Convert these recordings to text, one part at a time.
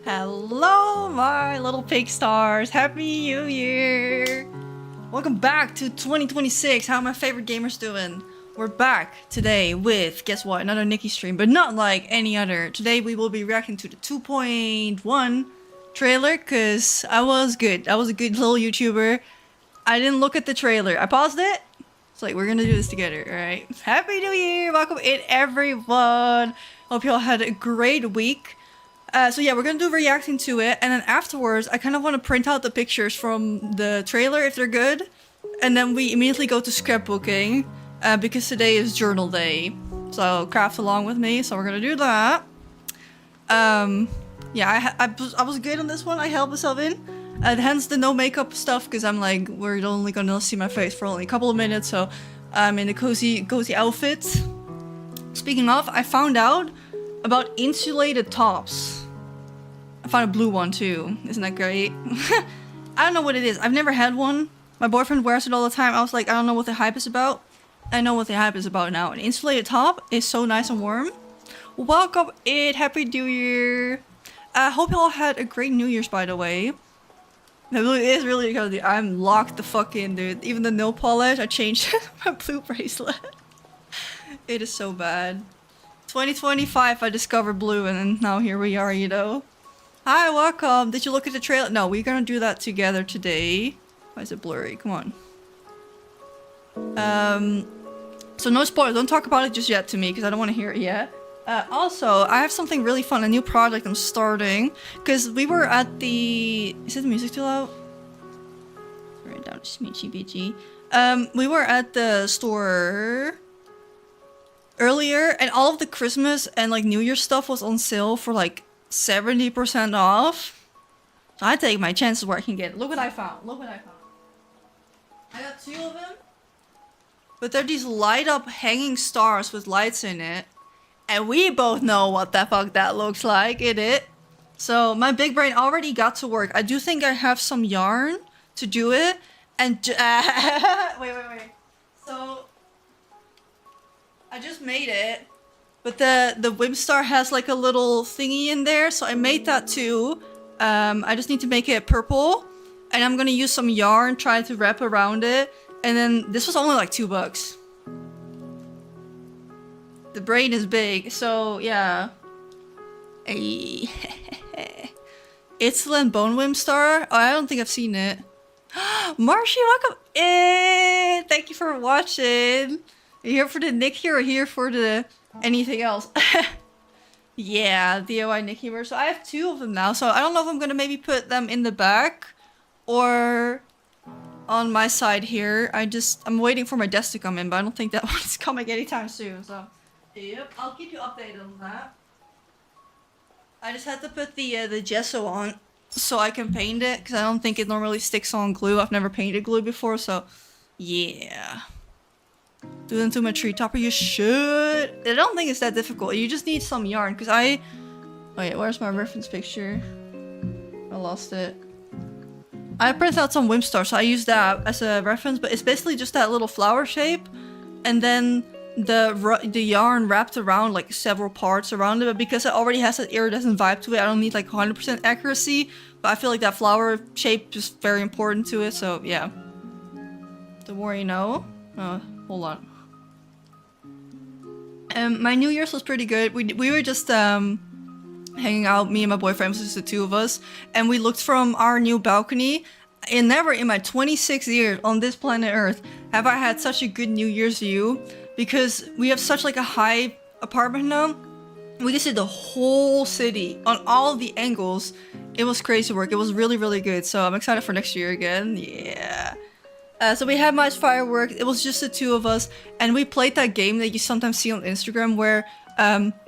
Hello, my little pig stars. Happy New Year! Welcome back to 2026. How are my favorite gamers doing? We're back today with, guess what, another Nikki stream, but not like any other. Today we will be reacting to the 2.1 trailer, because I was good. I was a good little YouTuber. I didn't look at the trailer. I paused it. It's like, we're gonna do this together, alright? Happy New Year! Welcome in, everyone! Hope you all had a great week. So yeah, we're gonna do reacting to it, and then afterwards, I kind of want to print out the pictures from the trailer if they're good, and then we immediately go to scrapbooking, because today is journal day. So craft along with me, so we're gonna do that. Yeah, I was good on this one. I held myself in, hence the no makeup stuff, because I'm like, we're only gonna see my face for only a couple of minutes, so I'm in a cozy outfit. Speaking of, I found out about insulated tops. I found a blue one too. Isn't that great? I don't know what it is. I've never had one. My boyfriend wears it all the time. I was like, I don't know what the hype is about. I know what the hype is about now. An insulated top is so nice and warm. Welcome in. Happy New Year. I hope you all had a great New Year's, by the way. It really is really cozy. I'm locked the fuck in, dude. Even the nail polish, I changed my blue bracelet. It is so bad. 2025, I discovered blue, and then now here we are, you know. Hi, welcome. Did you look at the trailer? No, we're gonna do that together today. Why is it blurry? Come on. So no spoilers. Don't talk about it just yet to me, because I don't want to hear it yet. Also, I have something really fun, a new project I'm starting, because we were at the... Is it the music too loud? Turn it down, smeechy bitchy. We were at the store earlier, and all of the Christmas and like New Year stuff was on sale for like 70% off. So I take my chances where I can get it. Look what I found. Look what I found. I got two of them. But they're these light up hanging stars with lights in it. And we both know what the fuck that looks like, in it. So my big brain already got to work. I do think I have some yarn to do it. And wait. So I just made it. But the Whimstar has like a little thingy in there, so I made that too. I just need to make it purple, and I'm gonna use some yarn, try to wrap around it, and then this was only like $2. The brain is big, so yeah. Hey. Excellent Bone Whimstar? Oh, I don't think I've seen it. Marshy, welcome in! Thank you for watching. Are you here for the Nikki or here for the anything else? Yeah, DIY Nikki merch. So I have two of them now, so I don't know if I'm gonna maybe put them in the back or on my side here. I'm waiting for my desk to come in, but I don't think that one's coming anytime soon, so yep, I'll keep you updated on that. I just had to put the gesso on so I can paint it, because I don't think it normally sticks on glue. I've never painted glue before, so yeah. Do them to my tree topper, you should. I don't think it's that difficult. You just need some yarn, because oh yeah, where's my reference picture? I lost it. I printed out some Whimstar, so I used that as a reference, but it's basically just that little flower shape, and then the yarn wrapped around like several parts around it, but because it already has that iridescent vibe to it, I don't need like 100% accuracy, but I feel like that flower shape is very important to it, so yeah. The more you know. Hold on. My New Year's was pretty good. We were just hanging out, me and my boyfriend, just the two of us, and we looked from our new balcony. And never in my 26 years on this planet Earth have I had such a good New Year's view, because we have such like a high apartment now. We could see the whole city on all the angles. It was crazy work. It was really, really good. So I'm excited for next year again. Yeah. So we had nice fireworks. It was just the two of us, and we played that game that you sometimes see on Instagram where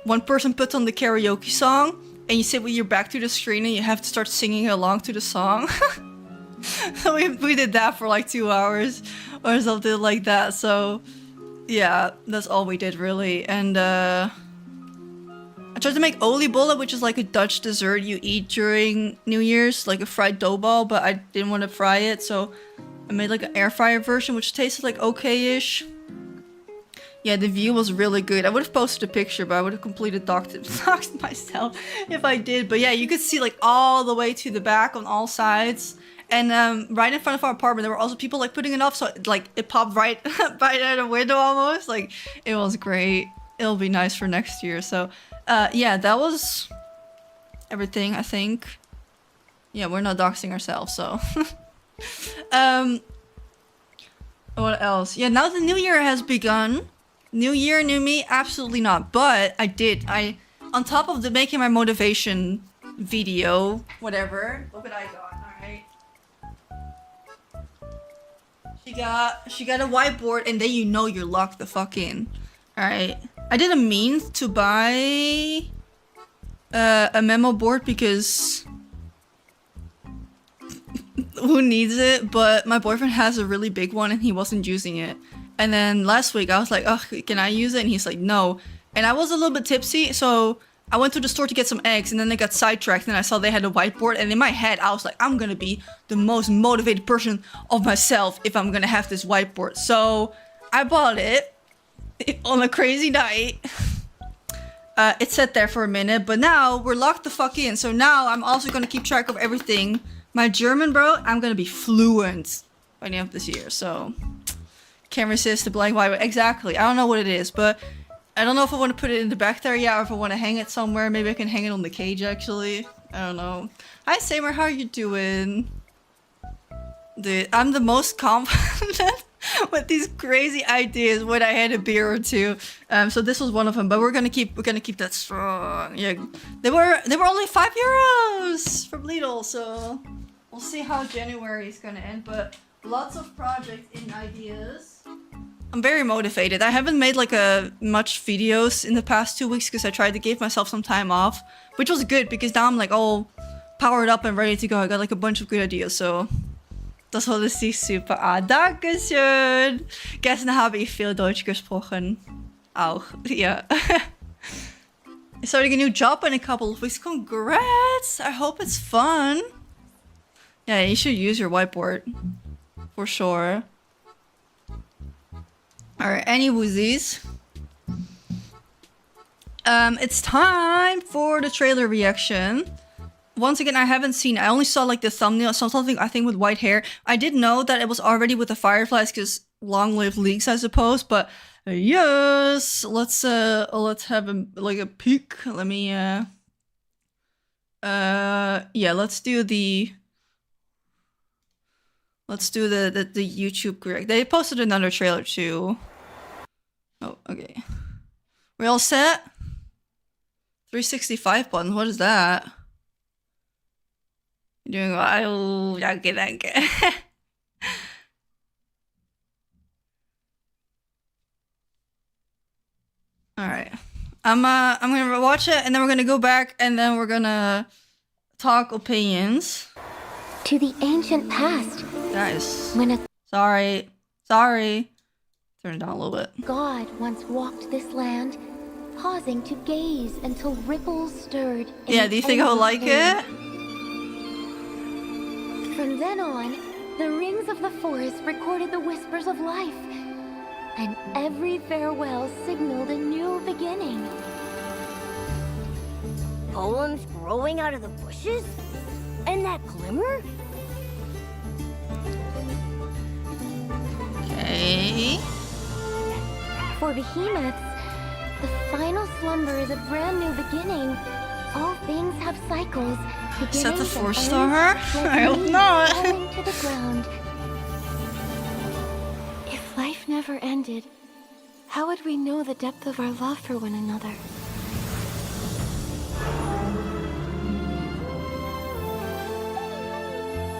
one person puts on the karaoke song and you sit with your back to the screen and you have to start singing along to the song. So we did that for like 2 hours or something like that. So yeah, that's all we did really. And I tried to make oliebollen, which is like a Dutch dessert you eat during New Year's, like a fried dough ball, but I didn't want to fry it, so I made like an air fryer version, which tasted like okay-ish. Yeah, the view was really good. I would have posted a picture, but I would have completely doxed myself if I did. But yeah, you could see like all the way to the back on all sides. And right in front of our apartment, there were also people like putting it up, so like it popped right right out of the window almost. Like it was great. It'll be nice for next year. So yeah, that was everything, I think. Yeah, we're not doxing ourselves, so. What else? Yeah, now the new year has begun. New year, new me? Absolutely not. But I on top of the making my motivation video, whatever. Look what I got. Alright. She got a whiteboard, and then you know you're locked the fuck in. Alright. I didn't mean to buy a memo board because who needs it? But my boyfriend has a really big one and he wasn't using it. And then last week I was like, oh, can I use it? And he's like, no. And I was a little bit tipsy, so I went to the store to get some eggs, and then I got sidetracked and I saw they had a whiteboard, and in my head I was like, I'm gonna be the most motivated person of myself if I'm gonna have this whiteboard. So I bought it on a crazy night. It sat there for a minute, but now we're locked the fuck in. So now I'm also gonna keep track of everything. My German, bro, I'm gonna be fluent by the end of this year, so can't resist the blank whiteboard. Exactly. I don't know what it is, but I don't know if I want to put it in the back there yet, or if I want to hang it somewhere. Maybe I can hang it on the cage, actually. I don't know. Hi, Samer. How are you doing? Dude, I'm the most confident with these crazy ideas when I had a beer or two. So this was one of them, but we're gonna keep that strong. Yeah, they were only €5 from Lidl, so we'll see how January is gonna end. But lots of projects and ideas. I'm very motivated. I haven't made like much videos in the past 2 weeks because I tried to give myself some time off, which was good because now I'm like all powered up and ready to go. I got like a bunch of good ideas, so das war sich super. Ah, Dankeschön. Gestern habe ich viel Deutsch gesprochen. Auch, ja. Starting a new job in a couple of weeks. Congrats! I hope it's fun. Yeah, you should use your whiteboard. For sure. Alright, any woozies. It's time for the trailer reaction. Once again, I haven't seen. I only saw like the thumbnail, something I think with white hair. I did know that it was already with the fireflies because long live leaks, I suppose. But yes, let's have a peek. Let me yeah, let's do the YouTube correct. They posted another trailer too. Oh, okay. We all set? 365 button. What is that? You're doing well. Danke, danke. Alright. I'm gonna watch it and then we're gonna go back and then we're gonna talk opinions. To the ancient past. Guys. When a Sorry. Turn it down a little bit. god once walked this land, pausing to gaze until ripples stirred. Yeah, do you think I'll like it? From then on, the rings of the forest recorded the whispers of life, and every farewell signaled a new beginning. Poems growing out of the bushes? And that glimmer? Okay. For behemoths, the final slumber is a brand new beginning. All things have cycles. Is that the beginnings and 4-star? ends, like I hope leaves not. falling to the ground. If life never ended, how would we know the depth of our love for one another?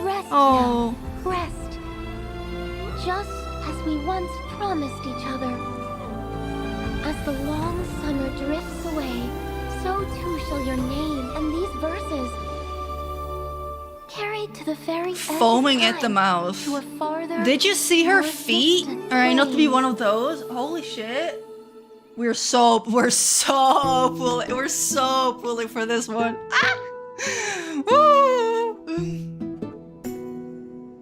Rest Oh. now, rest. Just as we once promised each other. As the long summer drifts away, so too shall your name and these verses, carried to the very end of Foaming at the time, mouth. to a farther, Did you see her more feet? distant Alright, not to be place. one of those. Holy shit. We're so pulling for this one. Ah! Woo!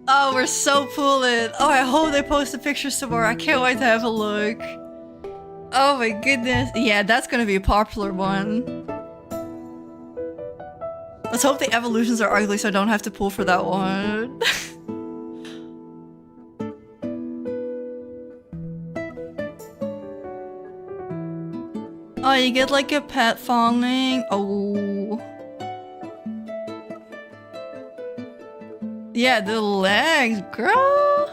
Oh, we're so pulling. Oh, I hope they post the pictures tomorrow. I can't wait to have a look. Oh my goodness. Yeah, that's gonna be a popular one. Let's hope the evolutions are ugly so I don't have to pull for that one. Oh, you get like a pet falling. Oh. Yeah, the legs, girl.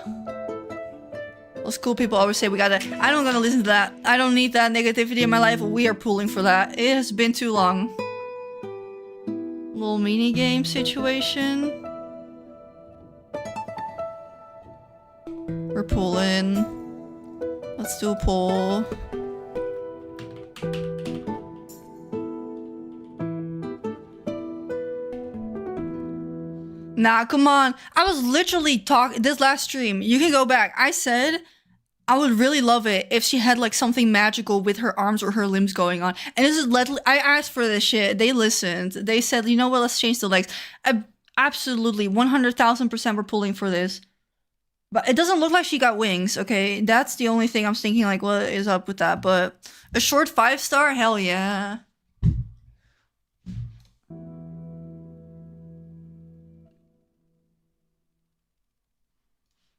Those cool people always say we gotta. I don't gonna listen to that. I don't need that negativity in my life. We are pulling for that. It has been too long. Little mini game situation. We're pulling. Let's do a pull. Nah, come on. I was literally talking this last stream. You can go back. I said I would really love it if she had like something magical with her arms or her limbs going on. And this is I asked for this shit. They listened. They said, you know what? Let's change the legs. Absolutely, 100,000% we're pulling for this. But it doesn't look like she got wings. Okay, that's the only thing I'm thinking. Like, what is up with that? But a short 5-star, hell yeah.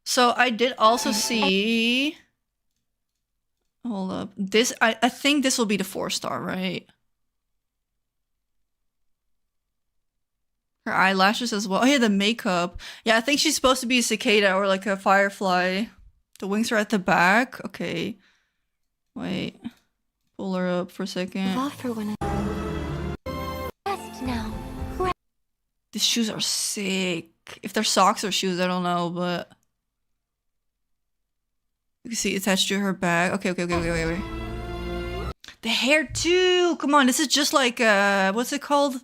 So I did also see. Hold up. This I think this will be the 4-star, right? Her eyelashes as well. Oh yeah, the makeup. Yeah, I think she's supposed to be a cicada or like a firefly. The wings are at the back. Okay. Wait. Pull her up for a second. Rest now. These shoes are sick. If they're socks or shoes, I don't know, but you can see attached to her bag. Okay. Wait. The hair too. Come on, this is just like what's it called?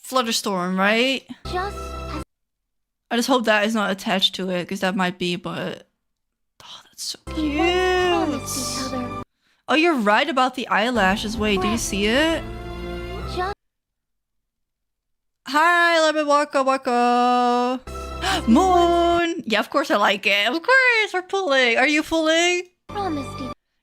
Flutterstorm, right? I just hope that is not attached to it, because that might be, but oh, that's so cute. Oh, you're right about the eyelashes. Wait, do you see it? Hi, let me waka. Moon! Yeah, of course I like it. Of course, we're pulling. Are you pulling?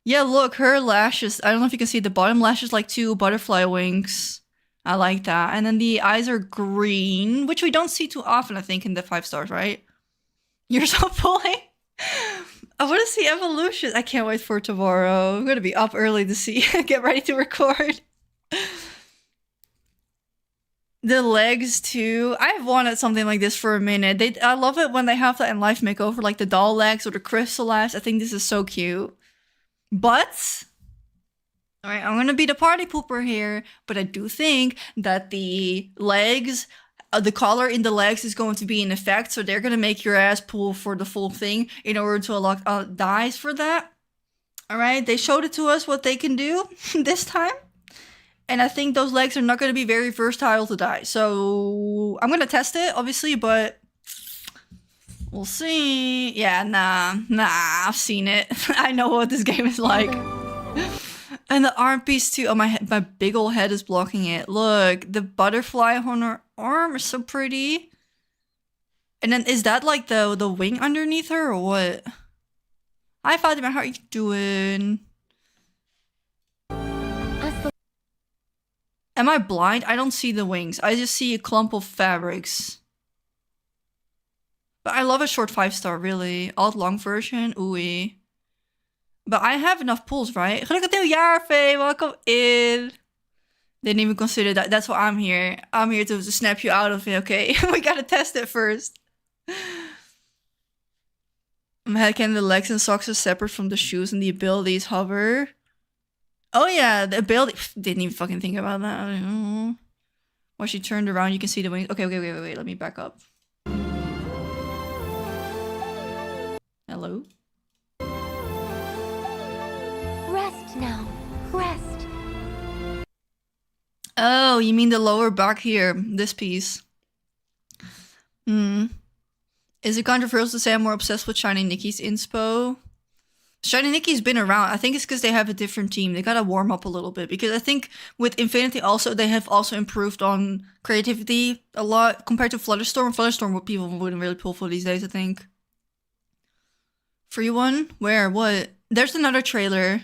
Yeah, look, her lashes. I don't know if you can see the bottom lashes like 2 butterfly wings. I like that. And then the eyes are green, which we don't see too often, I think, in the 5 stars, right? You're so pulling. I want to see evolution. I can't wait for tomorrow. I'm going to be up early to see. Get ready to record. The legs too. I've wanted something like this for a minute. I love it when they have that in Life Makeover, like the doll legs or the crystal legs. I think this is so cute. But, alright, I'm gonna be the party pooper here, but I do think that the legs, the color in the legs is going to be in effect, so they're gonna make your ass pull for the full thing in order to unlock dies for that. Alright, they showed it to us what they can do this time. And I think those legs are not going to be very versatile to die. So I'm going to test it, obviously, but we'll see. Yeah, nah, I've seen it. I know what this game is like. And the arm piece too. Oh, my big old head is blocking it. Look, the butterfly on her arm is so pretty. And then is that like the wing underneath her or what? Hi Fatima, how are you doing? Am I blind? I don't see the wings. I just see a clump of fabrics. But I love a short 5-star, really. Alt long version, ooey. But I have enough pulls, right? Gelukkig nieuwjaar, Faye. Welcome in. Didn't even consider that. That's why I'm here. I'm here to snap you out of it, okay? We gotta test it first. Can the legs and socks are separate from the shoes and the abilities hover? Oh yeah, the ability. Didn't even fucking think about that. When she turned around, you can see the wings. Okay, wait. Let me back up. Hello? Rest now. Rest. Oh, you mean the lower back here. This piece. Is it controversial to say I'm more obsessed with Shiny Nikki's inspo? Shiny Nikki's been around. I think it's because they have a different team. They gotta warm up a little bit. Because I think with Infinity also, they have also improved on creativity a lot compared to Flutterstorm. Flutterstorm, what people wouldn't really pull for these days, I think. Free one? Where? What? there's another trailer.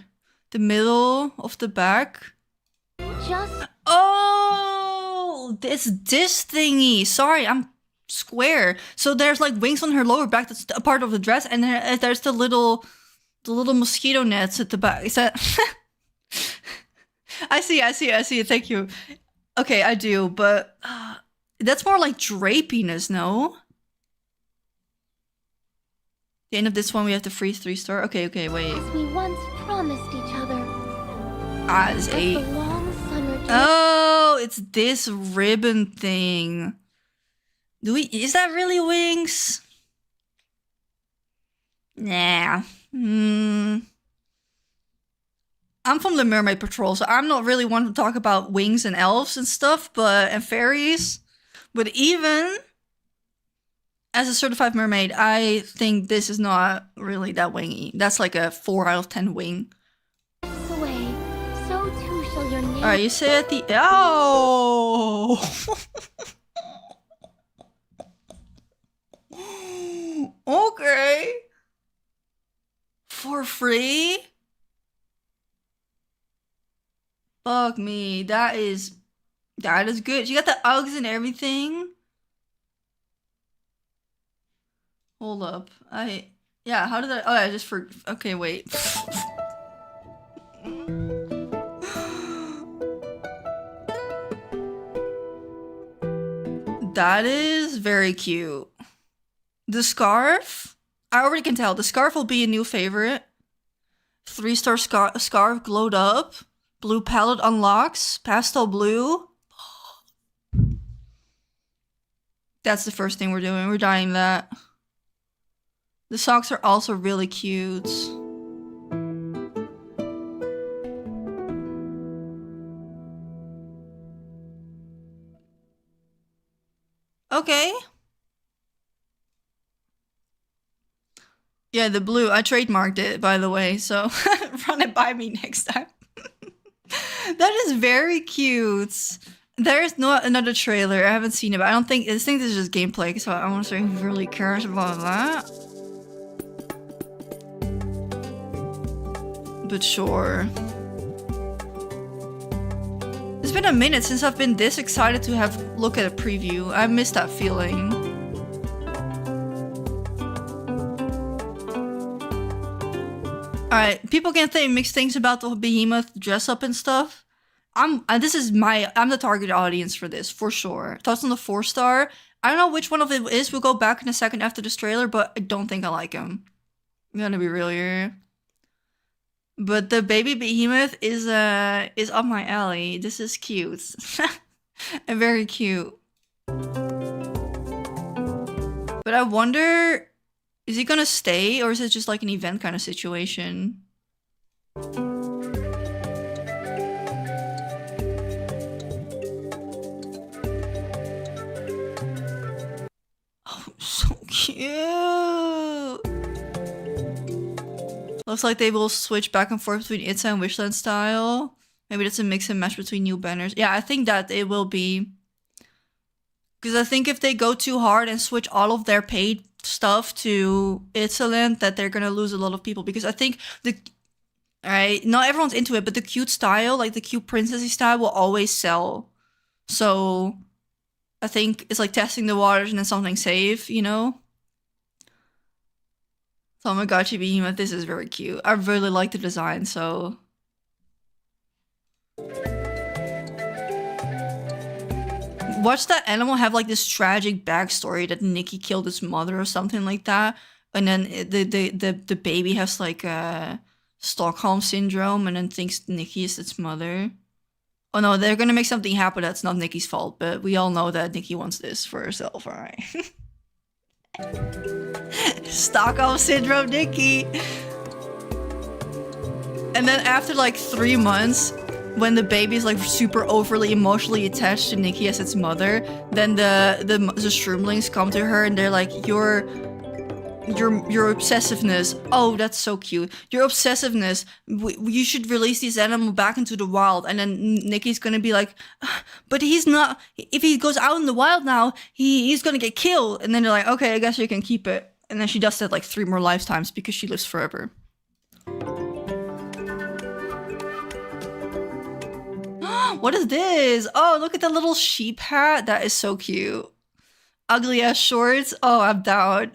The middle of the back. Just Oh, it's this thingy. Sorry, I'm square. So there's like wings on her lower back. That's a part of the dress, and there's the little mosquito nets at the back. Is that? I see it. Thank you. Okay, I do, but that's more like drapiness, no? The end of this one, we have to freeze 3-star. Okay, wait. as we once promised each other. Ah, it's As 8. the long summer Oh, it's this ribbon thing. Is that really wings? Nah. I'm from the Mermaid Patrol, so I'm not really one to talk about wings and elves and stuff, and fairies. But even as a certified mermaid, I think this is not really that wingy. That's like a 4 out of 10 wing. drifts away, so too shall your name. Alright, you say at the... Oh! Okay. For free? Fuck me. That is good. She got the Uggs and everything. Hold up. Yeah, how did I... Oh, I just okay, wait. That is very cute. The scarf? I already can tell. The scarf will be a new favorite. 3-star scarf glowed up. Blue palette unlocks. Pastel blue. That's the first thing we're doing. We're dyeing that. The socks are also really cute. Okay. Yeah, the blue. I trademarked it, by the way, so run it by me next time. That is very cute. There's not another trailer. I haven't seen it, but I think this is just gameplay, so I want to say who really cares about that. But sure. It's been a minute since I've been this excited to have look at a preview. I miss that feeling. Alright, people can say mixed things about the behemoth dress up and stuff. I'm the target audience for this, for sure. Thoughts on the 4-star? I don't know which one of it is. We'll go back in a second after this trailer, but I don't think I like him. I'm gonna be real here. But the baby behemoth is up my alley. This is cute. And very cute. But I wonder, is he gonna stay, or is it just like an event kind of situation? Oh, so cute. Looks like they will switch back and forth between Itza and Wishland style. Maybe that's a mix and match between new banners. Yeah, I think that it will be. Because I think if they go too hard and switch all of their paid stuff to Itzaland, that they're gonna lose a lot of people. Because I think alright, not everyone's into it, but the cute style, like the cute princessy style, will always sell. So I think it's like testing the waters and then something safe, you know? Tamagotchi behemoth, this is very cute. I really like the design, so... Watch that animal have like this tragic backstory that Nikki killed his mother or something like that. And then the baby has like Stockholm syndrome and then thinks Nikki is its mother. Oh no, they're gonna make something happen that's not Nikki's fault, but we all know that Nikki wants this for herself, alright. Stockholm syndrome Nikki. And then after like 3 months, when the baby is like super overly emotionally attached to Nikki as its mother, then the shroomlings come to her and they're like, your obsessiveness. Oh, that's so cute. Your obsessiveness. You should release this animal back into the wild. And then Nikki's gonna be like, but he's not. If he goes out in the wild now, he's gonna get killed. And then they're like, okay, I guess you can keep it. And then she does that like 3 more lifetimes because she lives forever. What is this? Oh, look at the little sheep hat. That is so cute. Ugly ass shorts. Oh, I'm down.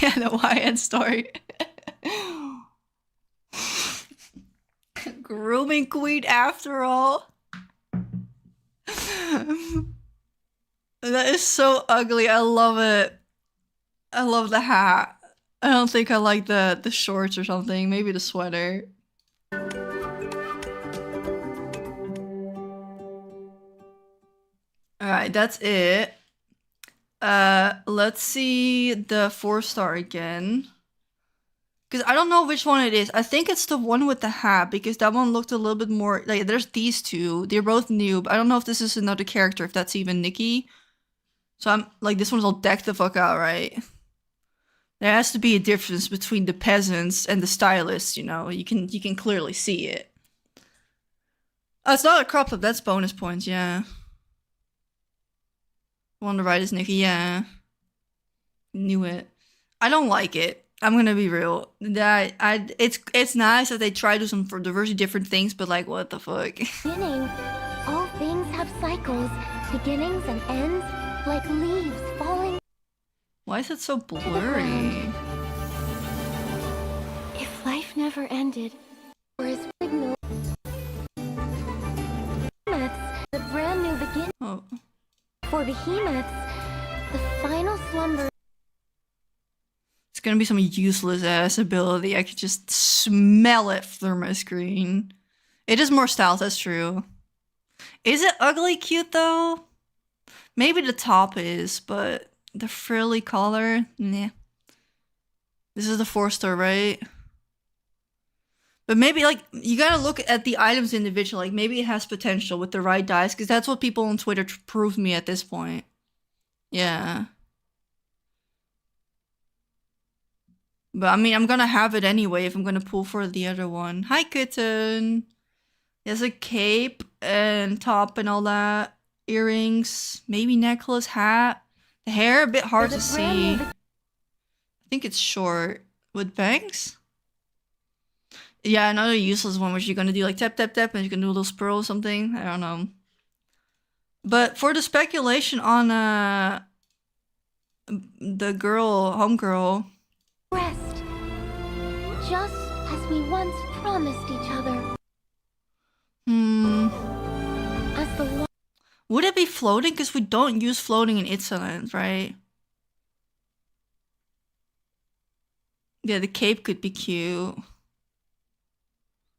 Yeah, the YN story. Grooming queen after all. That is so ugly. I love it. I love the hat. I don't think I like the shorts or something. Maybe the sweater. Alright, that's it. Let's see the 4-star again. Because I don't know which one it is. I think it's the one with the hat, because that one looked a little bit more... Like, there's these two. They're both new, but I don't know if this is another character, if that's even Nikki. So I'm like, this one's all decked the fuck out, right? There has to be a difference between the peasants and the stylists, you know? You can clearly see it. Oh, it's not a crop top, that's bonus points, yeah. The one on the right is Nikki, yeah. Knew it. I don't like it. I'm gonna be real. It's nice that they try to do some for diversity different things, but like, what the fuck? Beginning, all things have cycles, beginnings and ends, like leaves falling. Why is it so blurry? If life never ended, or is signal, behemoths, the brand new beginning. Oh. For behemoths, the final slumber. It's gonna be some useless ass ability. I could just smell it through my screen. It is more stealth, that's true. Is it ugly cute though? Maybe the top is, but the frilly collar, nah. This is the 4-star, right? But maybe, like, you gotta look at the items individually. Like, maybe it has potential with the right dice, because that's what people on Twitter proved me at this point. Yeah. But, I mean, I'm gonna have it anyway if I'm gonna pull for the other one. Hi, kitten! There's a cape and top and all that. Earrings, maybe necklace, hat. The hair, a bit hard to see. I think it's short. With bangs? Yeah, another useless one, which you're gonna do like tap, tap, tap, and you can do a little spurl or something. I don't know. But for the speculation on the girl, homegirl. Rest, just as we once promised each other. As the Would it be floating? Because we don't use floating in Itzaland, right? Yeah, the cape could be cute.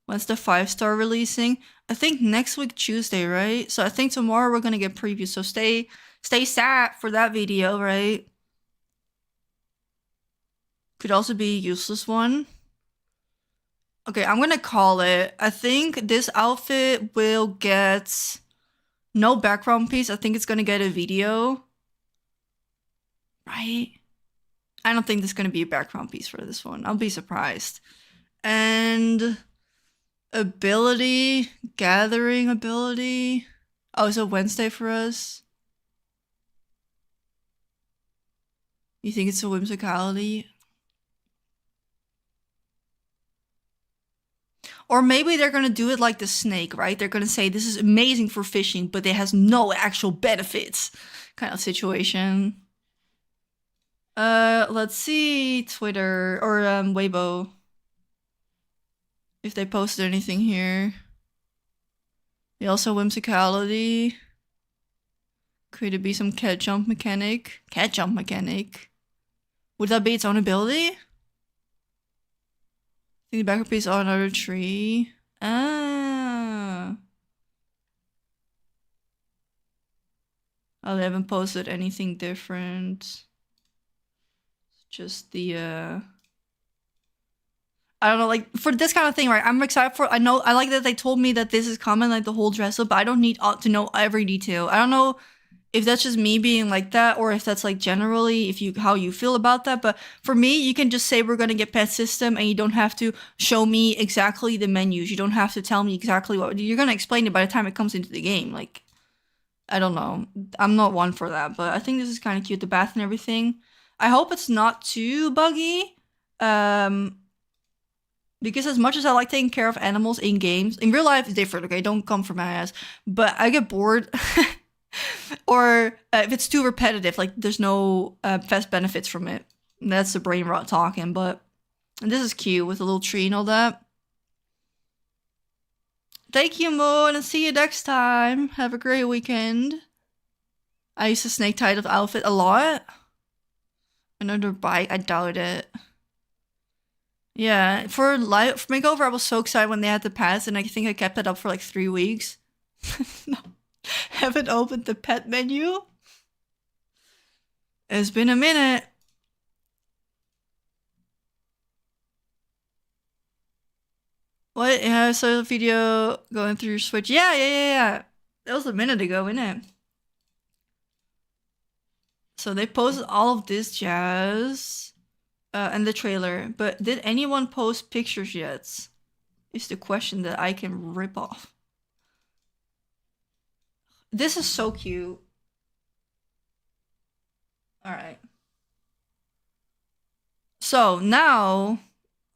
When's the 5-star releasing? I think next week Tuesday, right? So I think tomorrow we're gonna get previews. So stay sat for that video, right? Could also be a useless one. Okay, I'm gonna call it. I think this outfit will get no background piece. I think it's gonna get a video. Right? I don't think there's gonna be a background piece for this one. I'll be surprised. And ability, gathering ability. Oh, is it Wednesday for us? You think it's a whimsicality? Or maybe they're gonna do it like the snake, right? They're gonna say this is amazing for fishing, but it has no actual benefits, kind of situation. Let's see Twitter or Weibo. If they posted anything here. They also whimsicality. Could it be some cat jump mechanic? Cat jump mechanic. Would that be its own ability? I think the backer piece on another tree. Ah. Oh, they haven't posted anything different. Just the I don't know, like, for this kind of thing, right? I'm excited for, I like that they told me that this is common, like the whole dress up, but I don't need to know every detail. I don't know if that's just me being like that, or if that's like generally, how you feel about that. But for me, you can just say we're gonna get pet system, and you don't have to show me exactly the menus. You don't have to tell me exactly what, you're gonna explain it by the time it comes into the game. Like, I don't know. I'm not one for that, but I think this is kind of cute, the bath and everything. I hope it's not too buggy. Because as much as I like taking care of animals in games, in real life it's different, okay? Don't come for my ass. But I get bored. Or if it's too repetitive, like there's no fast benefits from it. That's the brain rot talking, but this is cute with a little tree and all that. Thank you, Moon, and see you next time. Have a great weekend. I use the snake title outfit a lot. Another bike, I doubt it. Yeah, for life makeover, I was so excited when they had the pass, and I think I kept it up for like 3 weeks. No. Haven't opened the pet menu. It's been a minute. What? Yeah, I saw the video going through your Switch. Yeah. That was a minute ago, innit? So they posted all of this jazz and the trailer, but did anyone post pictures yet? Is the question that I can rip off. This is so cute. Alright. So now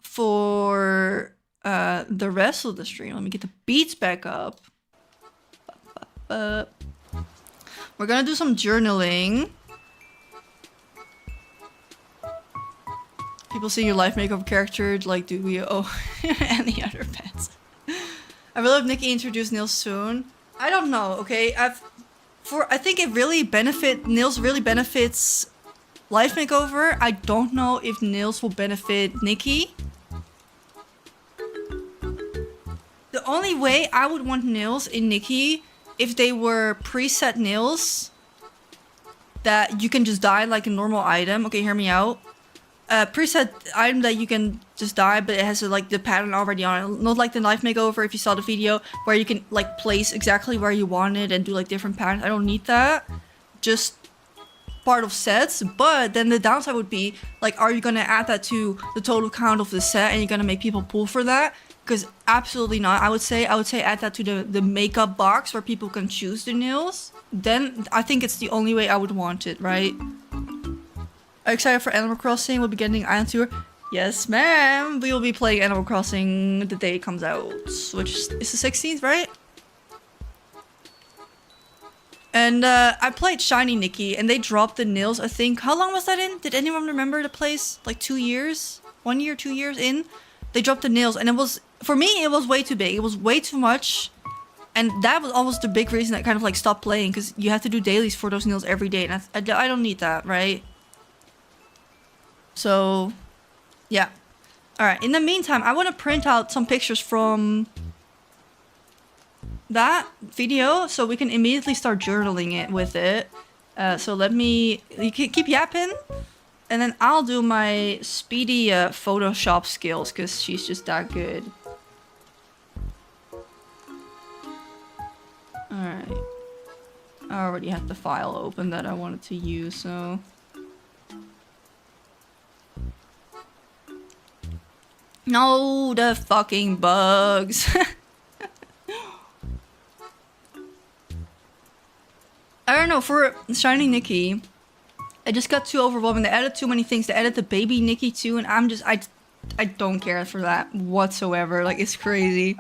for the rest of the stream, let me get the beats back up. We're gonna do some journaling. People see your life makeover character, like, do we owe any other pets? I really hope Nikki introduced Nils soon. I don't know, okay? I think it really Nils really benefits life makeover. I don't know if Nils will benefit Nikki. The only way I would want Nils in Nikki if they were preset Nils that you can just die like a normal item. Okay, hear me out. Preset item that you can just die, but it has like the pattern already on it. Not like the life makeover if you saw the video where you can like place exactly where you want it and do like different patterns. I don't need that. Just part of sets. But then the downside would be like, are you gonna add that to the total count of the set and you're gonna make people pull for that? Because absolutely not. I would say add that to the makeup box where people can choose the nails. Then I think it's the only way I would want it, right? Are you excited for Animal Crossing? We'll be getting Island Tour. Yes, ma'am. We will be playing Animal Crossing the day it comes out, which is the 16th, right? And I played Shiny Nikki, and they dropped the nails, I think. How long was that in? Did anyone remember the place? Like 2 years? 1 year, 2 years in? They dropped the nails, and it was... For me, it was way too big. It was way too much. And that was almost the big reason I kind of like stopped playing, because you have to do dailies for those nails every day, and I don't need that, right? So, yeah. Alright, in the meantime, I want to print out some pictures from that video so we can immediately start journaling it with it. So let me... You can keep yapping, and then I'll do my speedy Photoshop skills, because she's just that good. Alright. I already have the file open that I wanted to use, so... No, the fucking bugs. I don't know, for Shiny Nikki, I just got too overwhelming. They added too many things. They added the baby Nikki too, and I'm just, I don't care for that whatsoever. Like, it's crazy.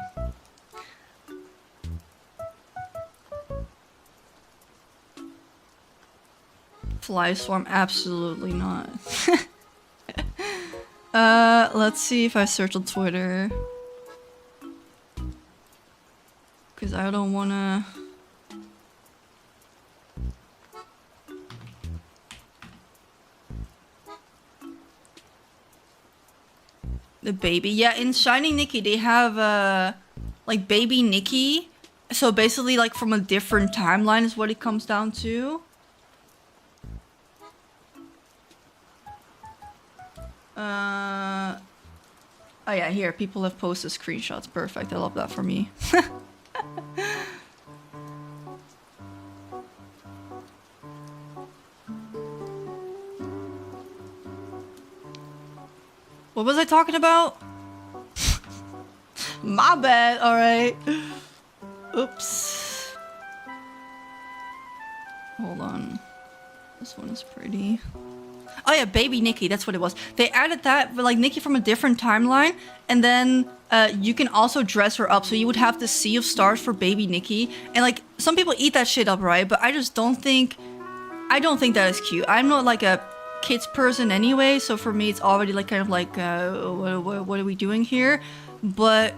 Fly swarm, absolutely not. Let's see if I search on Twitter. Because I don't wanna... The baby. Yeah, in Shiny Nikki, they have, like, baby Nikki. So basically, like, from a different timeline is what it comes down to. Oh yeah, here, people have posted screenshots. Perfect, I love that for me. What was I talking about? My bad, alright. Oops. Hold on. This one is pretty. Oh yeah, Baby Nikki, that's what it was. They added that, but like Nikki from a different timeline, and then you can also dress her up. So you would have the Sea of Stars for Baby Nikki, and like some people eat that shit up, right? But I just don't think, I don't think that is cute. I'm not like a kids person anyway, so for me it's already like kind of like what are we doing here? But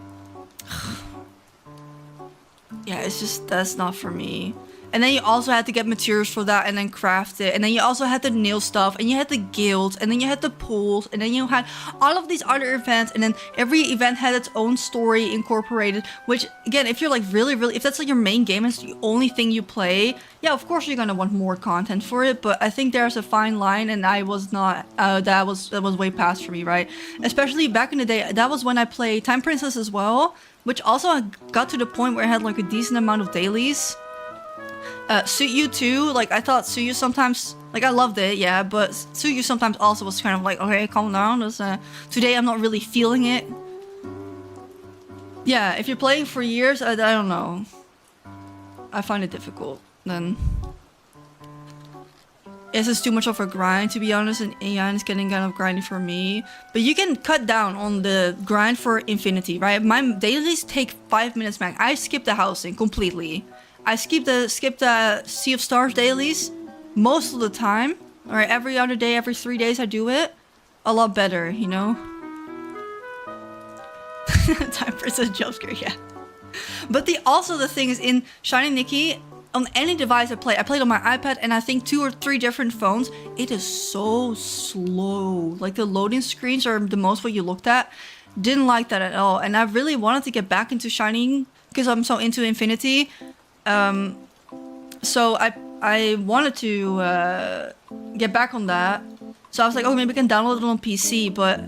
yeah, it's just, that's not for me. And then you also had to get materials for that and then craft it. And then you also had the nail stuff, and you had the guilds, and then you had the pools, and then you had all of these other events, and then every event had its own story incorporated, which again, if you're like really, if that's like your main game, it's the only thing you play, yeah, of course you're gonna want more content for it, but I think there's a fine line, and I was not, that was way past for me, right? Especially back in the day, that was when I played Time Princess as well, which also got to the point where I had like a decent amount of dailies. Suyu too, like I thought Suyu sometimes, like I loved it, yeah, but Suyu sometimes also was kind of like, okay, calm down, today I'm not really feeling it. Yeah, if you're playing for years, I don't know. I find it difficult, then. This is too much of a grind, to be honest, and AI is getting kind of grindy for me. But you can cut down on the grind for Infinity, right? My dailies take 5 minutes max. I skip the housing completely. I skip the Sea of Stars dailies most of the time. Or every other day, every 3 days I do it. A lot better, you know? Time Princess jumpscare, yeah. But also the thing is, in Shiny Nikki, on any device I played on my iPad and I think 2 or 3 different phones, it is so slow. Like the loading screens are the most what you looked at. Didn't like that at all. And I really wanted to get back into Shining because I'm so into Infinity. So I wanted to get back on that. So I was like, oh, maybe I can download it on PC, but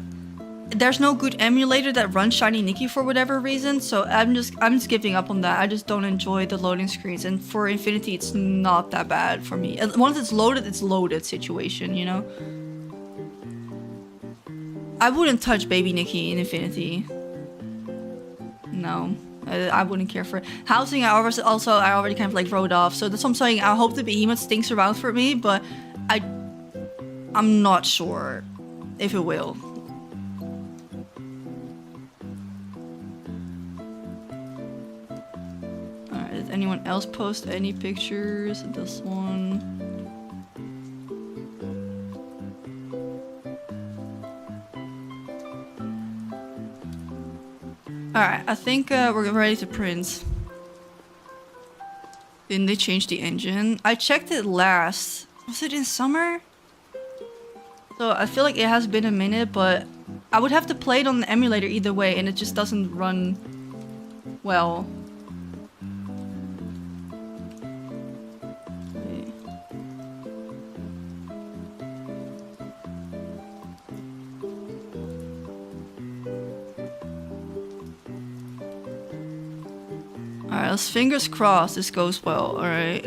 there's no good emulator that runs Shiny Nikki for whatever reason. So I'm just giving up on that. I just don't enjoy the loading screens, and for Infinity, it's not that bad for me. Once it's loaded situation, you know. I wouldn't touch Baby Nikki in Infinity. No. I wouldn't care for it. Housing, I already kind of like wrote off. So that's what I'm saying. I hope the behemoth stinks around for me, but I'm not sure if it will. Alright, did anyone else post any pictures? This one. Alright, I think we're ready to print. Didn't they change the engine? I checked it last. Was it in summer? So I feel like it has been a minute, but I would have to play it on the emulator either way, and it just doesn't run well. Alright, let's fingers crossed this goes well, alright.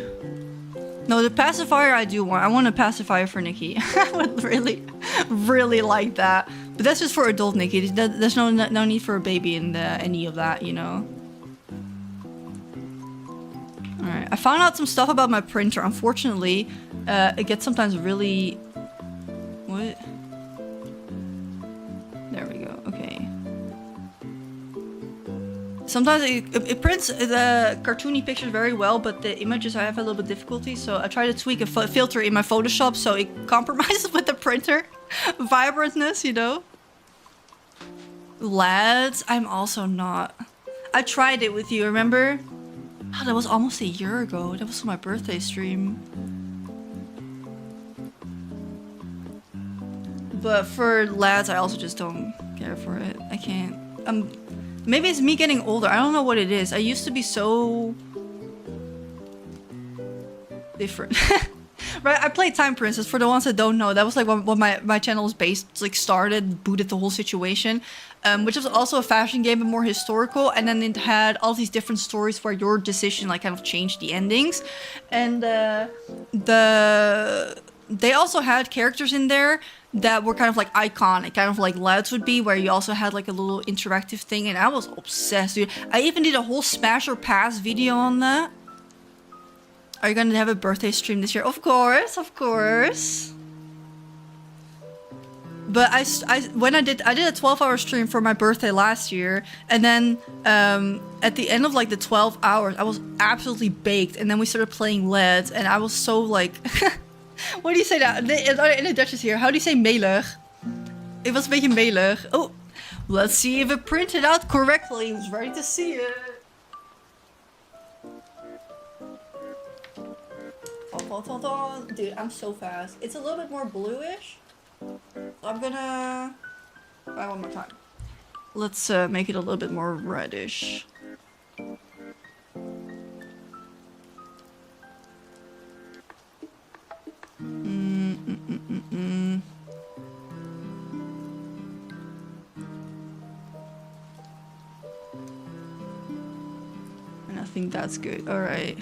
No, the pacifier I do want. I want a pacifier for Nikki. I would really like that. But that's just for adult Nikki. There's no need for a baby in any of that, you know. Alright, I found out some stuff about my printer. Unfortunately, it gets sometimes really... What? There we go, okay. Sometimes it prints the cartoony pictures very well, but the images I have a little bit difficulty, so I try to tweak a filter in my Photoshop so it compromises with the printer vibrantness, you know? Lads, I'm also not. I tried it with you, remember? Oh, that was almost a year ago. That was for my birthday stream. But for lads, I also just don't care for it. I can't. Maybe it's me getting older. I don't know what it is. I used to be so different. Right, I played Time Princess. For the ones that don't know, that was like what my channel was based, like started, booted the whole situation. Which was also a fashion game, but more historical. And then it had all these different stories where your decision like kind of changed the endings. And they also had characters in there that were kind of like iconic, kind of like lads would be, where you also had like a little interactive thing, and I was obsessed, dude. I even did a whole smash or pass video on that. Are you gonna have a birthday stream this year? Of course, of course. But when I did a 12-hour stream for my birthday last year, and then at the end of like the 12 hours, I was absolutely baked, and then we started playing LEDs, and I was so like, what do you say now? In the Dutch is here. How do you say melig? It was een beetje melig. Oh, let's see if it printed out correctly. Who's ready to see it? Dude, I'm so fast. It's a little bit more bluish. I'm gonna try one more time. Let's make it a little bit more reddish. And I think that's good. All right.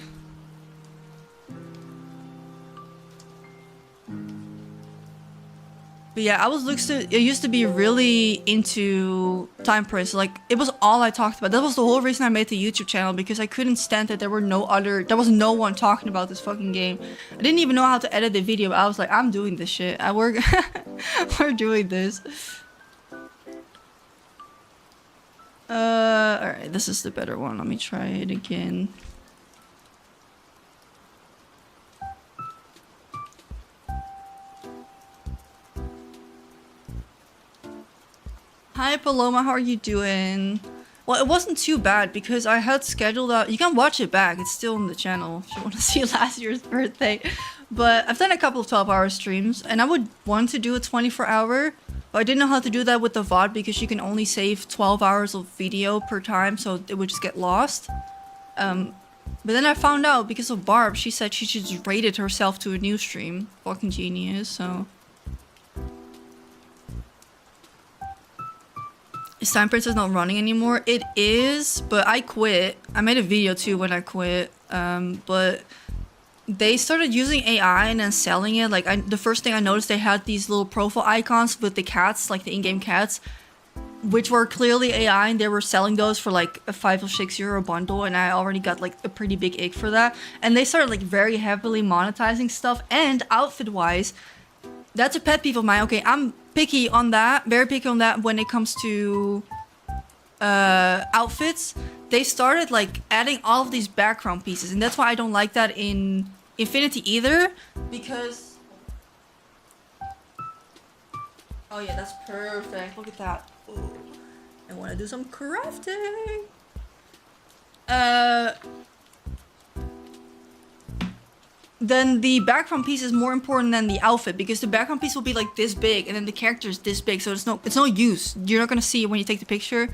But yeah, I used to be really into time prints. Like, it was all I talked about. That was the whole reason I made the YouTube channel, because I couldn't stand that there was no one talking about this fucking game. I didn't even know how to edit the video. I was like, I'm doing this shit. We're doing this. Alright, this is the better one. Let me try it again. Hi Paloma, how are you doing? Well, it wasn't too bad because I had scheduled out. You can watch it back, it's still on the channel if you want to see last year's birthday. But I've done a couple of 12-hour streams, and I would want to do a 24-hour, but I didn't know how to do that with the VOD because you can only save 12 hours of video per time, so it would just get lost. But then I found out because of Barb, she said she just rated herself to a new stream. Fucking genius, so. Is Time Princess not running anymore? It is, but I quit. I made a video too when I quit. But they started using AI and then selling it. Like, the first thing I noticed, they had these little profile icons with the cats, like the in-game cats, which were clearly AI, and they were selling those for like a €5 or €6 bundle, and I already got like a pretty big ick for that. And they started like very heavily monetizing stuff, and outfit-wise, that's a pet peeve of mine. Okay, I'm picky on that, very picky on that when it comes to outfits. They started like adding all of these background pieces, and that's why I don't like that in Infinity either, because oh yeah, that's perfect. Look at that. Ooh. I want to do some crafting. Then the background piece is more important than the outfit, because the background piece will be like this big and then the character is this big, so it's no use. You're not gonna see it when you take the picture.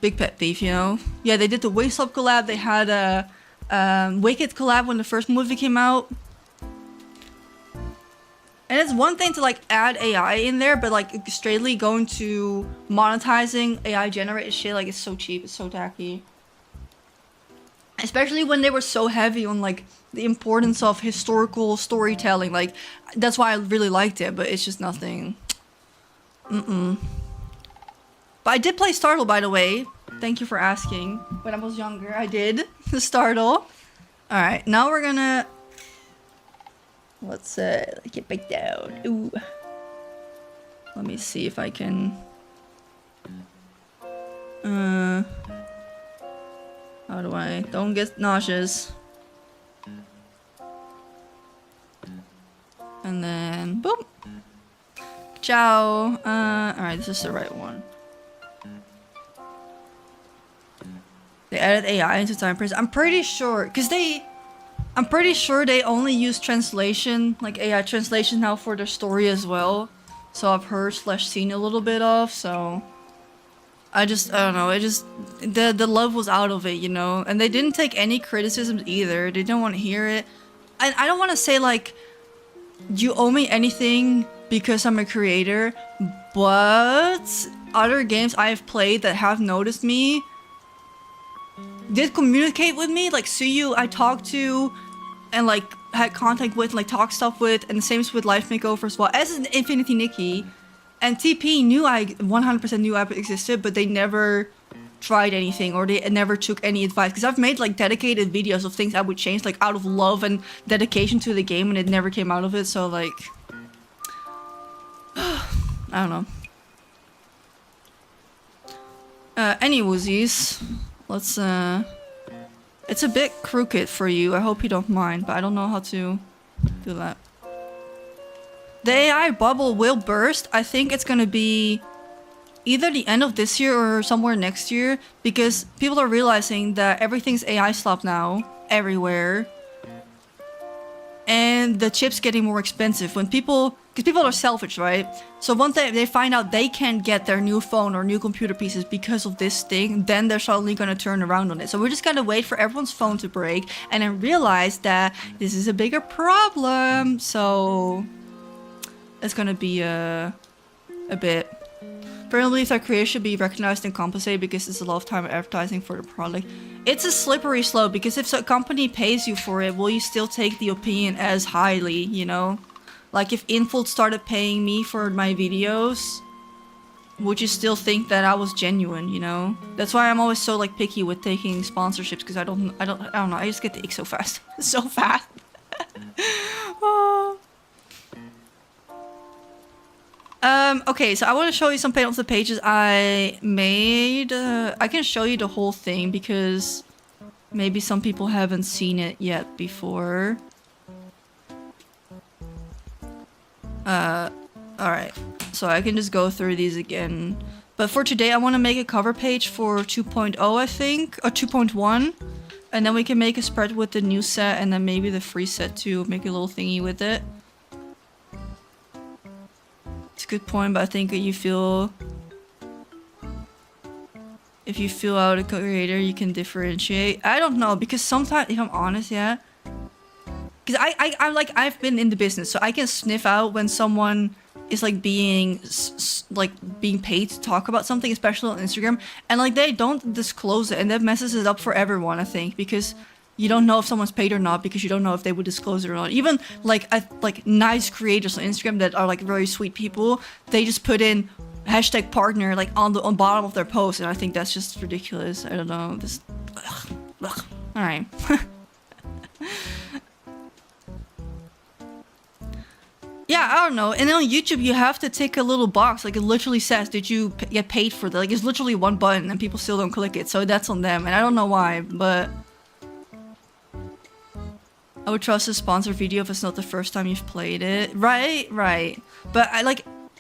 Big pet peeve, you know? Yeah, they did the Wasteland collab. They had a Wicked collab when the first movie came out. And it's one thing to like add AI in there, but like straightly going to monetizing AI generated shit, like it's so cheap, it's so tacky. Especially when they were so heavy on like the importance of historical storytelling. Like, that's why I really liked it, but it's just nothing. But I did play Startle, by the way. Thank you for asking. When I was younger, I did Startle. Alright, now we're gonna... Let's get back down. Ooh. Let me see if I can... How do I... Don't get nauseous. And then... Boom! Ciao! Alright, this is the right one. They added AI into Time Prince. I'm pretty sure... Because they... I'm pretty sure they only use translation, like AI translation now for their story as well. So I've heard / seen a little bit of, so... I don't know, it just... The love was out of it, you know? And they didn't take any criticisms either. They didn't want to hear it. I don't want to say, like... You owe me anything because I'm a creator, but... Other games I have played that have noticed me... did communicate with me, like Suyu I talked to and like had contact with, like talk stuff with, and the same with Life Makeover as well, as Infinity Nikki. And TP knew I 100% knew I existed, but they never tried anything or they never took any advice. Because I've made like dedicated videos of things I would change like out of love and dedication to the game, and it never came out of it. So like, I don't know. Any woozies, let's it's a bit crooked for you. I hope you don't mind, but I don't know how to do that. The AI bubble will burst. I think it's gonna be either the end of this year or somewhere next year, because people are realizing that everything's AI slop now, everywhere. And the chip's getting more expensive when people, because people are selfish, right? So once they find out they can't get their new phone or new computer pieces because of this thing, then they're suddenly gonna turn around on it. So we're just gonna wait for everyone's phone to break and then realize that this is a bigger problem. So it's gonna be a bit. Apparently, believes that creators should be recognized and compensated because it's a lot of time advertising for the product. It's a slippery slope, because if a company pays you for it, will you still take the opinion as highly, you know? Like if Infold started paying me for my videos, would you still think that I was genuine, you know? That's why I'm always so like picky with taking sponsorships, because I don't know, I just get the ick so fast. So fast. Oh. Okay, so I want to show you some of the pages I made. I can show you the whole thing because maybe some people haven't seen it yet before. Alright. So I can just go through these again. But for today, I want to make a cover page for 2.0, I think, or 2.1. And then we can make a spread with the new set and then maybe the free set too. Make a little thingy with it. It's a good point, but I think if you feel out a creator, you can differentiate. I don't know, because sometimes, if I'm honest, yeah, because I'm like, I've been in the business, so I can sniff out when someone is like being paid to talk about something, especially on Instagram, and like they don't disclose it, and that messes it up for everyone, I think, because you don't know if someone's paid or not, because you don't know if they would disclose it or not. Even like nice creators on Instagram that are like very sweet people, they just put in hashtag partner like on the bottom of their post, and I think that's just ridiculous. I don't know. This. All right. Yeah, I don't know. And on YouTube, you have to tick a little box. Like, it literally says, did you get paid for that? Like, it's literally one button and people still don't click it. So that's on them. And I don't know why, but I would trust a sponsored video if it's not the first time you've played it. Right. But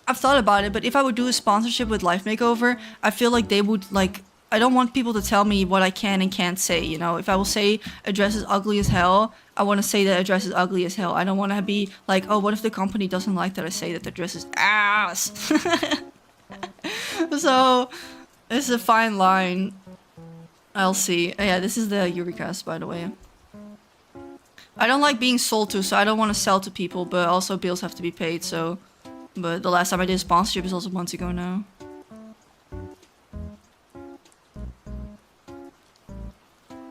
I've thought about it, but if I would do a sponsorship with Life Makeover, I feel like they would, like, I don't want people to tell me what I can and can't say, you know? If I will say a dress is ugly as hell, I want to say that a dress is ugly as hell. I don't want to be like, oh, what if the company doesn't like that I say that the dress is ass? So, it's a fine line. I'll see. Yeah, this is the Eureka's, by the way. I don't like being sold to, so I don't want to sell to people, but also bills have to be paid, so... But the last time I did a sponsorship is also months ago now.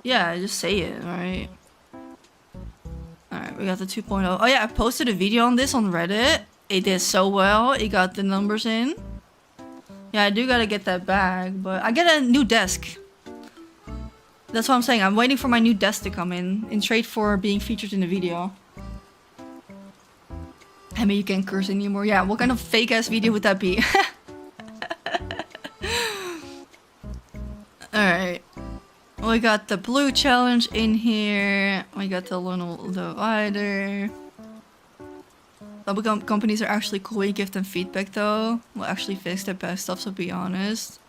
Yeah, just say it, alright? Alright, we got the 2.0. Oh yeah, I posted a video on this on Reddit. It did so well. It got the numbers in. Yeah, I do gotta get that bag, but I get a new desk. That's what I'm saying. I'm waiting for my new desk to come in trade for being featured in the video. I mean, you can't curse anymore. Yeah, what kind of fake ass video would that be? Alright. We got the blue challenge in here. We got the little divider. Some companies are actually cool. You give them feedback though. We'll actually fix their best stuff, so be honest.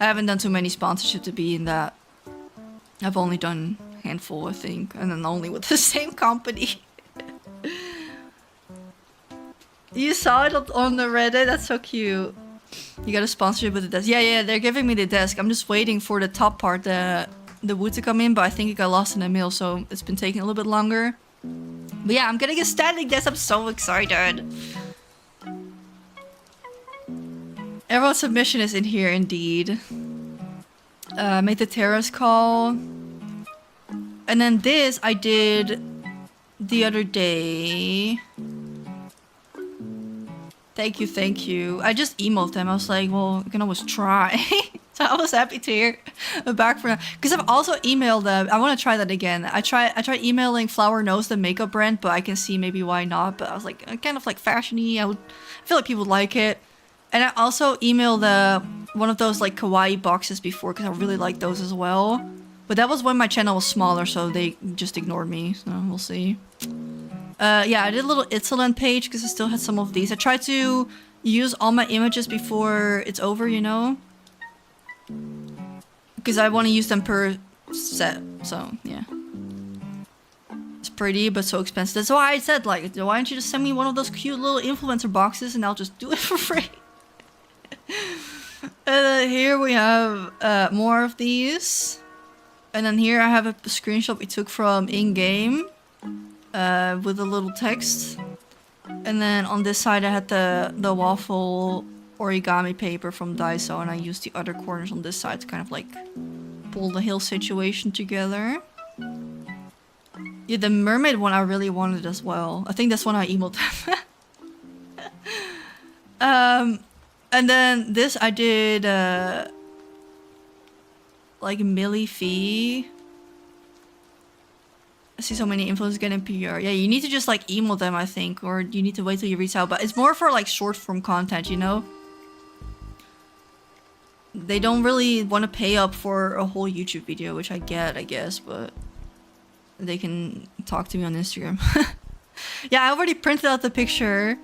I haven't done too many sponsorships to be in that. I've only done a handful, I think. And then only with the same company. You saw it on the Reddit? That's so cute. You got a sponsorship with the desk. Yeah, they're giving me the desk. I'm just waiting for the top part, the wood to come in, but I think it got lost in the mail, so it's been taking a little bit longer. But yeah, I'm getting a standing desk. I'm so excited. Everyone's submission is in here, indeed. Made the terrace call. And then this I did the other day. Thank you. I just emailed them. I was like, well, you can always try. So I was happy to hear back from them. Because I've also emailed them. I want to try that again. I tried emailing Flower Nose, the makeup brand, but I can see maybe why not. But I was like, kind of like fashion-y. I feel like people would like it. And I also emailed one of those like kawaii boxes before because I really like those as well. But that was when my channel was smaller, so they just ignored me. So we'll see. Yeah, I did a little Itzelen page because I still had some of these. I tried to use all my images before it's over, you know? Because I want to use them per set, so yeah. It's pretty, but so expensive. That's why I said, like, why don't you just send me one of those cute little influencer boxes and I'll just do it for free. And then here we have more of these. And then here I have a screenshot we took from in-game with a little text. And then on this side I had the waffle origami paper from Daiso, and I used the other corners on this side to kind of like pull the hill situation together. Yeah, the mermaid one I really wanted as well. I think that's one I emailed them. And then this I did like Millie Fee. I see so many influencers getting PR. Yeah, you need to just like email them, I think, or you need to wait till you reach out. But it's more for like short form content, you know? They don't really want to pay up for a whole YouTube video, which I get, I guess, but they can talk to me on Instagram. Yeah, I already printed out the picture.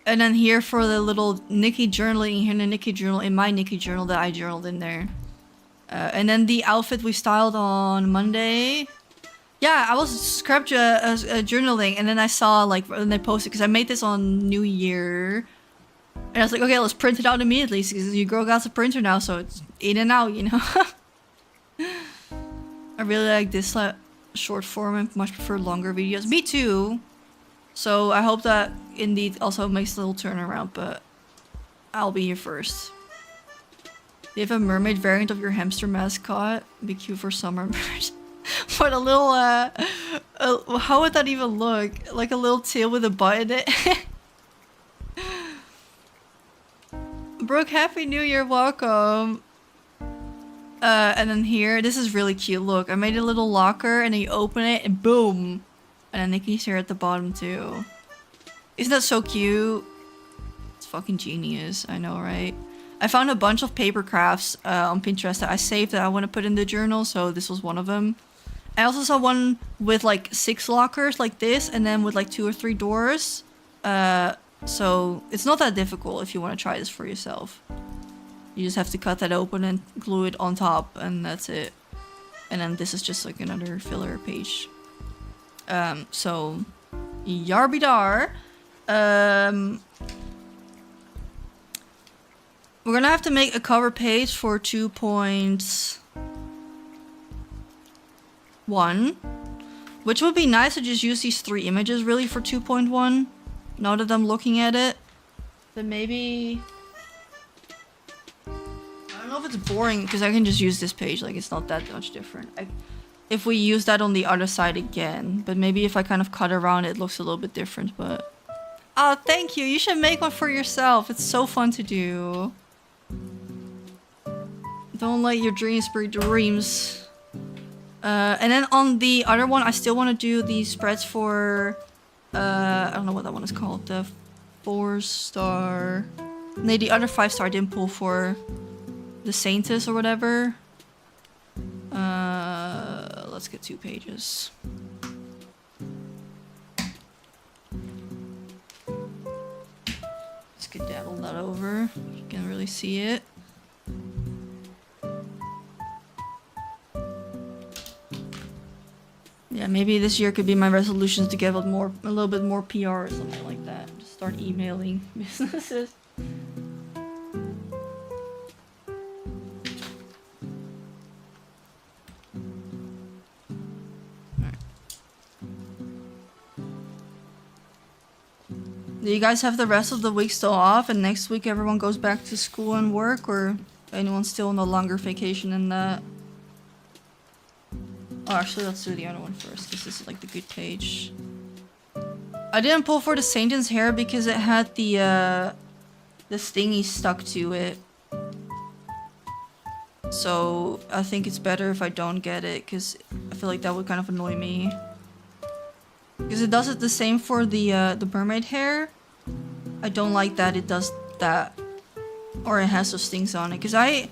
And then here for the little Nikki journaling, here in the Nikki journal, in my Nikki journal that I journaled in there. And then the outfit we styled on Monday. Yeah, I was journaling, and then I saw like when they posted, because I made this on New Year. And I was like, okay, let's print it out immediately, because your girl got a printer now, so it's in and out, you know? I really like this short form and much prefer longer videos. Me too. So I hope that indeed also makes a little turnaround, but I'll be here first. Do you have a mermaid variant of your hamster mascot? Be cute for summer. What a little, how would that even look? Like a little tail with a butt in it? Brooke, Happy New Year, welcome. And then here, this is really cute. Look, I made a little locker and then you open it and boom. And then Nikki's here at the bottom too. Isn't that so cute? It's fucking genius, I know, right? I found a bunch of paper crafts on Pinterest that I saved that I want to put in the journal, so this was one of them. I also saw one with like 6 lockers like this, and then with like 2 or 3 doors. So it's not that difficult if you want to try this for yourself. You just have to cut that open and glue it on top, and that's it. And then this is just like another filler page. So Yarbidar. We're gonna have to make a cover page for 2.1, which would be nice to just use these 3 images really for 2.1. Now that I'm looking at it, then maybe I don't know if it's boring because I can just use this page. Like, it's not that much different. If we use that on the other side again, but maybe if I kind of cut around, it looks a little bit different. But oh, thank you. You should make one for yourself. It's so fun to do. Don't let your dreams be dreams. And then on the other one, I still want to do these spreads for I don't know what that one is called. The 4-star. No, the other 5-star I didn't pull for the Saintess or whatever. Let's get 2 pages. Skedaddle that over. You can really see it. Yeah, maybe this year could be my resolutions to get a little bit more PR or something like that. Just start emailing businesses. Alright. Do you guys have the rest of the week still off, and next week everyone goes back to school and work, or anyone still on a longer vacation than that? Oh, actually, let's do the other one first, because this is like the good page. I didn't pull for the Saintess hair because it had the thingy stuck to it. So I think it's better if I don't get it, because I feel like that would kind of annoy me. Because it does it the same for the mermaid hair. I don't like that it does that. Or it has those things on it. Because I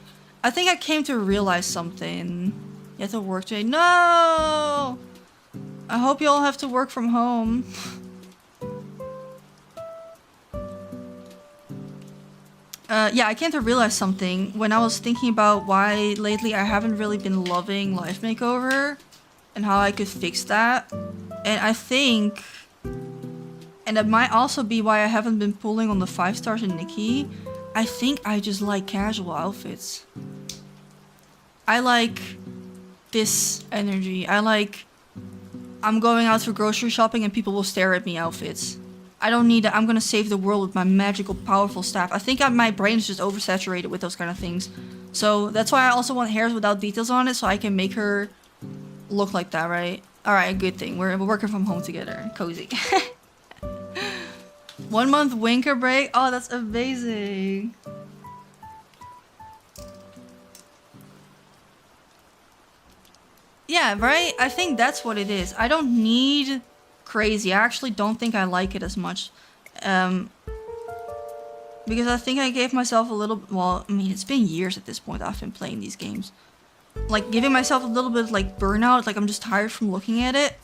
think I came to realize something. You have to work today. No! I hope you all have to work from home. Yeah, I came to realize something when I was thinking about why lately I haven't really been loving Life Makeover and how I could fix that. And I think, and it might also be why I haven't been pulling on the 5 stars in Nikki, I think I just like casual outfits. I like this energy. I like, I'm going out for grocery shopping and people will stare at me outfits. I don't need it. I'm gonna save the world with my magical, powerful staff. I think my brain is just oversaturated with those kind of things. So that's why I also want hairs without details on it, so I can make her look like that, right? Alright, good thing. We're working from home together. Cozy. 1 month winter break? Oh, that's amazing. Yeah, right? I think that's what it is. I don't need crazy. I actually don't think I like it as much. Because I think I gave myself a little... Well, I mean, it's been years at this point I've been playing these games. Like, giving myself a little bit, like, burnout. Like, I'm just tired from looking at it.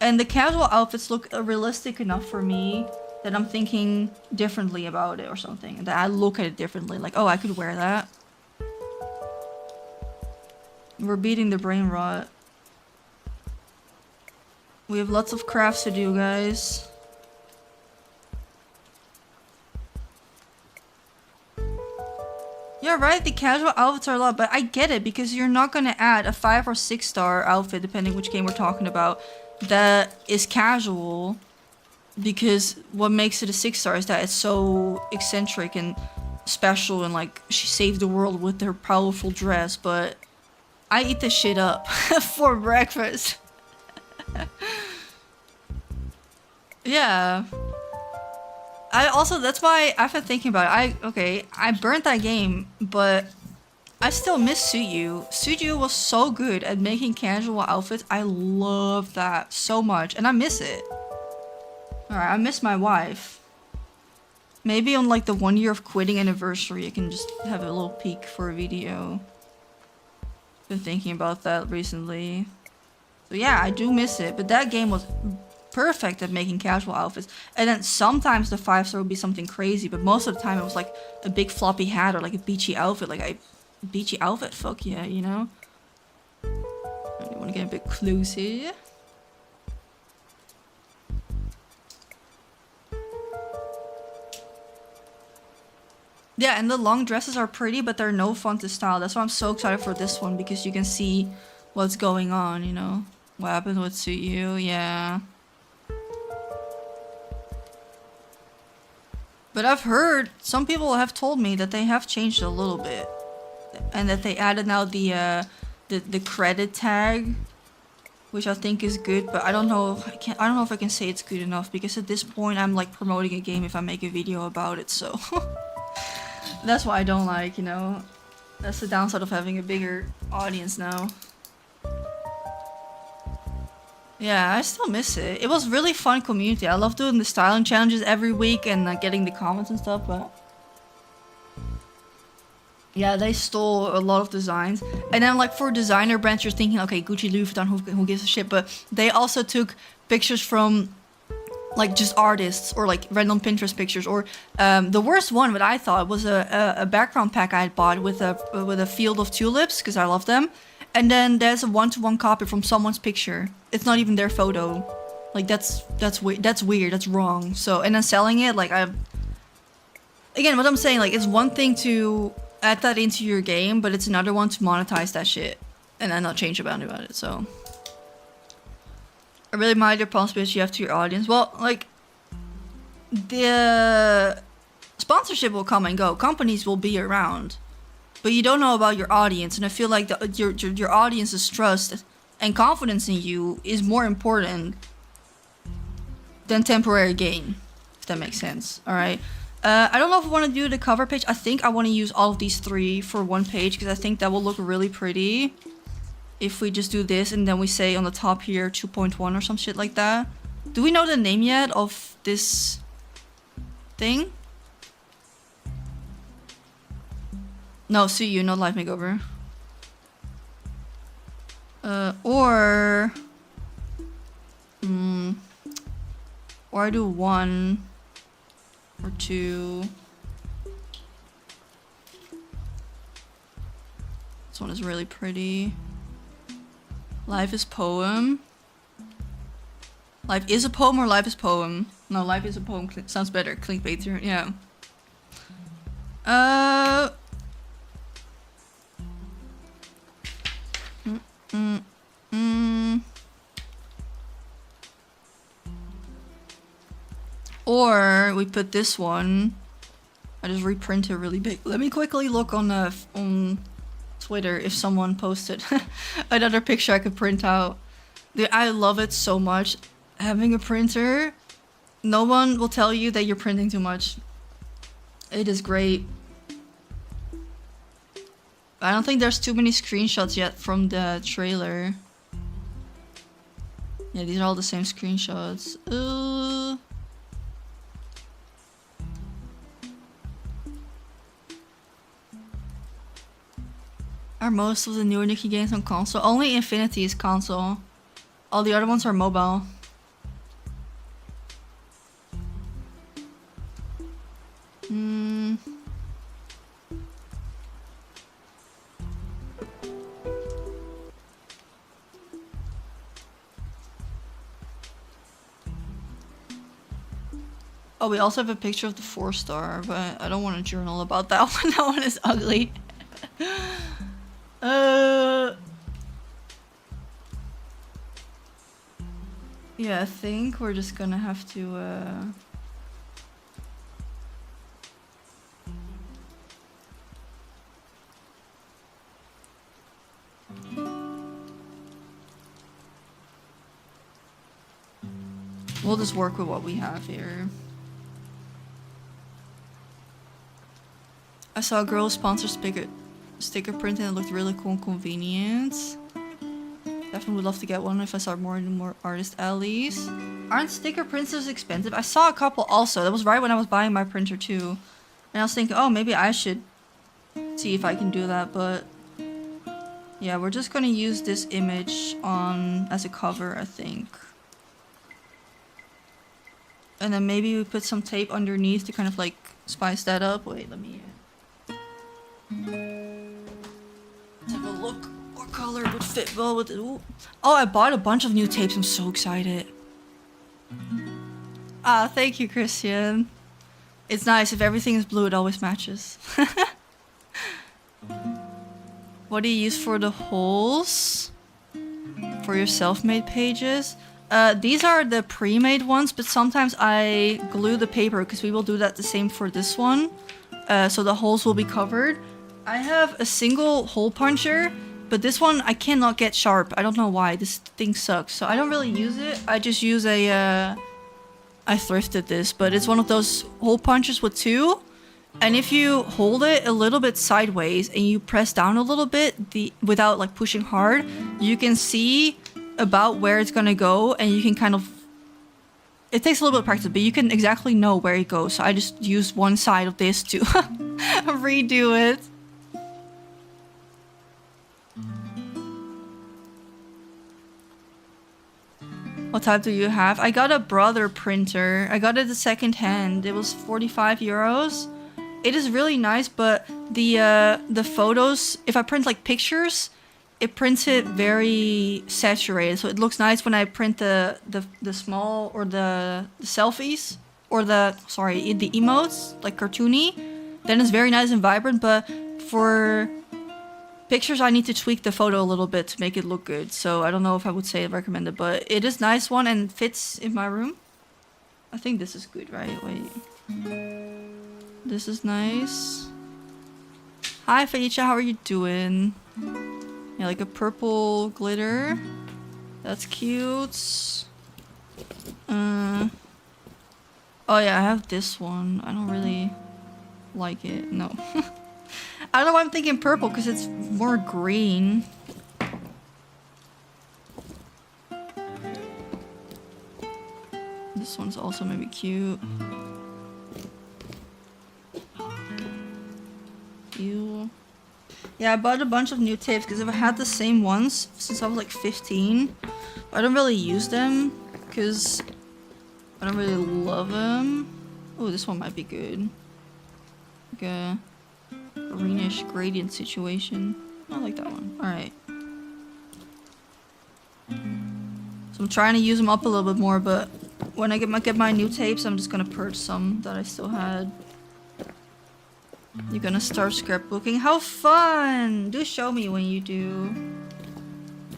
And the casual outfits look realistic enough for me that I'm thinking differently about it or something. That I look at it differently. Like, oh, I could wear that. We're beating the brain rot. We have lots of crafts to do, guys. Yeah, right? The casual outfits are a lot, but I get it because you're not gonna add a 5 or 6 star outfit, depending which game we're talking about, that is casual. Because what makes it a 6 star is that it's so eccentric and special and like she saved the world with her powerful dress, but I eat this shit up for breakfast. Yeah. I also, that's why I've been thinking about it. I burnt that game, but I still miss Suyu. Suyu was so good at making casual outfits. I love that so much, and I miss it. Alright, I miss my wife. Maybe on like the 1 year of quitting anniversary, I can just have a little peek for a video. Been thinking about that recently. So yeah, I do miss it, but that game was perfect at making casual outfits. And then sometimes the 5 star would be something crazy, but most of the time it was like a big floppy hat or like a beachy outfit. Like beachy outfit, fuck yeah, you know? I want to get a bit closer. Yeah, and the long dresses are pretty, but they're no fun to style. That's why I'm so excited for this one, because you can see what's going on, you know? What happened would suit you, yeah. But I've heard, some people have told me that they have changed a little bit. And that they added now the credit tag, which I think is good, but I don't know if I can say it's good enough, because at this point I'm like promoting a game if I make a video about it, so... That's what I don't like, you know? That's the downside of having a bigger audience now. Yeah, I still miss it. It was really fun community. I love doing the styling challenges every week and getting the comments and stuff, but... Yeah, they stole a lot of designs. And then like for designer brands, you're thinking, okay, Gucci, Louis Vuitton, who gives a shit? But they also took pictures from... like just artists or like random Pinterest pictures, or the worst one what I thought was a background pack I had bought with a field of tulips because I love them, and then there's a one-to-one copy from someone's picture. It's not even their photo. Like that's weird. That's wrong. So and then selling it, like again, what I'm saying, like it's one thing to add that into your game, but it's another one to monetize that shit and then not change about it. So. I really mind the responsibility you have to your audience. Well, like, the sponsorship will come and go. Companies will be around. But you don't know about your audience. And I feel like your audience's trust and confidence in you is more important than temporary gain. If that makes sense. Alright? I don't know if I want to do the cover page. I think I want to use all of these 3 for one page because I think that will look really pretty. If we just do this and then we say on the top here 2.1 or some shit like that. Do we know the name yet of this thing? No, see you, not live makeover. Or I do 1 or 2. This one is really pretty. Life is poem. Life is a poem or life is poem? No, life is a poem. Sounds better. Clickbaiter, yeah. Or we put this one. I just reprint it really big. Let me quickly look on Twitter if someone posted another picture I could print out. Dude, I love it so much. Having a printer, no one will tell you that you're printing too much. It is great. I don't think there's too many screenshots yet from the trailer. Yeah, these are all the same screenshots. Are most of the newer Nikki games on console? Only Infinity is console. All the other ones are mobile. Oh, we also have a picture of the 4-star, but I don't want to journal about that one. That one is ugly. Yeah, I think we're just gonna have to we'll just work with what we have here. I saw a girl sponsor sticker print and it looked really cool and convenient. Definitely would love to get one if I start more and more artist alleys. Aren't sticker printers expensive? I saw a couple also. That was right when I was buying my printer too. And I was thinking, oh, maybe I should see if I can do that. But yeah, we're just gonna use this image on as a cover, I think. And then maybe we put some tape underneath to kind of like spice that up. Wait, let me let's have a look. What color would fit well with it? Ooh. Oh, I bought a bunch of new tapes. I'm so excited. Ah, thank you, Christian. It's nice. If everything is blue, it always matches. What do you use for the holes? For your self-made pages? These are the pre-made ones, but sometimes I glue the paper because we will do that the same for this one. So the holes will be covered. I have a single hole puncher, but this one I cannot get sharp. I don't know why. This thing sucks. So I don't really use it. I just use a... I thrifted this, but it's one of those hole punchers with 2. And if you hold it a little bit sideways and you press down a little bit without like pushing hard, you can see about where it's gonna go, and you can kind of... It takes a little bit of practice, but you can exactly know where it goes. So I just used one side of this to redo it. What type do you have? I got a Brother printer. I got it second hand. It was 45 euros. It is really nice, but the photos, if I print like pictures, it prints it very saturated. So it looks nice when I print the small or the selfies or the emotes, like cartoony. Then it's very nice and vibrant, but for pictures I need to tweak the photo a little bit to make it look good. So I don't know if I would say I recommend it, but it is nice one and fits in my room. I think this is good, right? Wait. This is nice. Hi Felicia, how are you doing? Yeah, like a purple glitter. That's cute. Oh yeah, I have this one. I don't really like it. No. I don't know why I'm thinking purple, because it's more green. This one's also maybe cute. Ew. Yeah, I bought a bunch of new tapes because I've had the same ones since I was like 15. I don't really use them because I don't really love them. Oh, this one might be good. Like a greenish gradient situation. I like that one. Alright. So I'm trying to use them up a little bit more, but when I get my new tapes, I'm just gonna purge some that I still had. You're gonna start scrapbooking? How fun! Do show me when you do.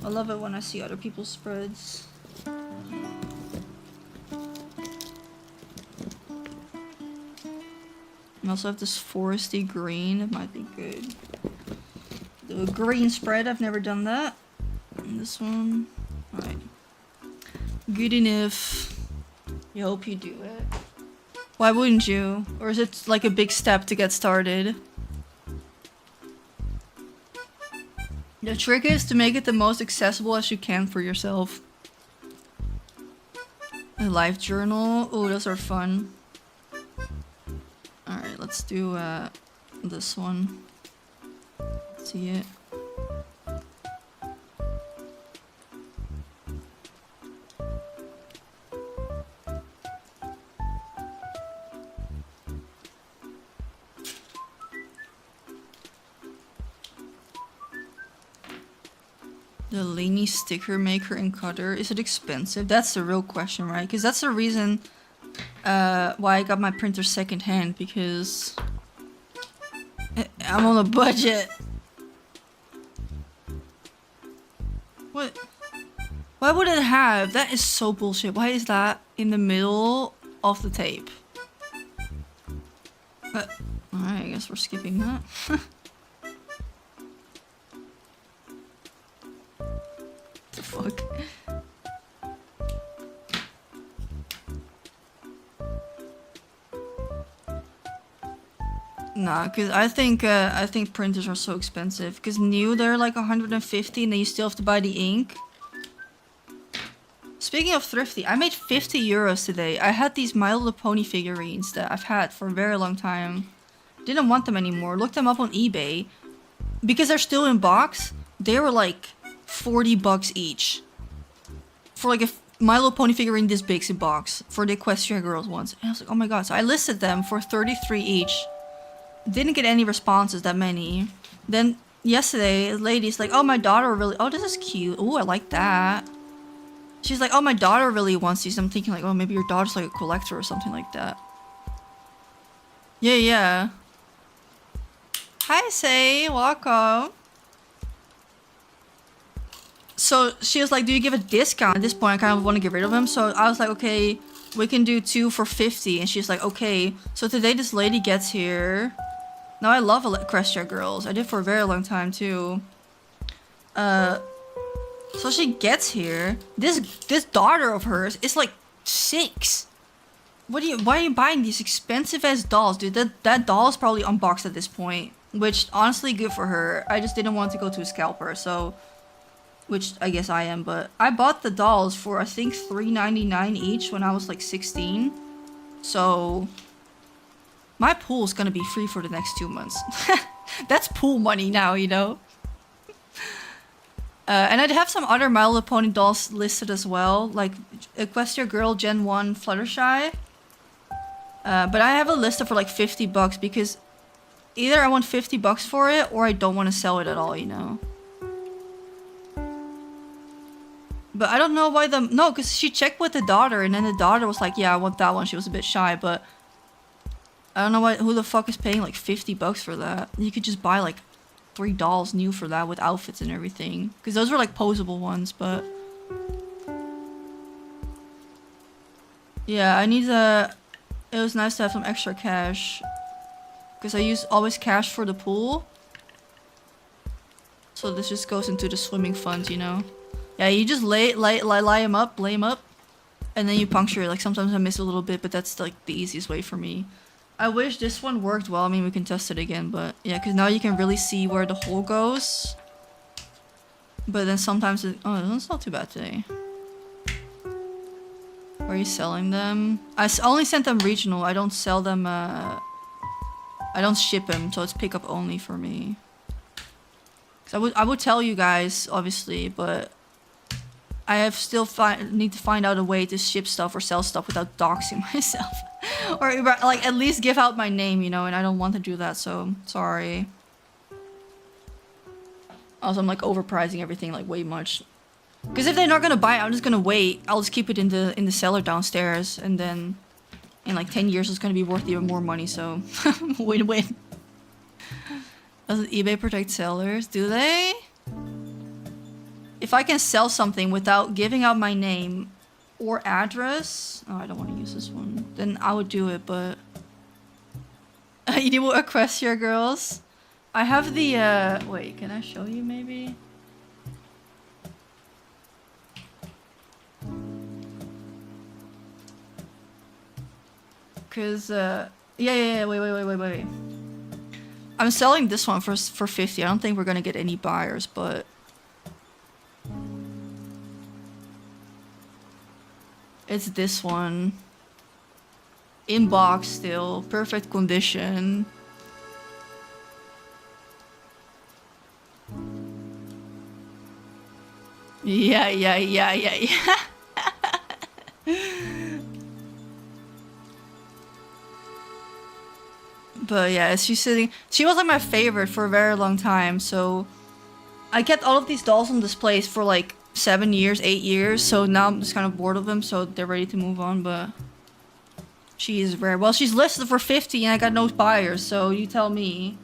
I love it when I see other people's spreads. I also have this foresty green. It might be good. The green spread, I've never done that. And this one. Alright. Good enough. You hope you do it. Why wouldn't you? Or is it like a big step to get started? The trick is to make it the most accessible as you can for yourself. A life journal. Oh, those are fun. Alright, let's do this one. See it. The Laney sticker maker and cutter. Is it expensive? That's the real question, right? Because that's the reason why I got my printer secondhand, because I'm on a budget. What? Why would it have? That is so bullshit. Why is that in the middle of the tape? Alright, I guess we're skipping that. The fuck? Nah, cause I think printers are so expensive. Cause new they're like 150, and then you still have to buy the ink. Speaking of thrifty, I made 50 euros today. I had these My Little Pony figurines that I've had for a very long time. Didn't want them anymore. Looked them up on eBay. Because they're still in box, they were like 40 bucks each. For like a My Little Pony figurine this big's in box. For the Equestria Girls ones. And I was like, oh my god. So I listed them for 33 each. Didn't get any responses, that many. Then yesterday, a lady's like, oh, my daughter really... Oh, this is cute. Oh, I like that. She's like, oh, my daughter really wants these. I'm thinking like, oh, maybe your daughter's like a collector or something like that. Yeah, yeah. Hi, Say. Welcome. So she was like, do you give a discount? At this point, I kind of want to get rid of him. So I was like, okay, we can do 2 for 50. And she's like, okay. So today this lady gets here. Now I love Equestria Girls. I did for a very long time too. So she gets here. This daughter of hers is like 6. Why are you buying these expensive ass dolls, dude? That doll is probably unboxed at this point. Which honestly good for her. I just didn't want to go to a scalper, so which I guess I am, but I bought the dolls for I think $3.99 each when I was like 16. So my pool's gonna be free for the next 2 months. That's pool money now, you know? And I'd have some other My Little Pony dolls listed as well, like Equestria Girl Gen 1 Fluttershy. But I have a list for like 50 bucks because either I want 50 bucks for it or I don't want to sell it at all, you know? But I don't know why no, because she checked with the daughter and then the daughter was like, yeah, I want that one. She was a bit shy, but I don't know who the fuck is paying like 50 bucks for that. You could just buy like 3 dolls new for that with outfits and everything. Because those were like posable ones, but yeah, I need it was nice to have some extra cash. Because I always cash for the pool. So this just goes into the swimming fund, you know? Yeah, you just lay him up, And then you puncture it. Like sometimes I miss a little bit, but that's like the easiest way for me. I wish this one worked well. I mean, we can test it again, but yeah, because now you can really see where the hole goes. But then sometimes it... Oh, it's not too bad today. Are you selling them? I only sent them regional. I don't sell them, I don't ship them, so it's pickup only for me. Cause I would tell you guys, obviously, but I have still need to find out a way to ship stuff or sell stuff without doxing myself. Or like at least give out my name, you know, and I don't want to do that, so sorry. Also, I'm like overpricing everything like way much. Because if they're not gonna buy it, I'm just gonna wait. I'll just keep it in the cellar downstairs, and then in like 10 years it's gonna be worth even more money, so win-win. Doesn't eBay protect sellers? Do they? If I can sell something without giving out my name or address... Oh, I don't want to use this one. Then I would do it, but... You need more Equestria girls? I have the, Wait, can I show you maybe? Cause, yeah, wait. I'm selling this one for 50. I don't think we're gonna get any buyers, but... It's this one. In box still. Perfect condition. Yeah. But yeah, she's sitting... She was like my favorite for a very long time, so... I kept all of these dolls on displays for like 7 years, 8 years, so now I'm just kind of bored of them, so they're ready to move on, but... She is rare. Well, she's listed for 50 and I got no buyers, so you tell me.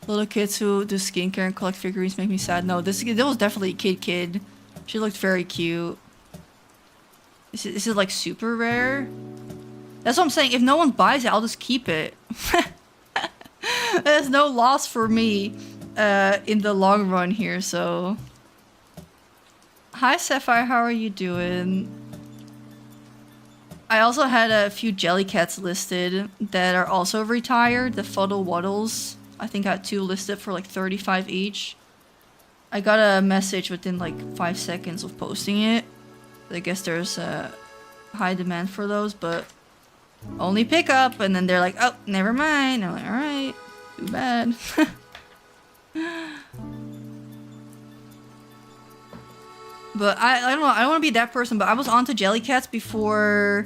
Little kids who do skincare and collect figurines make me sad. No, this was definitely a kid. She looked very cute. This is like super rare. That's what I'm saying. If no one buys it, I'll just keep it. There's no loss for me in the long run here, so... Hi Sapphire, how are you doing? I also had a few Jellycats listed that are also retired. The Fuddle Wuddles. I think I had 2 listed for like 35 each. I got a message within like 5 seconds of posting it. I guess there's a high demand for those, but only pick up. And then they're like, oh, never mind. I'm like, alright, too bad. But I don't know, I don't want to be that person, but I was onto Jellycats before...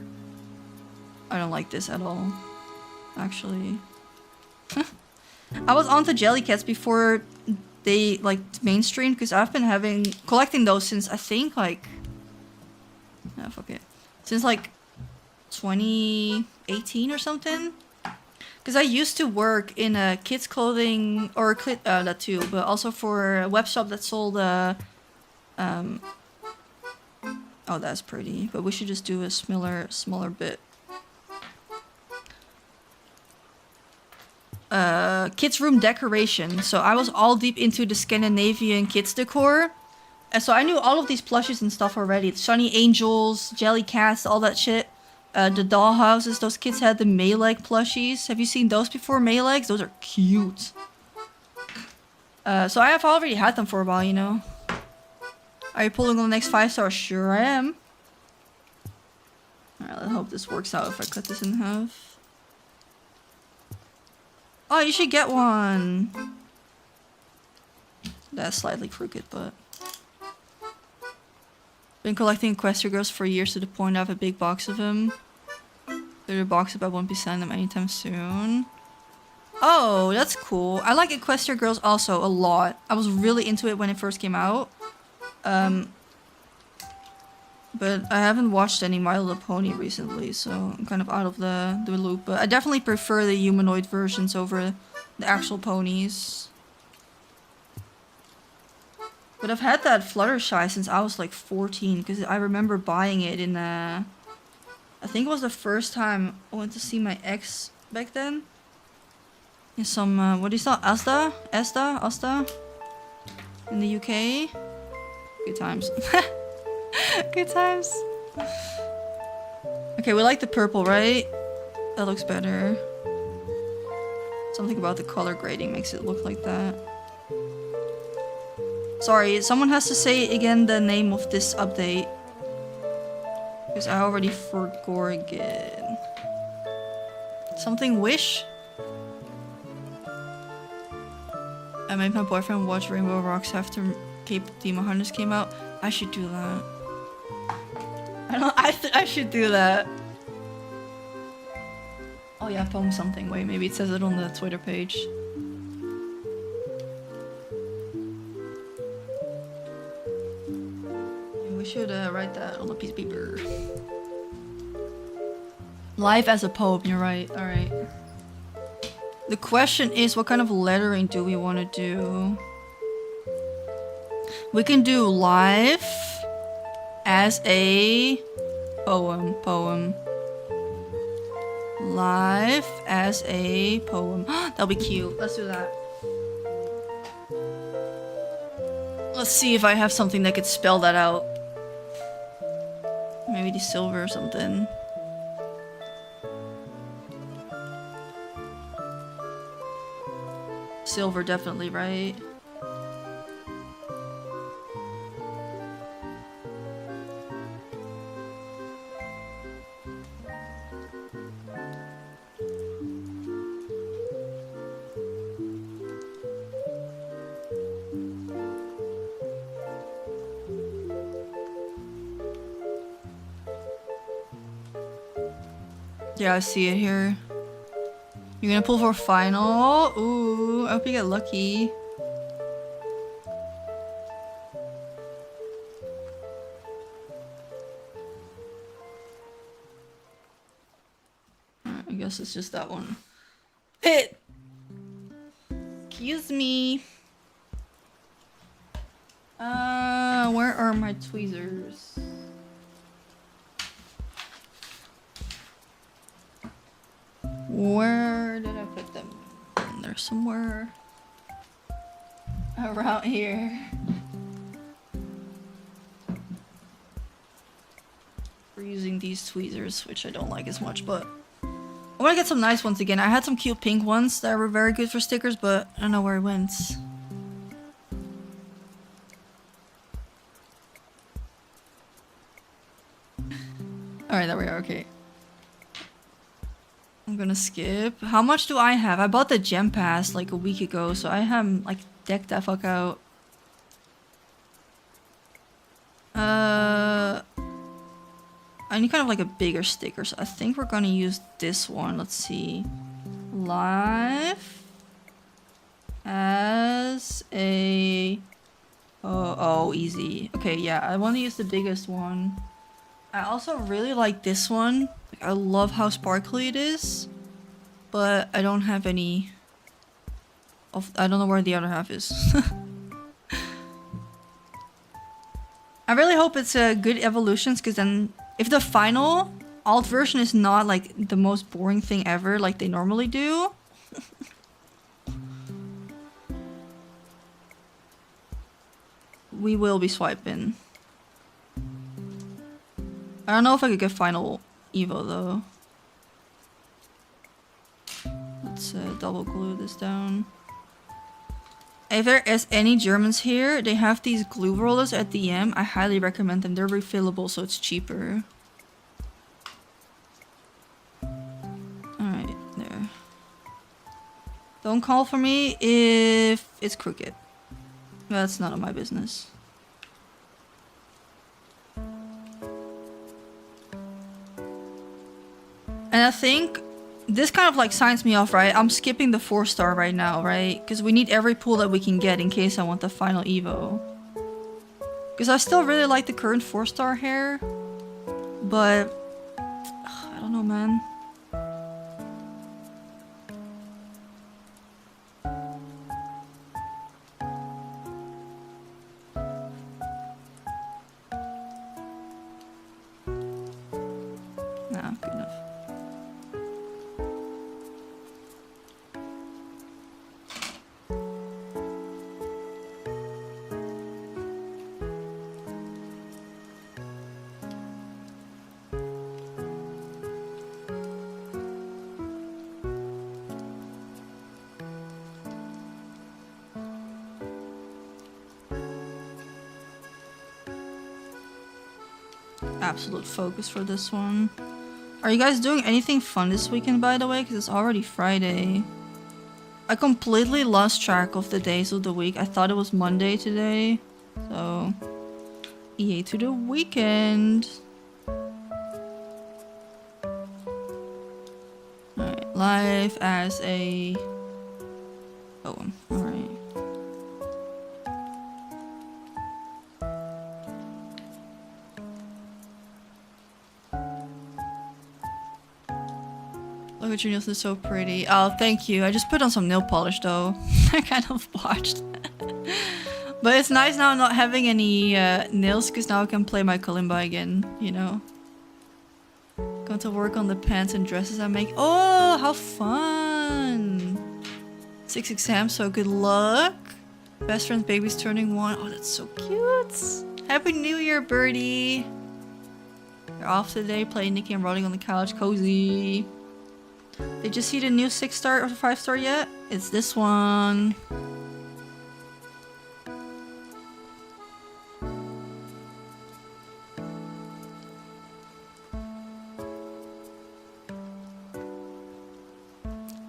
I don't like this at all, actually. I was onto Jellycats before they like mainstream, because I've been collecting those since I think like... Oh, fuck it. Since like 2018 or something. Because I used to work in a kids clothing, or that too, but also for a web shop that sold oh, that's pretty, but we should just do a smaller bit. Kids room decoration. So I was all deep into the Scandinavian kids decor. And so I knew all of these plushes and stuff already. The Sunny Angels, Jellycats, all that shit. The doll houses, those kids had the Mayleg plushies. Have you seen those before, Maylegs? Those are cute. So I have already had them for a while, you know. Are you pulling on the next 5 stars? Sure I am. Alright, let's hope this works out if I cut this in half. Oh, you should get one. That's slightly crooked, but... Been collecting Equestria girls for years to the point I have a big box of them. They're a box up, I won't be sending them anytime soon. Oh, that's cool. I like Equestria girls also a lot. I was really into it when it first came out. But I haven't watched any My Little Pony recently, so I'm kind of out of the loop. But I definitely prefer the humanoid versions over the actual ponies. But I've had that Fluttershy since I was like 14, because I remember buying it in I think it was the first time I went to see my ex back then. Is some what is that? Asta in the UK. Good times. Good times. Okay, we like the purple, right? That looks better. Something about the color grading makes it look like that. Sorry, someone has to say again the name of this update. Because I already forgot again. Something wish? I made my boyfriend watch Rainbow Rocks after Cape Demon Hunters came out. I should do that. I should do that. Oh yeah, poem something. Wait, maybe it says it on the Twitter page. We should write that on a piece of paper. Live as a poem, you're right. Alright. The question is, what kind of lettering do we want to do? We can do live as a poem. Live as a poem. That'll be cute. Let's do that. Let's see if I have something that could spell that out. Maybe the silver or something. Silver, definitely, right? Yeah, I see it here. You're gonna pull for final? Ooh, I hope you get lucky. Alright, I guess it's just that one. Hit! Excuse me. Where are my tweezers? Where did I put them? They're somewhere around here. We're using these tweezers, which I don't like as much, but I want to get some nice ones again. I had some cute pink ones that were very good for stickers, but I don't know where it went. Alright, there we are, okay. I'm gonna skip. How much do I have? I bought the gem pass like a week ago, so I have like decked that fuck out. I need kind of like a bigger sticker, so I think we're gonna use this one. Let's see. Live as a... Oh, easy. Okay, yeah, I want to use the biggest one. I also really like this one. Like, I love how sparkly it is, but I don't have any of... I don't know where the other half is. I really hope it's a good evolutions, because then if the final alt version is not like the most boring thing ever like they normally do, we will be swiping. I don't know if I could get final Evo though. Let's double glue this down. If there is any Germans here, they have these glue rollers at DM. I highly recommend them. They're refillable, so it's cheaper. Alright, there. Don't call for me if it's crooked. That's none of my business. And I think this kind of like signs me off, right? I'm skipping the 4-star right now, right? Because we need every pool that we can get in case I want the final Evo. Because I still really like the current 4-star hair. But... I don't know, man. Nah, good enough. absolute focus for this one. Are you guys doing anything fun this weekend, by the way? Because it's already Friday. I completely lost track of the days of the week. I thought it was Monday today. So, EA to the weekend. Alright, life as a poem. Alright. Look at your nails, they're so pretty. Oh, thank you. I just put on some nail polish though. I kind of botched. But it's nice now not having any nails, because now I can play my kalimba again, you know. Going to work on the pants and dresses I make. Oh, how fun! 6 exams, so good luck. Best friend's baby's turning 1. Oh, that's so cute. Happy New Year, birdie. You're off today, playing Nikki and rolling on the couch. Cozy. Did you see the new 6-star or 5-star yet? It's this one.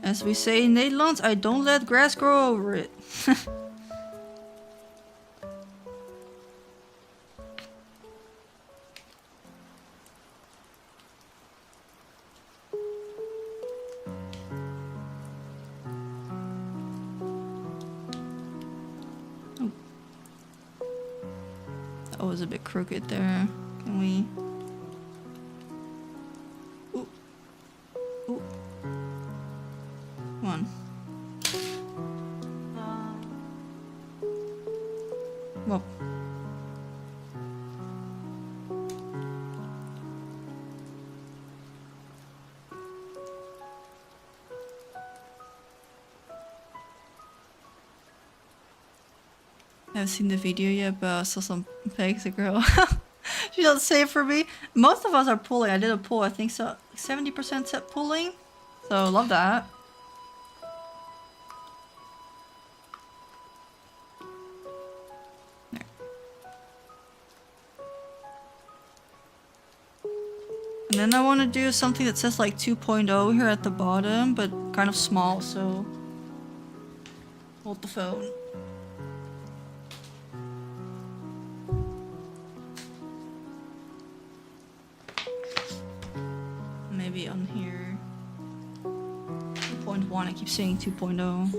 As we say in Nederlands, I don't let grass grow over it. That was a bit crooked there. Can we? Ooh. Ooh. Come on. Whoa. I haven't seen the video yet, but I saw some pics. A girl. She doesn't say it for me. Most of us are pulling. I did a pull. I think so. 70% set pulling. So love that. There. And then I want to do something that says like 2.0 here at the bottom, but kind of small. So hold the phone. Maybe on here 2.1. I keep saying 2.0.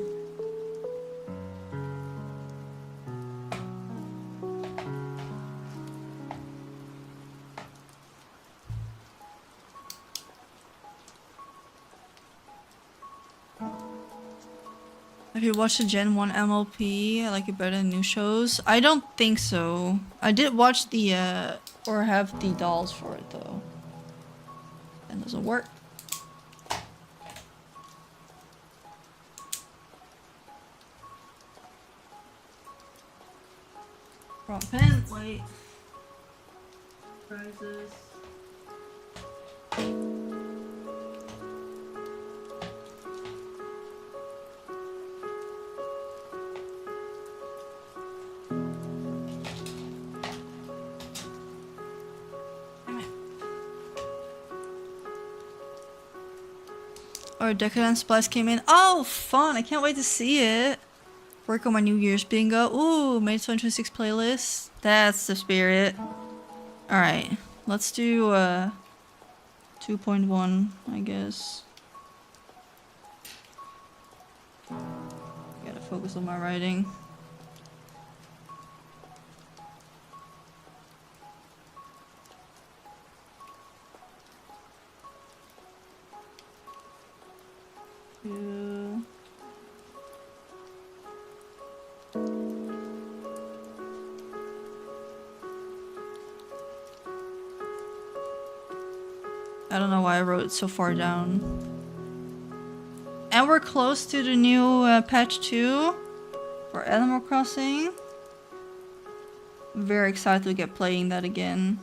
Have you watched the Gen 1 MLP? I like it better than new shows. I don't think so. I did watch the or have the dolls for it though. That doesn't work. Wrong pen. Wait. Prizes. Our Decadent Splice came in. Oh, fun! I can't wait to see it. Work on my New Year's bingo. Ooh, made 2026 playlist. That's the spirit. Alright, let's do 2.1, I guess. Gotta focus on my writing. Yeah. I don't know why I wrote it so far down. And we're close to the new patch 2 for Animal Crossing. I'm very excited to get playing that again.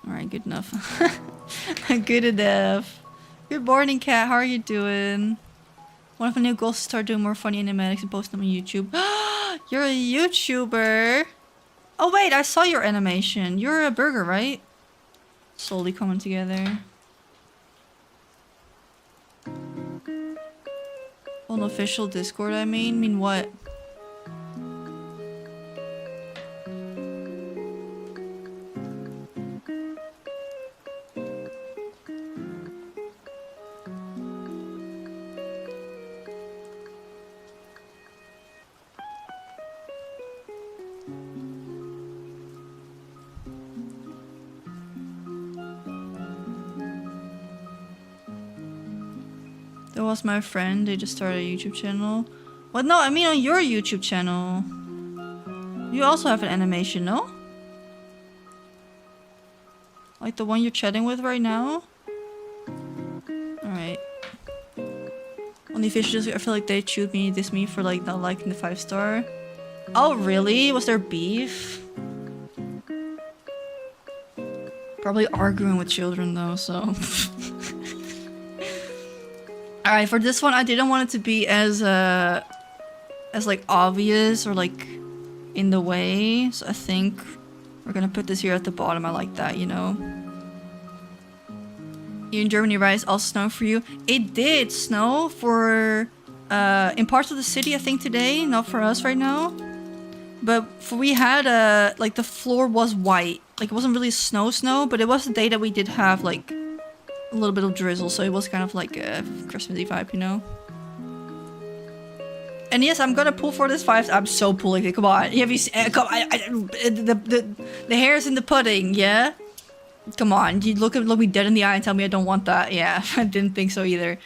Alright, good enough. Good enough. Good morning, Kat. How are you doing? One of my new goals is to start doing more funny animatics and post them on YouTube. You're a YouTuber. Oh wait, I saw your animation. You're a burger, right? Slowly coming together. On official Discord, I mean what? That was my friend. They just started a YouTube channel. What? No, I mean on your YouTube channel. You also have an animation, no? Like the one you're chatting with right now? Alright. On the official Discord, I feel like they chewed me, dissed me for like not liking the 5-star. Oh really? Was there beef? Probably arguing with children though, so... Alright, for this one, I didn't want it to be as like obvious or like in the way. So I think we're gonna put this here at the bottom. I like that, you know. You in Germany, right? It's all snow for you. It did snow for in parts of the city, I think today. Not for us right now. But we had like the floor was white. Like it wasn't really snow, but it was the day that we did have like a little bit of drizzle, so it was kind of like a Christmassy vibe, you know? And yes, I'm gonna pull for this 5. I'm so pulling it. Come on. Have you seen, come on, the hair's in the pudding, yeah? Come on. You look me dead in the eye and tell me I don't want that. Yeah, I didn't think so either.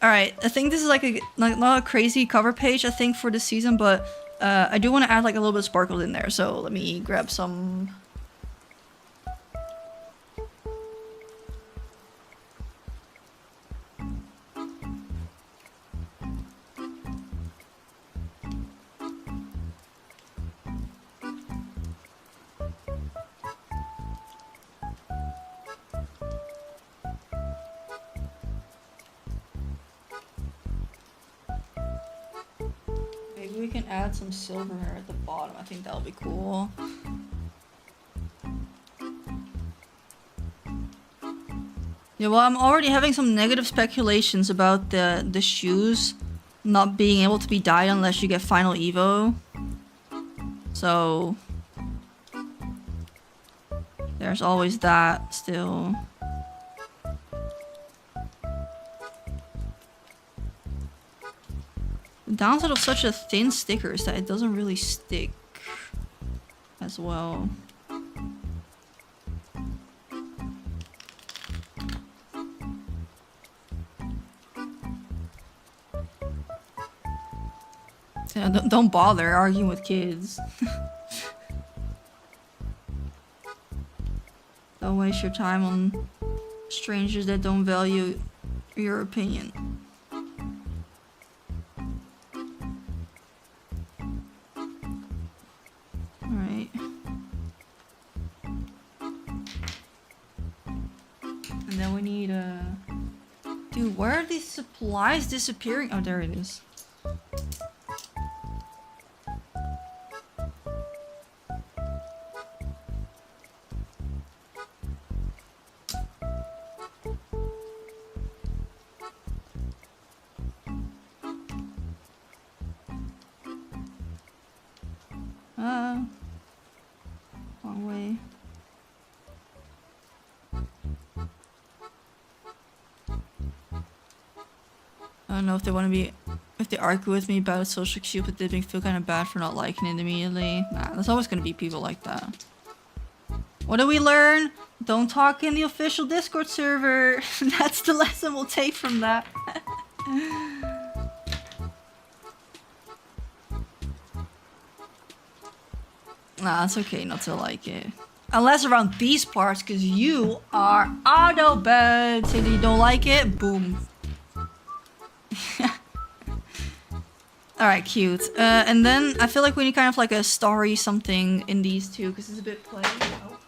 Alright, I think this is like not a crazy cover page, I think, for this season, but I do want to add like a little bit of sparkles in there, so let me grab some... Maybe we can add some silver here at the bottom. I think that'll be cool. Yeah, well, I'm already having some negative speculations about the shoes not being able to be dyed unless you get final Evo. So there's always that still. The downside of such a thin sticker is that it doesn't really stick as well. Yeah, don't bother arguing with kids. Don't waste your time on strangers that don't value your opinion. Alright. And then we need dude, where are these supplies disappearing? Oh, there it is. Wrong way. I don't know if they want to be, if they argue with me about social cupid, they feel kind of bad for not liking it immediately. Nah, there's always going to be people like that. What do we learn? Don't talk in the official Discord server. That's the lesson we'll take from that. Nah, it's okay not to like it. Unless around these parts, because you are auto bad. Say that you don't like it, boom. Alright, cute. And then I feel like we need kind of like a starry something in these two, because it's a bit plain. Oh.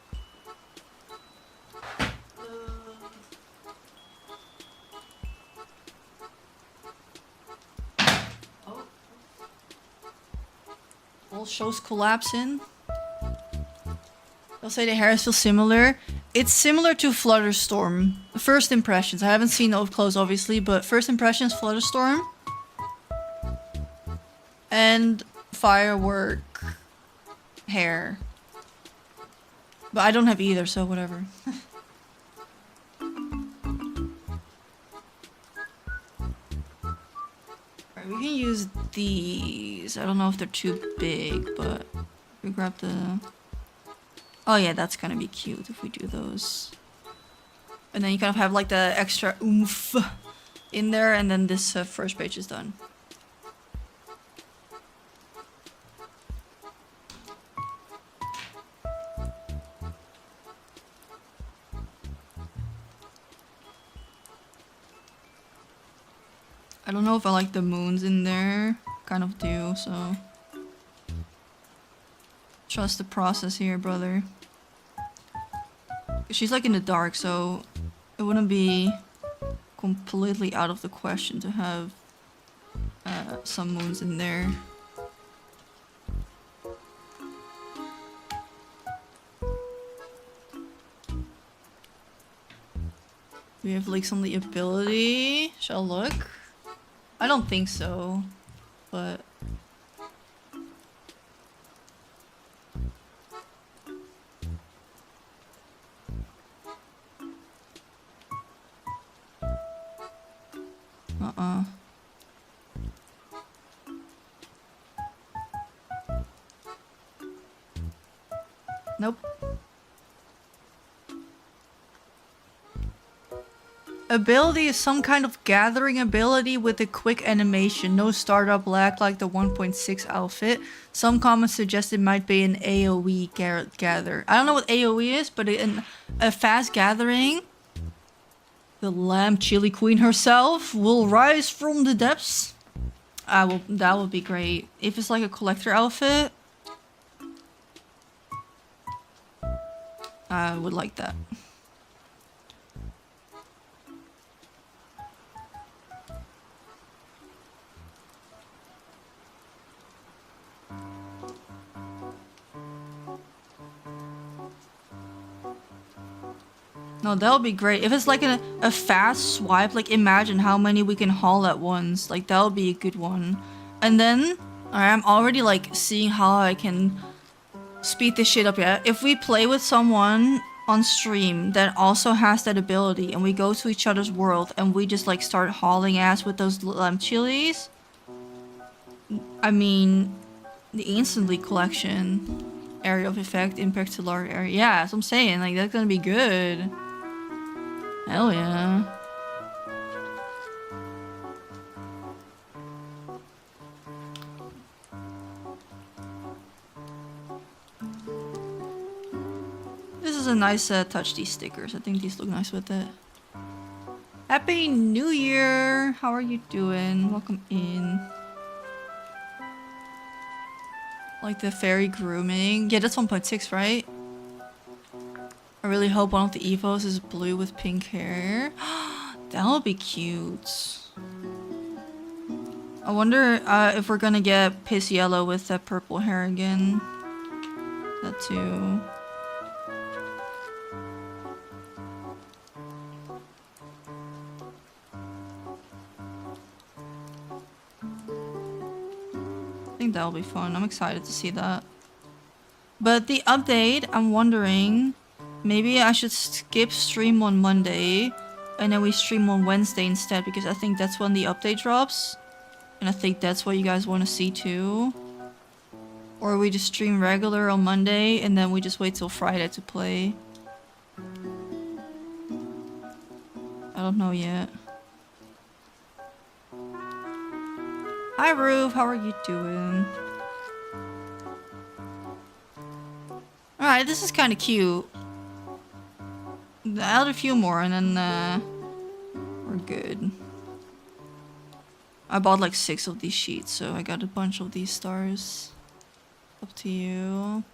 All shows collapsing. They'll say the hair feels similar. It's similar to Flutterstorm. First impressions. I haven't seen up close, obviously, but first impressions, Flutterstorm. And Firework hair. But I don't have either, so whatever. Alright, we can use these. I don't know if they're too big, but we grab the... Oh yeah, that's gonna be cute if we do those. And then you kind of have like the extra oomph in there, and then this first page is done. I don't know if I like the moons in there. Kind of do, so... Trust the process here, brother. She's like in the dark, so it wouldn't be completely out of the question to have some moons in there. We have leaks on the ability. Shall look? I don't think so, but... Nope. Ability is some kind of gathering ability with a quick animation. No startup lag like the 1.6 outfit. Some comments suggest it might be an AoE gather. I don't know what AoE is, but in a fast gathering, the lamb chili queen herself will rise from the depths. That would be great. If it's like a collector outfit, I would like that. No, that would be great. If it's like a fast swipe, like imagine how many we can haul at once. Like that would be a good one. And then, I'm already like seeing how I can speed this shit up. Yeah, if we play with someone on stream that also has that ability and we go to each other's world and we just like start hauling ass with those lamb chilies. I mean, the instantly collection, area of effect, impact to large area. Yeah, that's what I'm saying. Like that's gonna be good. Hell yeah. This is a nice touch, these stickers. I think these look nice with it. Happy New Year! How are you doing? Welcome in. Like the fairy grooming. Yeah, that's 1.6, right? I really hope one of the evos is blue with pink hair. That would be cute. I wonder if we're gonna get piss yellow with that purple hair again. That too. I think that'll be fun. I'm excited to see that. But the update, I'm wondering, maybe I should skip stream on Monday and then we stream on Wednesday instead, because I think that's when the update drops. And I think that's what you guys want to see too. Or we just stream regular on Monday and then we just wait till Friday to play. I don't know yet. Hi Roof, how are you doing? Alright, this is kind of cute. Add a few more and then we're good. I bought like 6 of these sheets, so I got a bunch of these stars. Up to you.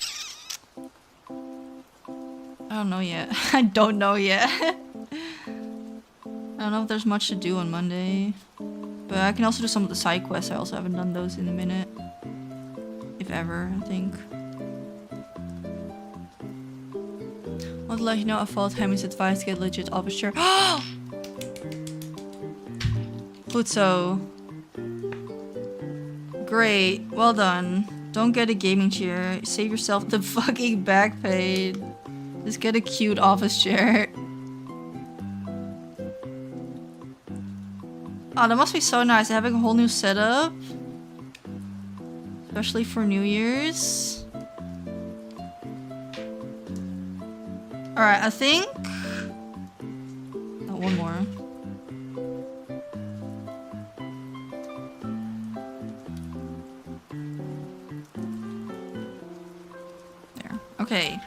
I don't know yet. I don't know yet. I don't know if there's much to do on Monday. But I can also do some of the side quests. I also haven't done those in a minute. if ever, I think. Want to let you know I followed Hemi's advice to get a legit office chair. Good so. Great, well done. Don't get a gaming chair. Save yourself the fucking back pain. Just get a cute office chair. Oh, that must be so nice, having a whole new setup. Especially for New Year's. Alright, I think... Oh, one more. There. Okay.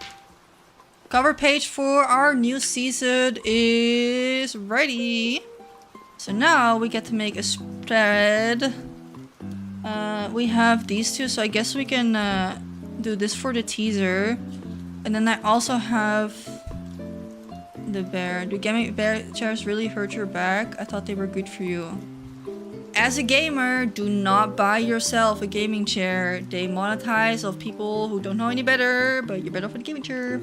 Cover page for our new season is ready. So now we get to make a spread. We have these two, so I guess we can do this for the teaser. And then I also have the bear. Do gaming bear chairs really hurt your back? I thought they were good for you. As a gamer, do not buy yourself a gaming chair. They monetize of people who don't know any better, but you're better off with a gaming chair.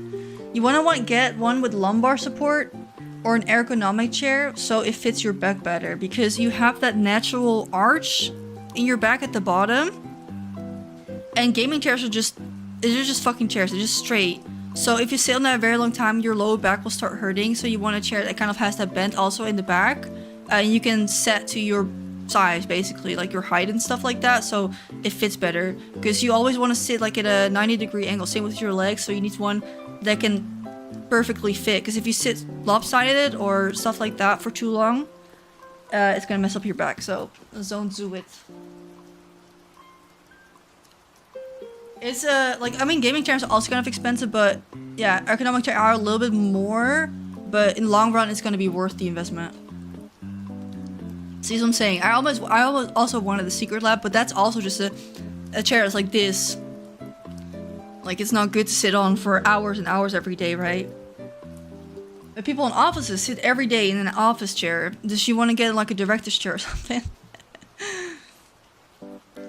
You wanna get one with lumbar support or an ergonomic chair so it fits your back better, because you have that natural arch in your back at the bottom, and gaming chairs are just fucking chairs. They're just straight. So if you sit on that a very long time, your lower back will start hurting. So you want a chair that kind of has that bend also in the back, and you can set to your size, basically, like your height and stuff like that, so it fits better. Because you always want to sit like at a 90-degree angle. Same with your legs. So you need one that can perfectly fit. Because if you sit lopsided or stuff like that for too long, it's gonna mess up your back. So don't do it. It's like, I mean, gaming chairs are also kind of expensive, but yeah, ergonomic chairs are a little bit more, but in the long run, it's gonna be worth the investment. See what I'm saying? I almost also wanted the secret lab, but that's also just a chair that's like this. Like, it's not good to sit on for hours and hours every day, right? But people in offices sit every day in an office chair. Does you want to get like a director's chair or something?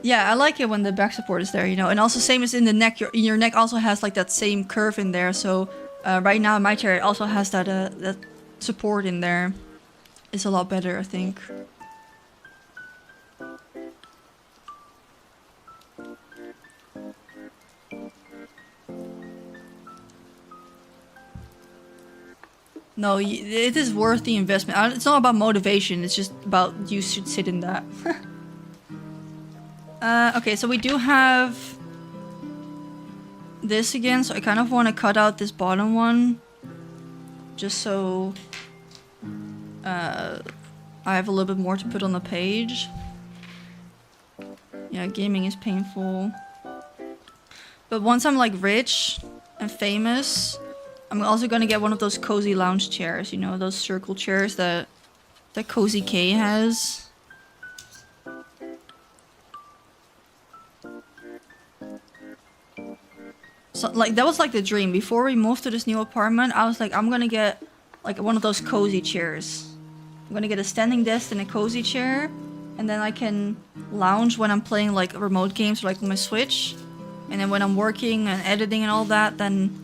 Yeah, I like it when the back support is there, you know. And also same as in the neck, your neck also has like that same curve in there. So right now in my chair it also has that that support in there. It's a lot better, I think. No, it is worth the investment. It's not about motivation, it's just about you should sit in that. Okay, so we do have this again, so I kind of want to cut out this bottom one. Just so I have a little bit more to put on the page. Yeah, gaming is painful. But once I'm like rich and famous, I'm also gonna get one of those cozy lounge chairs, you know, those circle chairs that Cozy K has. So like that was like the dream. Before we moved to this new apartment, I was like, I'm gonna get like one of those cozy chairs. I'm gonna get a standing desk and a cozy chair, and then I can lounge when I'm playing like remote games or like on my Switch. And then when I'm working and editing and all that, then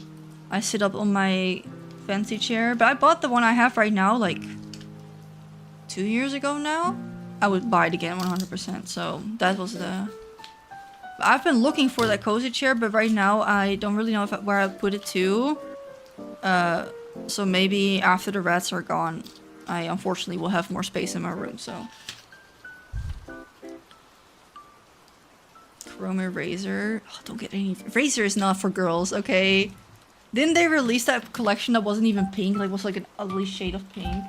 I sit up on my fancy chair. But I bought the one I have right now like 2 years ago now. I would buy it again 100%. So that was the... I've been looking for that cozy chair, but right now I don't really know where I put it to. So maybe after the rats are gone, I unfortunately will have more space in my room, so... Chrome eraser. Oh, don't get any... Eraser is not for girls, okay? Didn't they release that collection that wasn't even pink? Like, was like an ugly shade of pink?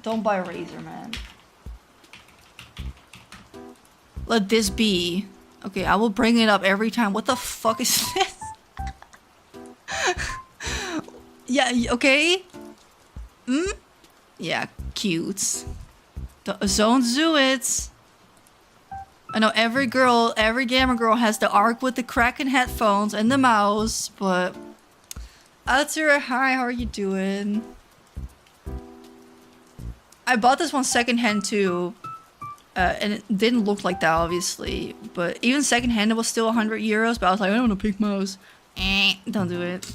Don't buy a razor, man. Let this be. Okay, I will bring it up every time. What the fuck is this? Yeah, okay? Yeah, cute. Don't do it. I know every girl, every gamer girl has the arc with the Kraken headphones and the mouse, but... Atsura, hi, how are you doing? I bought this one secondhand too. And it didn't look like that, obviously. But even secondhand, it was still 100 euros. But I was like, I don't want a pink mouse. Don't do it.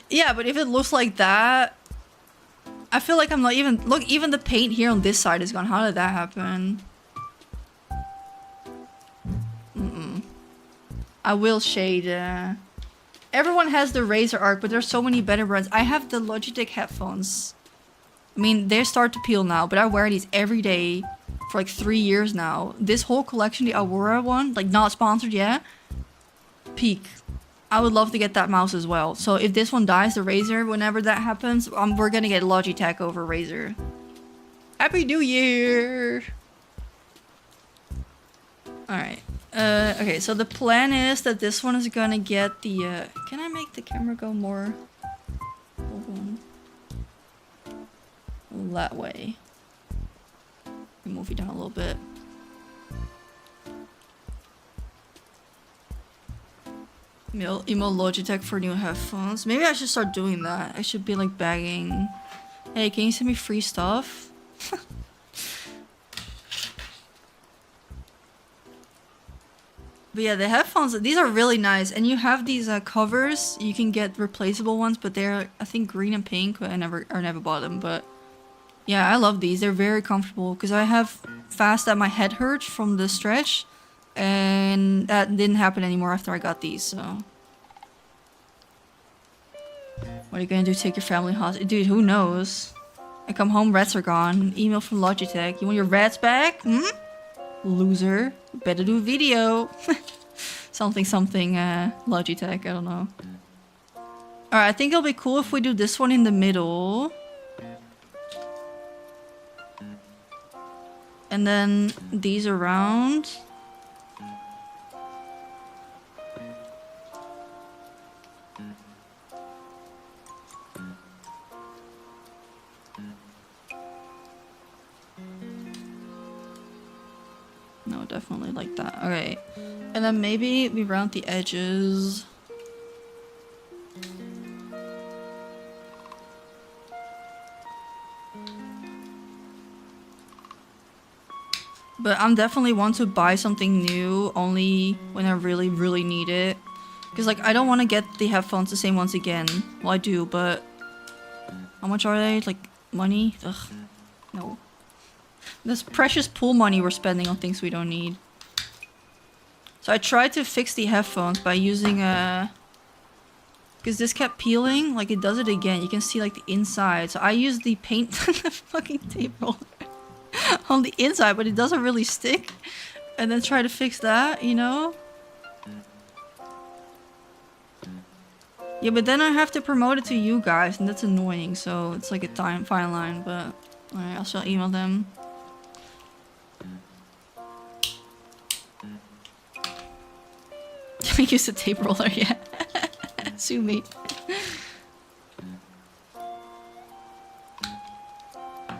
Yeah, but if it looks like that, I feel like I'm not even... Look, even the paint here on this side is gone. How did that happen? I will shade. Everyone has the Razer Arc, but there's so many better brands. I have the Logitech headphones. I mean, they start to peel now, but I wear these every day for like 3 years now. This whole collection, the Aurora one, like not sponsored yet, peak. I would love to get that mouse as well. So if this one dies, the Razer, whenever that happens, we're gonna get Logitech over Razer. Happy New Year! Alright. Okay, so the plan is that this one is gonna get the, can I make the camera go more? Hold on. That way. Move it down a little bit. Email Logitech for new headphones. Maybe I should start doing that. I should be like begging. Hey, can you send me free stuff? But yeah, the headphones, these are really nice. And you have these covers. You can get replaceable ones, but they're, I think, green and pink. But I never bought them. But yeah, I love these. They're very comfortable. Because I have fast that my head hurts from the stretch. And that didn't happen anymore after I got these, so. What are you gonna do? Take your family hostage? Dude, who knows? I come home, rats are gone. Email from Logitech. You want your rats back? Hmm? Loser. Better do a video. something, Logitech, I don't know. Alright, I think it'll be cool if we do this one in the middle. And then these around. No, definitely like that. Okay. And then maybe we round the edges. But I'm definitely want to buy something new only when I really, really need it. Because, like, I don't want to get the headphones the same ones again. Well, I do, but... How much are they? Like, money? Ugh. No. This precious pool money we're spending on things we don't need. So I tried to fix the headphones by using a... Because this kept peeling, like it does it again. You can see like the inside. So I used the paint the fucking tape roller on the inside, but it doesn't really stick. And then try to fix that, you know? Yeah, but then I have to promote it to you guys, and that's annoying. So it's like a fine line, but... Alright, I shall email them. Use the tape roller, yeah. Sue me.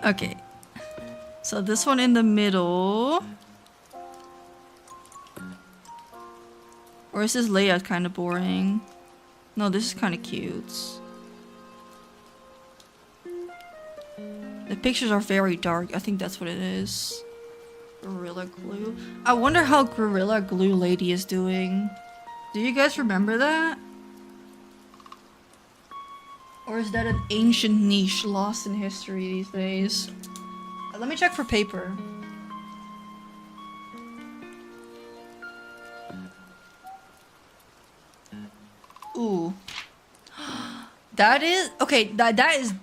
Okay. So this one in the middle. Or is this layout kind of boring? No, this is kind of cute. The pictures are very dark. I think that's what it is. Gorilla Glue. I wonder how Gorilla Glue Lady is doing. Do you guys remember that? Or is that an ancient niche lost in history these days? Let me check for paper. Ooh. That is... Okay, that is...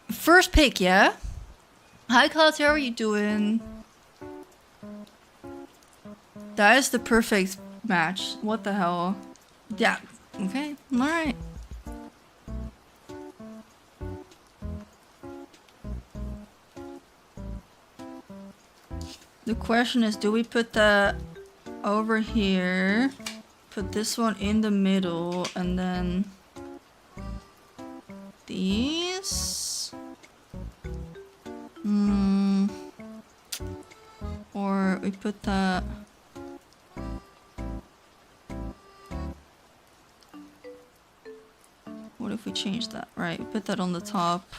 First pick, yeah? Hi, Clouds, how are you doing? That is the perfect match. What the hell? Yeah. Okay. Alright. The question is, do we put that over here? Put this one in the middle and then these? Or we put that... What if we change that? Right, put that on the top.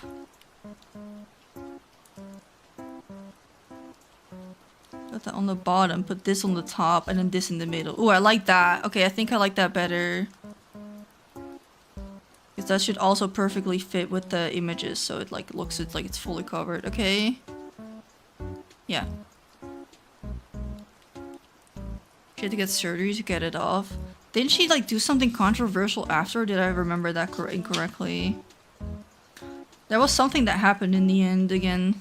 that on the bottom, put this on the top, and then this in the middle. Oh, I like that. Okay, I think I like that better. Because that should also perfectly fit with the images, so it like looks like it's fully covered. Okay. Yeah. She had to get surgery to get it off. Didn't she like do something controversial after, or did I remember that incorrectly? There was something that happened in the end again.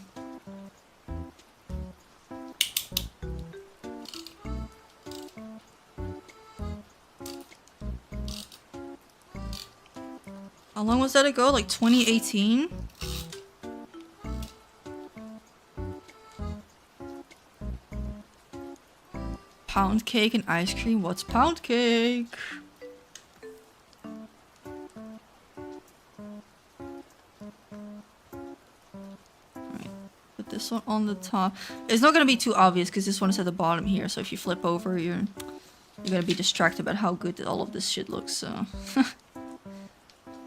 How long was that ago? Like 2018? Pound cake and ice cream. What's pound cake? Alright, put this one on the top. It's not gonna be too obvious because this one is at the bottom here, so if you flip over, you're gonna be distracted about how good all of this shit looks, so.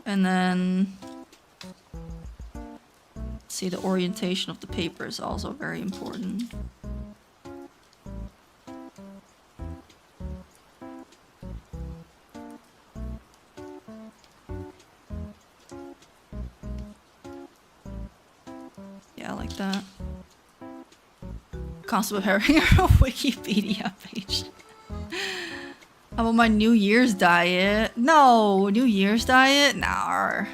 And then, see, the orientation of the paper is also very important. Yeah, I like that. Concept of having a Wikipedia page. How about my New Year's diet? No, New Year's diet? Nah.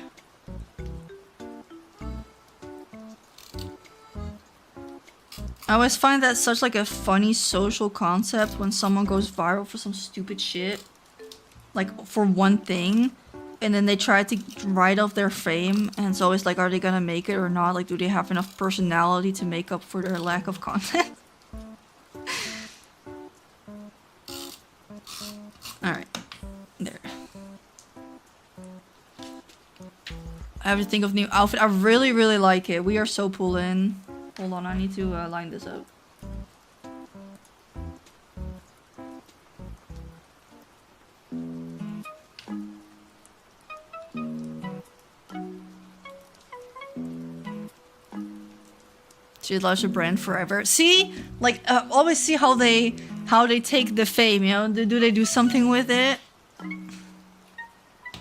I always find that such like a funny social concept when someone goes viral for some stupid shit. Like for one thing. And then they try to write off their fame. And it's always like, are they gonna make it or not? Like, do they have enough personality to make up for their lack of content? Alright. There. I have to think of new outfit. I really, really like it. We are so pulled in. Hold on, I need to line this up. She loves your brand forever. See? Like, always see how they take the fame, you know? Do they do something with it?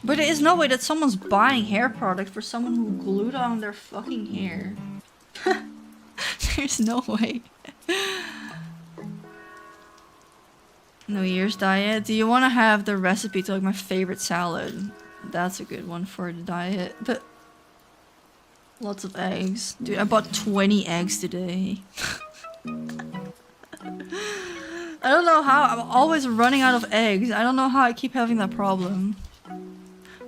But there is no way that someone's buying hair product for someone who glued on their fucking hair. There's no way. New Year's diet. Do you want to have the recipe to like my favorite salad? That's a good one for the diet. But lots of eggs. Dude, I bought 20 eggs today. I don't know how. I'm always running out of eggs. I don't know how I keep having that problem.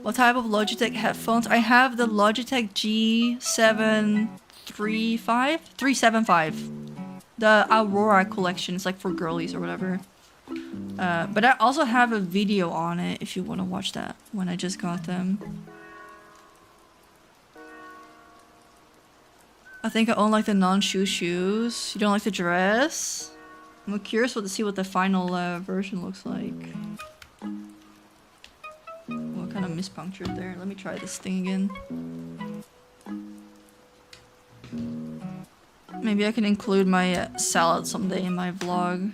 What type of Logitech headphones? I have the Logitech G375? The Aurora collection. It's like for girlies or whatever. But I also have a video on it if you want to watch that when I just got them. I think I own like the non-shoe shoes. You don't like the dress? I'm curious to see what the final version looks like. What kind of mispunctured there? Let me try this thing again. Maybe I can include my salad someday in my vlog.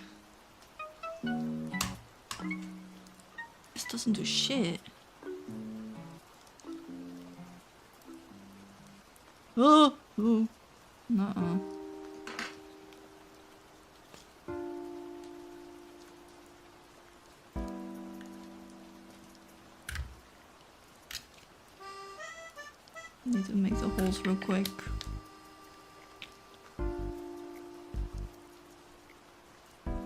This doesn't do shit. Oh, oh. Nuh-uh. Need to make the holes real quick.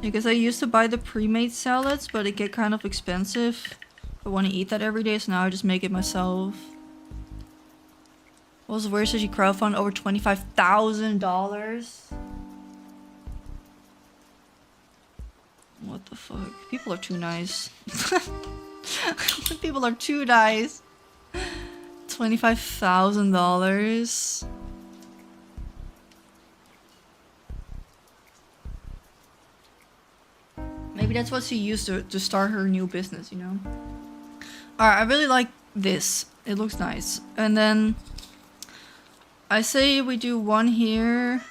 Because I used to buy the pre-made salads, but it get kind of expensive. I want to eat that every day, so now I just make it myself. What was the worst? She crowdfunded over $25,000. What the fuck? People are too nice. People are too nice. $25,000. Maybe that's what she used to start her new business, you know? Alright, I really like this. It looks nice. And then I say we do one here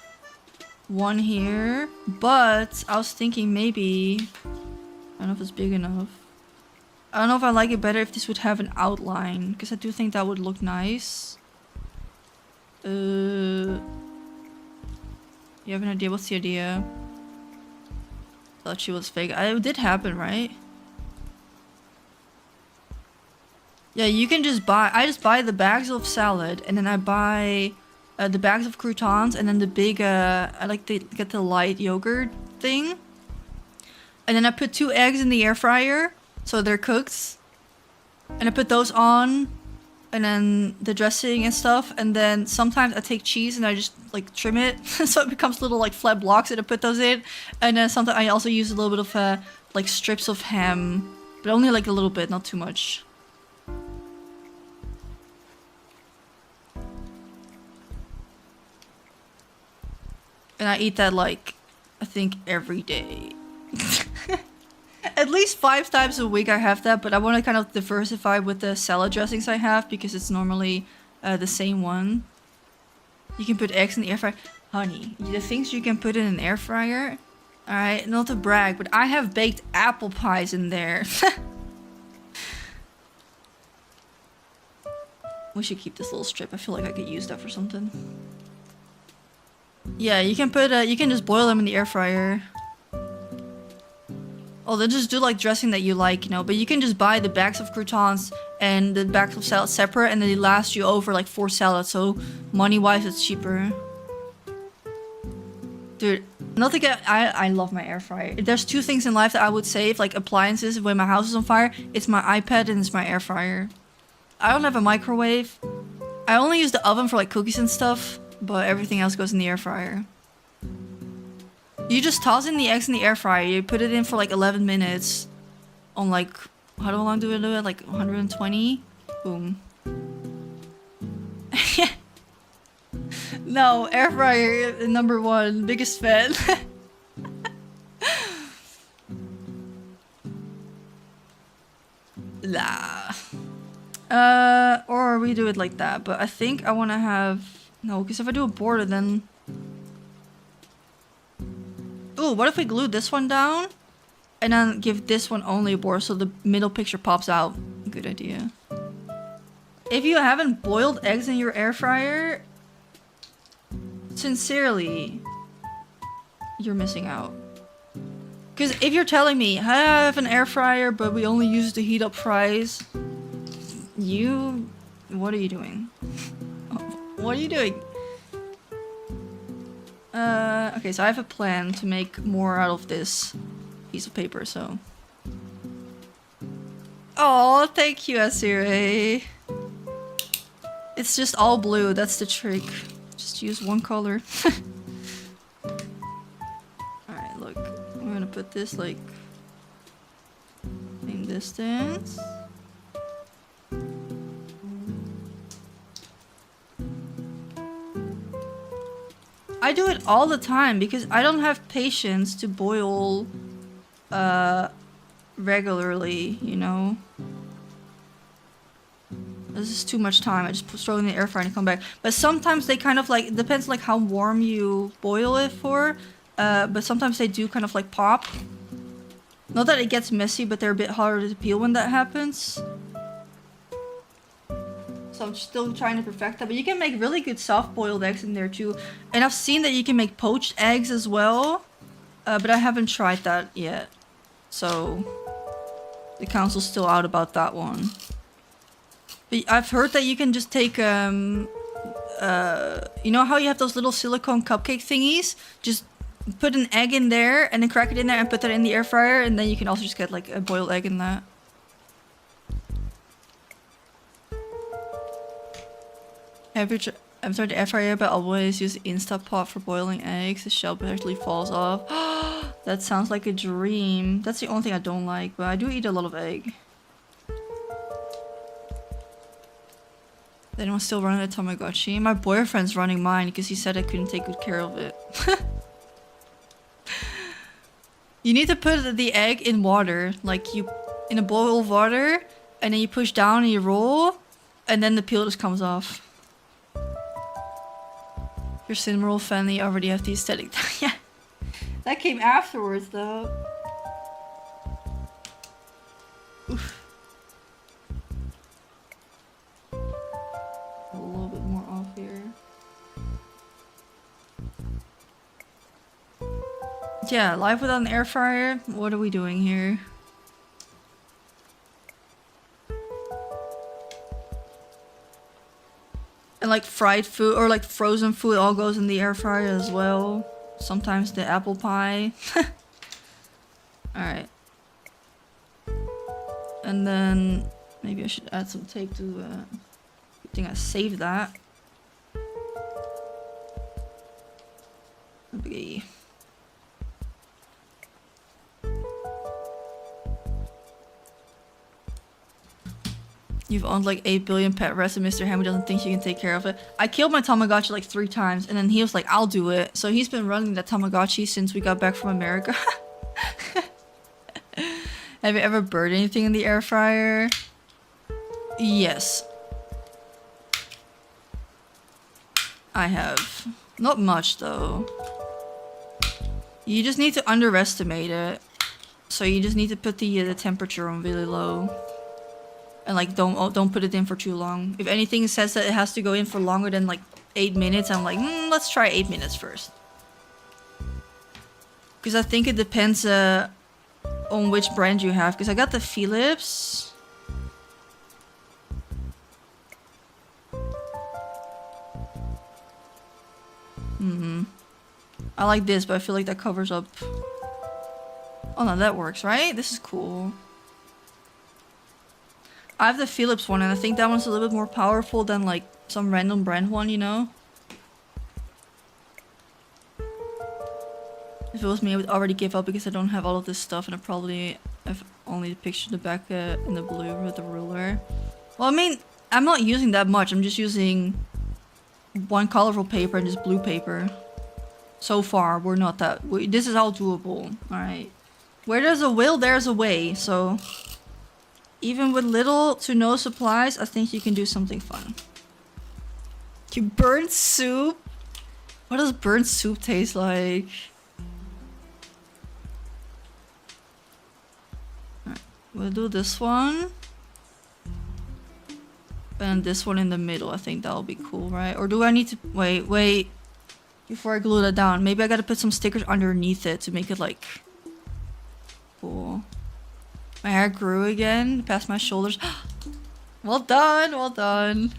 one here. But I was thinking maybe... I don't know if it's big enough. I don't know if I like it better if this would have an outline. Because I do think that would look nice. You have an idea? What's the idea? Thought she was fake. It did happen, right? Yeah, you can just buy... I just buy the bags of salad. And then I buy the bags of croutons. And then the big... I like to get the light yogurt thing. And then I put 2 eggs in the air fryer. So they're cooked. And I put those on. And then the dressing and stuff. And then sometimes I take cheese and I just like trim it. So it becomes little like flat blocks and I put those in. And then sometimes I also use a little bit of like strips of ham. But only like a little bit, not too much. And I eat that like, I think every day. At least 5 times a week I have that, but I want to kind of diversify with the salad dressings I have because it's normally the same one. You can put eggs in the air fryer. Honey, the things you can put in an air fryer. Alright, not to brag, but I have baked apple pies in there. We should keep this little strip. I feel like I could use that for something. Yeah, you can put, you can just boil them in the air fryer. Oh, then just do like dressing that you like, you know. But you can just buy the bags of croutons and the bags of salad separate, and then they last you over like 4 salads. So money-wise, it's cheaper. Dude, nothing. I love my air fryer. If there's 2 things in life that I would save, like appliances, when my house is on fire, it's my iPad and it's my air fryer. I don't have a microwave. I only use the oven for like cookies and stuff, but everything else goes in the air fryer. You just toss in the eggs in the air fryer. You put it in for like 11 minutes. On like, how long do we do it? Like 120? Boom. No, air fryer #1. Biggest fan. Nah. Or we do it like that. But I think I want to have... No, because if I do a border then... Ooh, what if we glue this one down? And then give this one only a border so the middle picture pops out. Good idea. If you haven't boiled eggs in your air fryer, sincerely, you're missing out. Because if you're telling me, I have an air fryer, but we only use it to heat up fries, what are you doing? What are you doing? Okay, so I have a plan to make more out of this piece of paper, so... Oh, thank you, Asire. It's just all blue, that's the trick. Just use one color. Alright, look. I'm gonna put this, like... same distance. I do it all the time because I don't have patience to boil regularly, you know. This is too much time. I just throw it in the air fryer and come back. But sometimes they kind of like, it depends like how warm you boil it for. But sometimes they do kind of like pop. Not that it gets messy, but they're a bit harder to peel when that happens. So I'm still trying to perfect that. But you can make really good soft-boiled eggs in there too. And I've seen that you can make poached eggs as well. But I haven't tried that yet. So the council's still out about that one. But I've heard that you can just take, you know how you have those little silicone cupcake thingies? Just put an egg in there and then crack it in there and put that in the air fryer. And then you can also just get like a boiled egg in that. I'm sorry to air fryer, but always use the Instant Pot for boiling eggs. The shell actually falls off. That sounds like a dream. That's the only thing I don't like, but I do eat a lot of egg. Anyone still running a Tamagotchi? My boyfriend's running mine because he said I couldn't take good care of it. You need to put the egg in water, like you in a bowl of water, and then you push down and you roll, and then the peel just comes off. Your Cinnamoroll family already have the aesthetic. Yeah. That came afterwards though. Oof. A little bit more off here. Yeah, life without an air fryer? What are we doing here? And like fried food or like frozen food all goes in the air fryer as well. Sometimes the apple pie. Alright. And then maybe I should add some tape to good thing I saved that. Okay. You've owned like 8 billion pet rats and Mr. Hammy doesn't think you can take care of it. I killed my Tamagotchi like 3 times and then he was like, I'll do it. So he's been running that Tamagotchi since we got back from America. Have you ever burned anything in the air fryer? Yes. I have. Not much though. You just need to underestimate it. So you just need to put the temperature on really low. And like don't put it in for too long. If anything says that it has to go in for longer than like 8 minutes, I'm like, let's try 8 minutes first. Because I think it depends on which brand you have. Because I got the Philips. I like this, but I feel like that covers up. Oh no, that works, right? This is cool. I have the Philips one, and I think that one's a little bit more powerful than like some random brand one, you know? If it was me, I would already give up because I don't have all of this stuff, and I probably have only the picture in the back in the blue with the ruler. Well, I mean, I'm not using that much. I'm just using one colorful paper and just blue paper. So far, we're not that... this is all doable. Alright. Where there's a will, there's a way. So, even with little to no supplies, I think you can do something fun. You burnt soup? What does burnt soup taste like? Alright, we'll do this one. And this one in the middle. I think that'll be cool, right? Or do I need to... Wait. Before I glue that down. Maybe I gotta put some stickers underneath it to make it like... cool. My hair grew again past my shoulders. Well done, well done.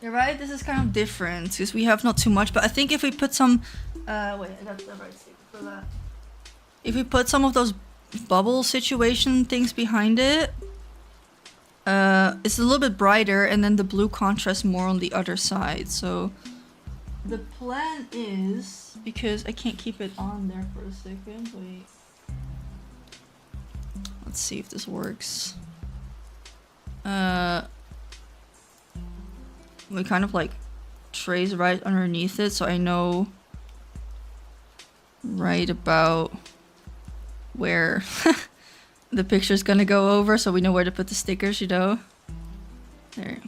You're right, this is kind of different because we have not too much, but I think if we put some wait, I got the right sticker for that. If we put some of those bubble situation things behind it, it's a little bit brighter, and then the blue contrasts more on the other side. So the plan is, because I can't keep it on there for a second, wait. Let's see if this works. We kind of like trace right underneath it, so I know right about where the picture's gonna go over, so we know where to put the stickers, you know? There.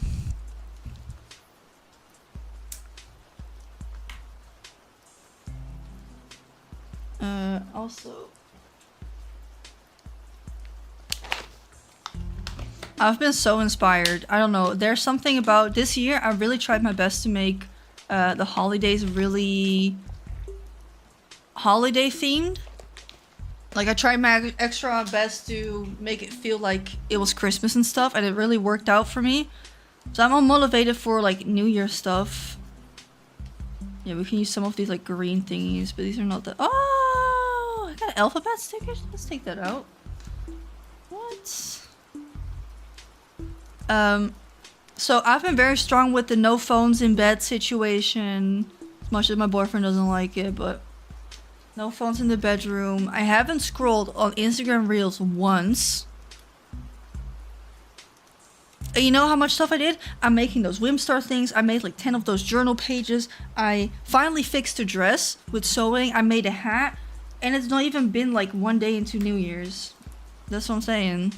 Also, I've been so inspired. I don't know. There's something about this year. I really tried my best to make the holidays really holiday themed. Like, I tried my extra best to make it feel like it was Christmas and stuff, and it really worked out for me. So I'm all motivated for like New Year stuff. Yeah, we can use some of these like green thingies, but these are not the... Oh, I got alphabet stickers? Let's take that out. What? So I've been very strong with the no phones in bed situation. As much as my boyfriend doesn't like it, but no phones in the bedroom. I haven't scrolled on Instagram Reels once. You know how much stuff I did? I'm making those Whimstar things. I made like 10 of those journal pages. I finally fixed a dress with sewing. I made a hat. And it's not even been like one day into New Year's. That's what I'm saying.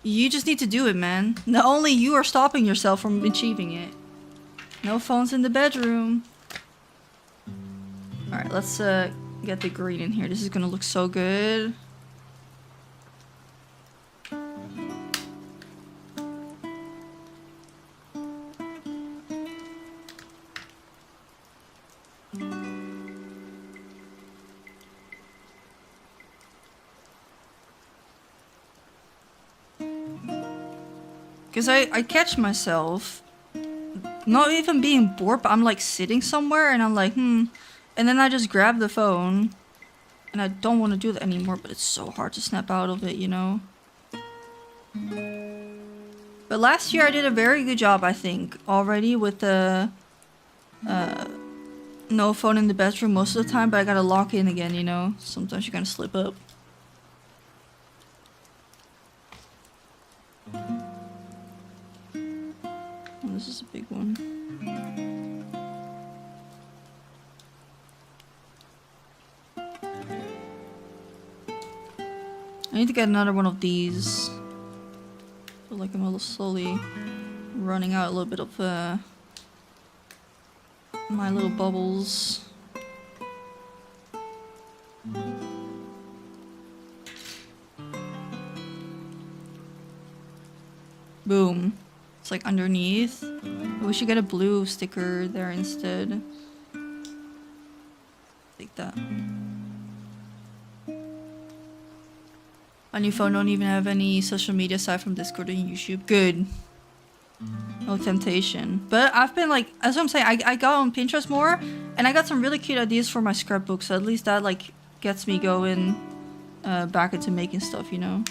You just need to do it, man. Not only you are stopping yourself from achieving it. No phones in the bedroom. Alright, let's get the green in here. This is gonna look so good. Because I catch myself not even being bored, but I'm like sitting somewhere and I'm like, and then I just grab the phone and I don't want to do that anymore, but it's so hard to snap out of it, you know? But last year I did a very good job, I think, already with the no phone in the bedroom most of the time, but I gotta lock in again, you know? Sometimes you're gonna slip up. This is a big one. I need to get another one of these. I feel like I'm a little slowly running out a little bit of my little bubbles. Boom. It's like underneath. We should get a blue sticker there instead. Like that. My new phone don't even have any social media aside from Discord and YouTube. Good. No temptation. But I've been like, that's what I'm saying, I got on Pinterest more and I got some really cute ideas for my scrapbook, so at least that like gets me going back into making stuff, you know?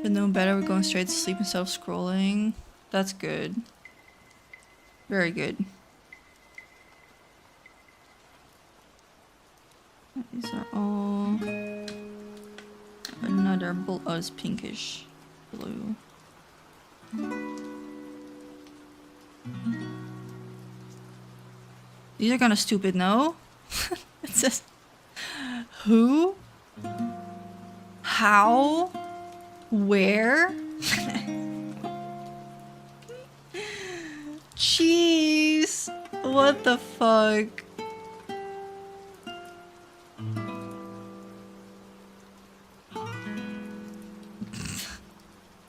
But no better, we're going straight to sleep instead of scrolling. That's good. Very good. These are all another blue. Oh, it's pinkish blue. These are kind of stupid, no? It says who? How? Where? Jeez. What the fuck?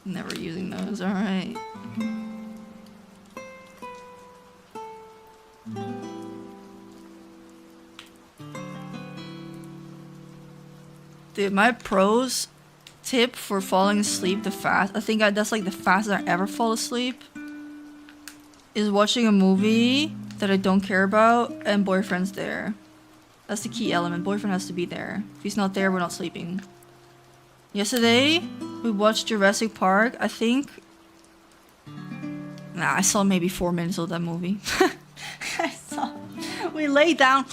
Never using those, alright. Dude, my pros tip for falling asleep the fast, that's like the fastest I ever fall asleep, is watching a movie that I don't care about and boyfriend's there. That's the key element. Boyfriend has to be there. If he's not there, we're not sleeping. Yesterday, we watched Jurassic Park, I think. Nah, I saw maybe 4 minutes of that movie. We lay down,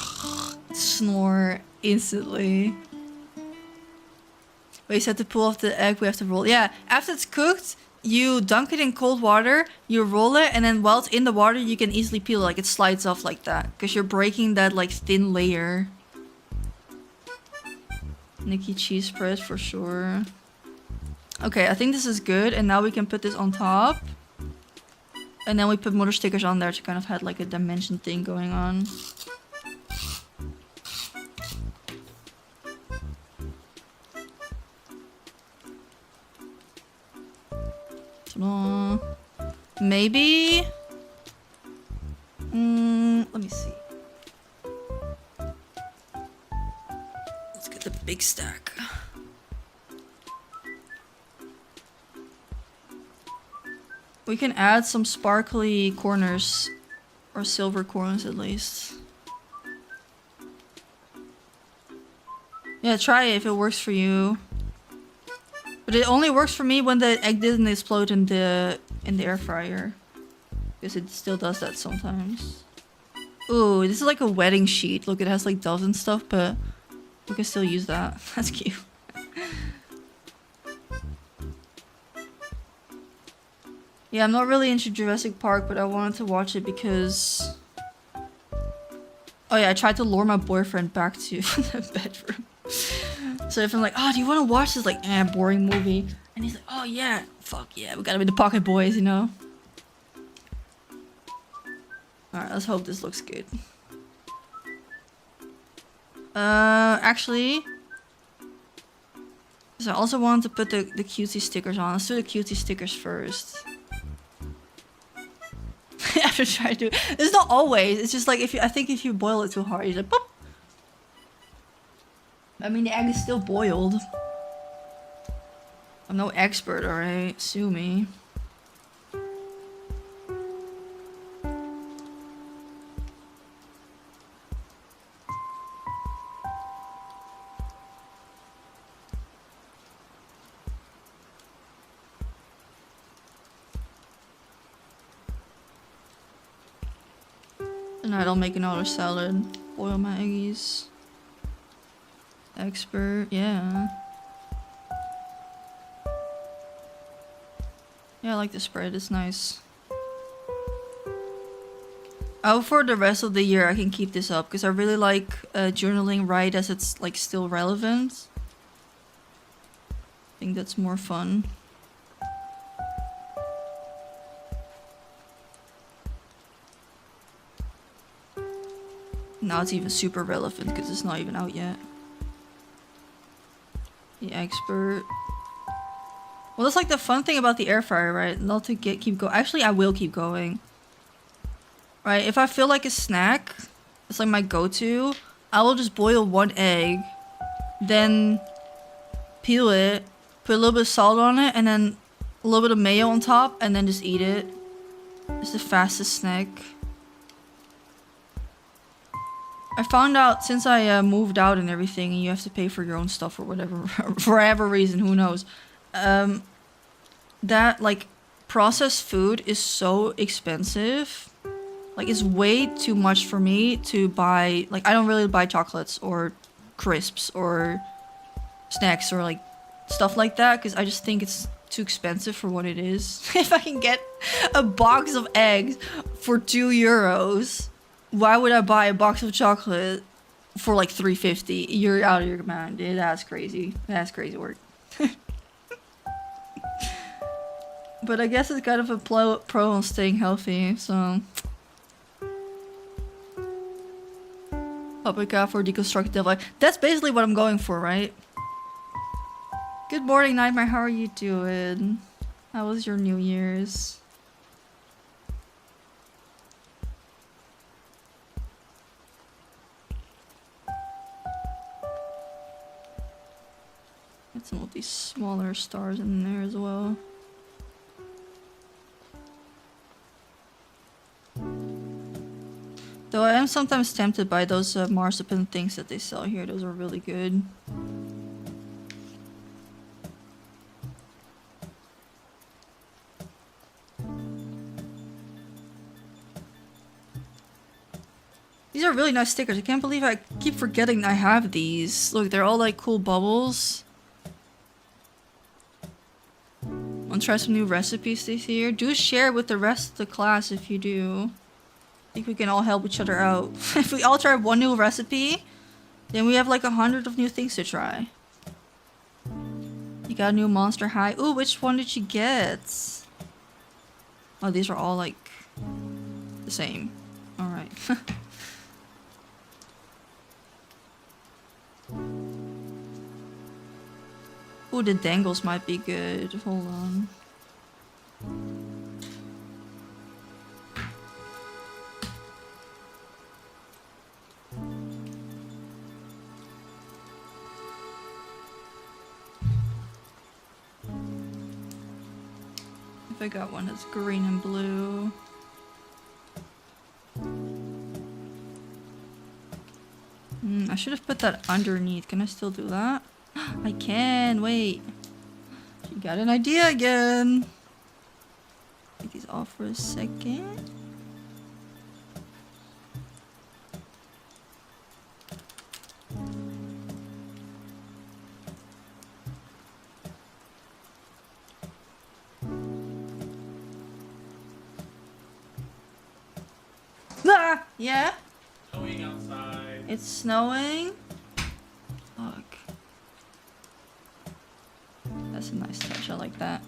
snore instantly. But you said to pull off the egg, we have to roll. Yeah, after it's cooked, you dunk it in cold water, you roll it, and then while it's in the water, you can easily peel it. Like, it slides off like that. Because you're breaking that, like, thin layer. Nikki cheese spread for sure. Okay, I think this is good. And now we can put this on top. And then we put more stickers on there to kind of have, like, a dimension thing going on. Maybe. Let me see. Let's get the big stack. We can add some sparkly corners, or silver corners at least. Yeah, try it if it works for you. But it only works for me when the egg didn't explode in the air fryer. Because it still does that sometimes. Ooh, this is like a wedding sheet. Look, it has like doves and stuff, but we can still use that. That's cute. Yeah, I'm not really into Jurassic Park, but I wanted to watch it because... Oh yeah, I tried to lure my boyfriend back to the bedroom. So if I'm like, oh, do you want to watch this like, boring movie? And he's like, oh yeah, fuck yeah, we gotta be the Pocket Boys, you know? Alright, let's hope this looks good. Actually... So I also wanted to put the cutesy stickers on. Let's do the cutesy stickers first. After trying to... It's not always. It's just like if you... I think if you boil it too hard, you're like... Boop! I mean, the egg is still boiled. I'm no expert, alright? Sue me. Tonight I'll make another salad. Boil my eggies. Expert, yeah. Yeah, I like the spread, it's nice. I hope for the rest of the year I can keep this up, because I really like journaling right as it's like still relevant. I think that's more fun. Now it's even super relevant because it's not even out yet. The expert. Well, that's like the fun thing about the air fryer, right? Not to keep going. Actually, I will keep going. Right? If I feel like a snack, it's like my go-to. I will just boil one egg, then peel it, put a little bit of salt on it, and then a little bit of mayo on top, and then just eat it. It's the fastest snack. I found out since I moved out and everything, and you have to pay for your own stuff or whatever, for whatever reason, who knows, that like processed food is so expensive. Like it's way too much for me to buy. Like I don't really buy chocolates or crisps or snacks or like stuff like that because I just think it's too expensive for what it is. If I can get a box of eggs for €2. Why would I buy a box of chocolate for like $3.50? You're out of your mind. Yeah, that's crazy. That's crazy work. But I guess it's kind of a pro on staying healthy, so... Paprika for deconstructive life. That's basically what I'm going for, right? Good morning, Nightmare. How are you doing? How was your New Year's? Get some of these smaller stars in there as well. Though I am sometimes tempted by those marzipan things that they sell here. Those are really good. These are really nice stickers. I can't believe I keep forgetting I have these. Look, they're all like cool bubbles. Want to try some new recipes this year? Do share with the rest of the class if you do. I think we can all help each other out. If we all try one new recipe, then we have like 100 of new things to try. You got a new Monster High. Ooh, which one did you get? Oh, these are all like the same. Alright. Ooh, the dangles might be good. Hold on. If I got one that's green and blue. I should have put that underneath. Can I still do that? I can, wait. She got an idea again. Take these off for a second. Ah, yeah? Snowing outside. It's snowing? Fuck. That's a nice touch, I like that.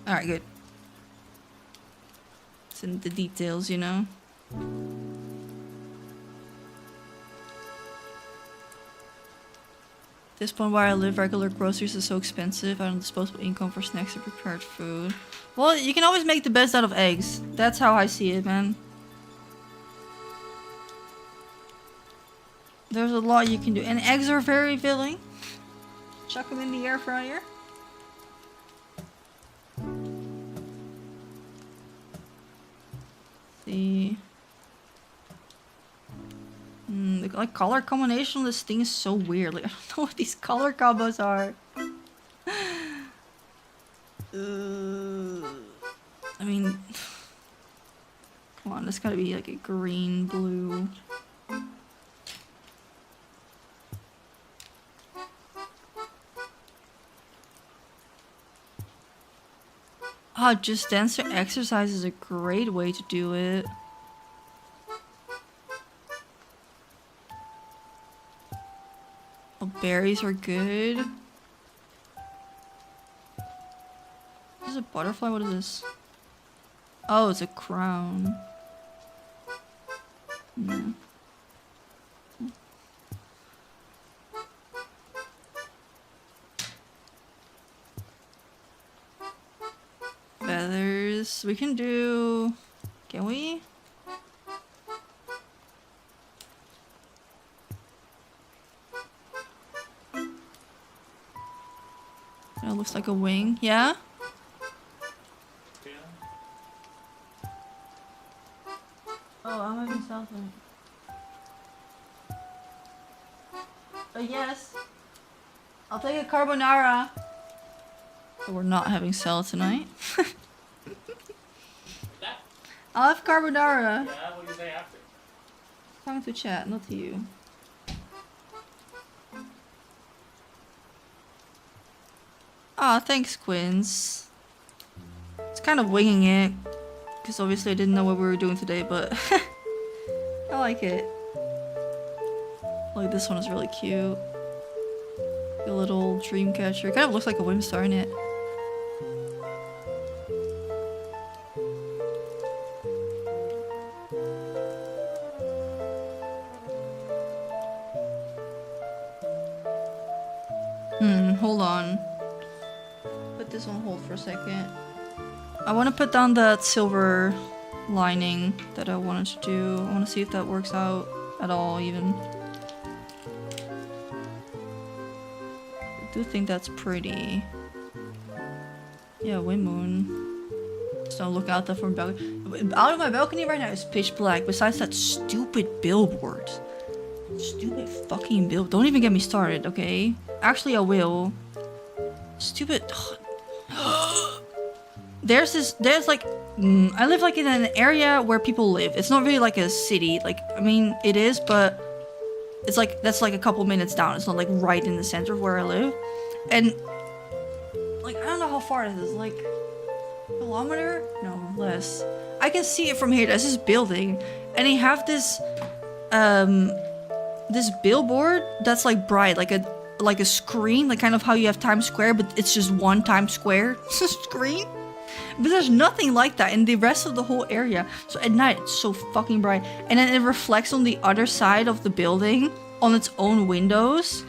Alright, good. It's in the details, you know? This point where I live, regular groceries are so expensive. I don't have disposable income for snacks or prepared food. Well, you can always make the best out of eggs. That's how I see it, man. There's a lot you can do. And eggs are very filling. Chuck them in the air fryer. See. The like color combination on this thing is so weird. Like I don't know what these color combos are. I mean, come on, this gotta be like a green, blue. Oh, just dancer exercise is a great way to do it. Oh, berries are good. This is a butterfly? What is this? Oh, it's a crown. Yeah. Feathers. We can do... Can we? It looks like a wing. Yeah? Yeah. Oh, I'm having something. Yes. I'll take a carbonara. But we're not having salad tonight. That? I'll have carbonara. Yeah, what do you say after? Talking to chat, not to you. Ah, thanks, Quins. It's kind of winging it. Because obviously I didn't know what we were doing today, but... I like it. Like, this one is really cute. The little dream catcher. It kind of looks like a Whimstar in it. Hold on. Put this on hold for a second. I want to put down that silver lining that I wanted to do. I want to see if that works out at all, even. I do think that's pretty. Yeah, wind moon. Just don't look out there from balcony. Out of my balcony right now is pitch black. Besides that stupid billboard. Stupid fucking bill. Don't even get me started, okay? Actually, I will. Stupid. There's like, I live like in an area where people live. It's not really like a city. Like, I mean, it is, but it's like, that's like a couple minutes down. It's not like right in the center of where I live. And like, I don't know how far it is. Like, a kilometer? No, less. I can see it from here. There's this building, and they have this, this billboard that's like bright, like a screen, like kind of how you have Times Square, but it's just one Times Square screen. But there's nothing like that in the rest of the whole area. So at night, it's so fucking bright. And then it reflects on the other side of the building on its own windows.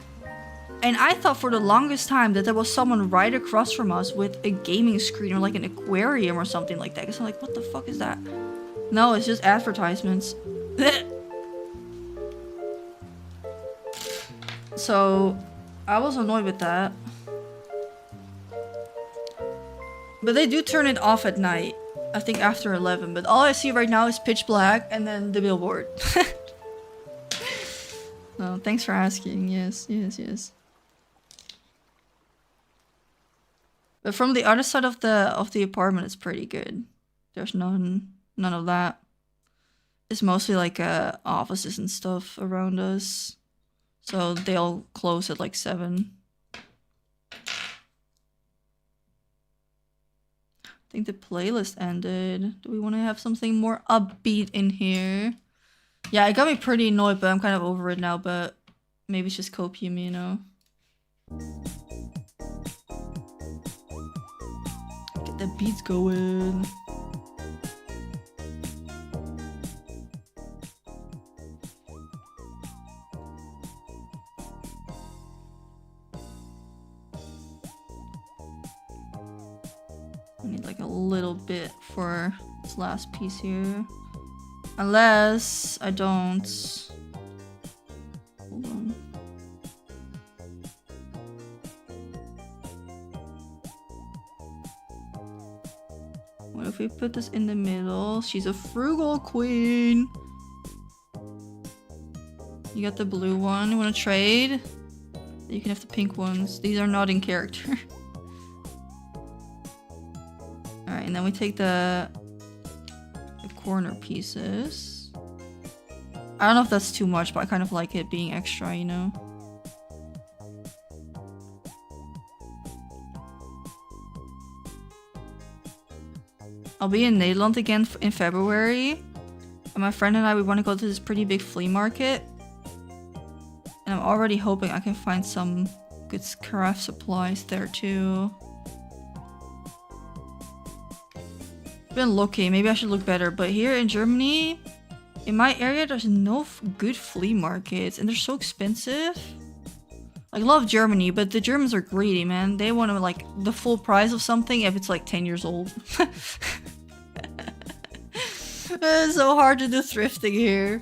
And I thought for the longest time that there was someone right across from us with a gaming screen or like an aquarium or something like that. Because I'm like, what the fuck is that? No, it's just advertisements. So I was annoyed with that. But they do turn it off at night. I think after 11. But all I see right now is pitch black and then the billboard. No, thanks for asking. Yes, yes, yes. But from the other side of the apartment, it's pretty good. There's none of that. It's mostly like offices and stuff around us. So they'll close at like 7. think the playlist ended. Do we want to have something more upbeat in here? Yeah, it got me pretty annoyed, but I'm kind of over it now, but maybe it's just copium, you know? Get the beats going. I need like a little bit for this last piece here. Unless I don't. Hold on. What if we put this in the middle? She's a frugal queen. You got the blue one. You want to trade? You can have the pink ones. These are not in character. Alright, and then we take the corner pieces. I don't know if that's too much, but I kind of like it being extra, you know? I'll be in Nederland again in February. And my friend and I, we want to go to this pretty big flea market. And I'm already hoping I can find some good craft supplies there too. Been looking, maybe I should look better, but here in Germany, in my area, there's no good flea markets and they're so expensive. I love Germany, but the Germans are greedy, man. They want to like the full price of something if it's like 10 years old. It's so hard to do thrifting here.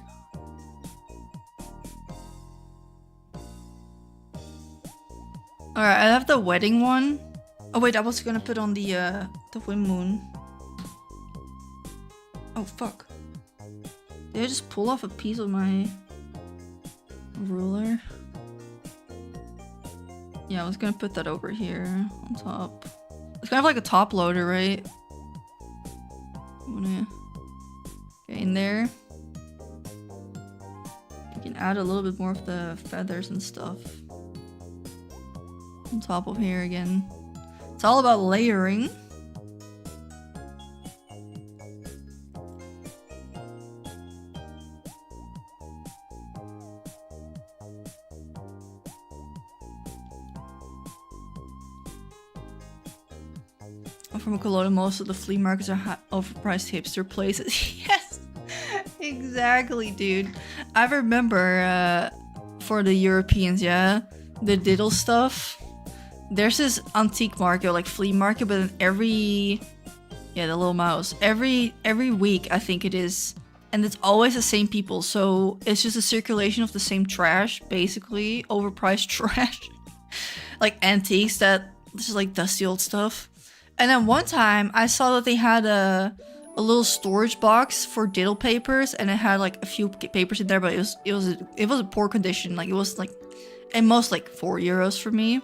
Alright, I have the wedding one. Oh wait, I was gonna put on the wind moon. Oh fuck. Did I just pull off a piece of my ruler? Yeah, I was gonna put that over here on top. It's kind of like a top loader, right? I'm gonna get in there. You can add a little bit more of the feathers and stuff on top of here again. It's all about layering. I'm from Cologne. Most of the flea markets are overpriced hipster places. Yes, exactly, dude. I remember for the Europeans, yeah, the diddle stuff. There's this antique market, or like flea market, but then yeah, the little mouse. Every week, I think it is, and it's always the same people. So it's just a circulation of the same trash, basically overpriced trash, like antiques that this is like dusty old stuff. And then one time I saw that they had a little storage box for diddle papers, and it had like a few papers in there, but it was a poor condition. Like it was like at most like €4 for me.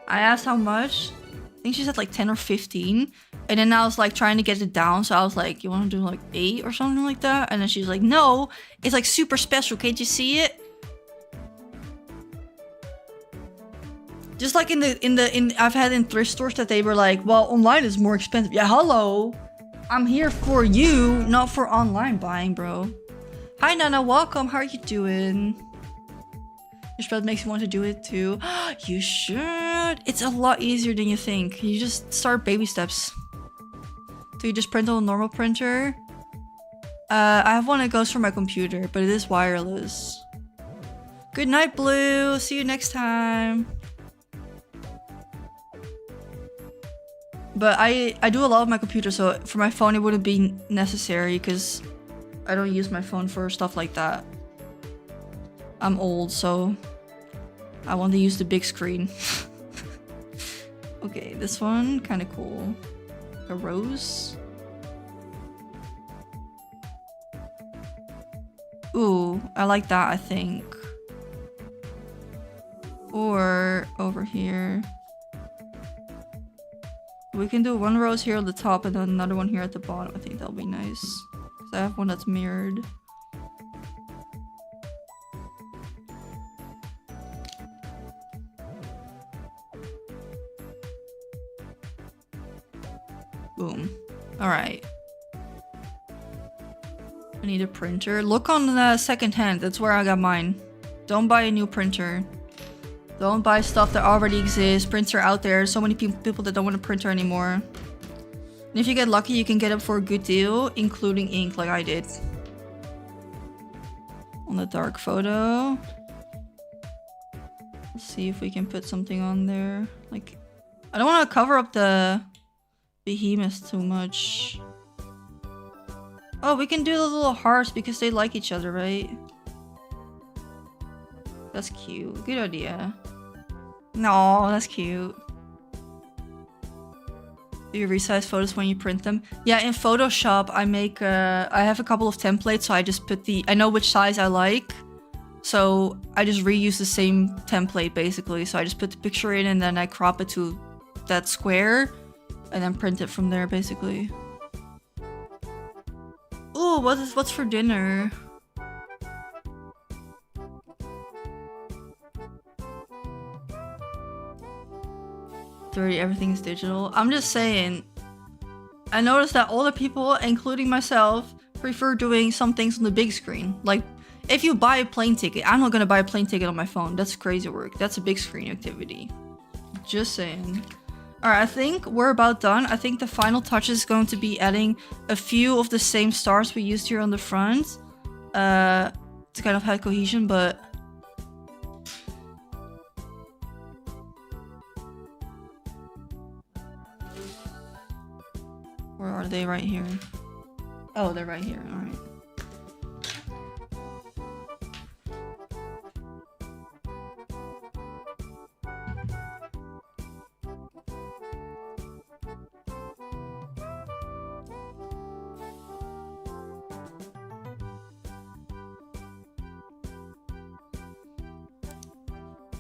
I asked how much. I think she said like 10 or 15. And then I was like trying to get it down. So I was like, you want to do like 8 or something like that? And then she's like, no, it's like super special. Can't you see it? Just like I've had in thrift stores that they were like, well, online is more expensive. Yeah, hello. I'm here for you, not for online buying, bro. Hi, Nana. Welcome. How are you doing? Your spread makes you want to do it too. You should. It's a lot easier than you think. You just start baby steps. Do you just print on a normal printer? I have one that goes for my computer, but it is wireless. Good night, Blue. See you next time. But I do a lot of my computer, so for my phone it wouldn't be necessary because I don't use my phone for stuff like that. I'm old, so I want to use the big screen. Okay, this one, kind of cool. A rose. Ooh, I like that, I think. Or over here. We can do one rose here at the top and then another one here at the bottom. I think that'll be nice. 'Cause I have one that's mirrored. Boom. Alright. I need a printer. Look on the second hand. That's where I got mine. Don't buy a new printer. Don't buy stuff that already exists. Prints are out there. So many people that don't want a printer anymore. And if you get lucky, you can get it for a good deal, including ink, like I did. On the dark photo. Let's see if we can put something on there. Like, I don't want to cover up the behemoths too much. Oh, we can do the little hearts because they like each other, right? That's cute. Good idea. No, that's cute. Do you resize photos when you print them? Yeah, in Photoshop, I have a couple of templates, so I just put I know which size I like. So I just reuse the same template, basically. So I just put the picture in and then I crop it to that square and then print it from there, basically. Oh, what's for dinner? Everything is digital. I'm just saying, I noticed that older people, including myself, prefer doing some things on the big screen. Like, if you buy a plane ticket, I'm not gonna buy a plane ticket on my phone. That's crazy work. That's a big screen activity. Just saying. Alright, I think we're about done. I think the final touch is going to be adding a few of the same stars we used here on the front. To kind of have cohesion, but... Where are they? Right here. Oh, they're right here. Alright.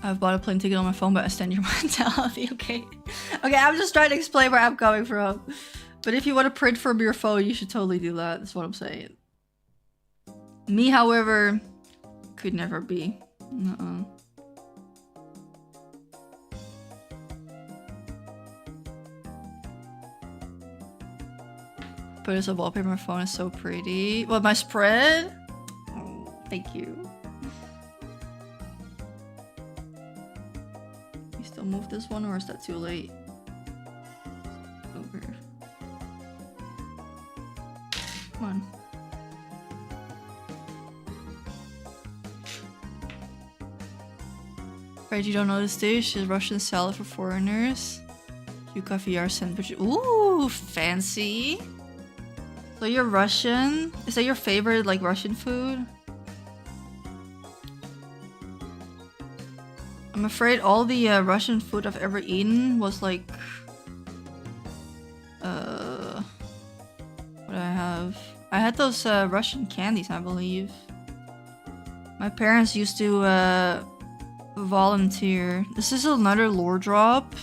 I've bought a plane ticket on my phone, but I understand your mentality. Okay. Okay, I'm just trying to explain where I'm coming from. But if you want to print from your phone, you should totally do that. That's what I'm saying. Me, however, could never be. But as a wallpaper, my phone is so pretty. What, my spread? Oh, thank you. You still move this one, or is that too late? Over. Come on. Right, you don't know this dish is Russian salad for foreigners. Yuca VR sandwich. Ooh, fancy. So you're Russian? Is that your favorite, like, Russian food? I'm afraid all the Russian food I've ever eaten was like... what do I have? I had those Russian candies, I believe. My parents used to volunteer. This is another lore drop.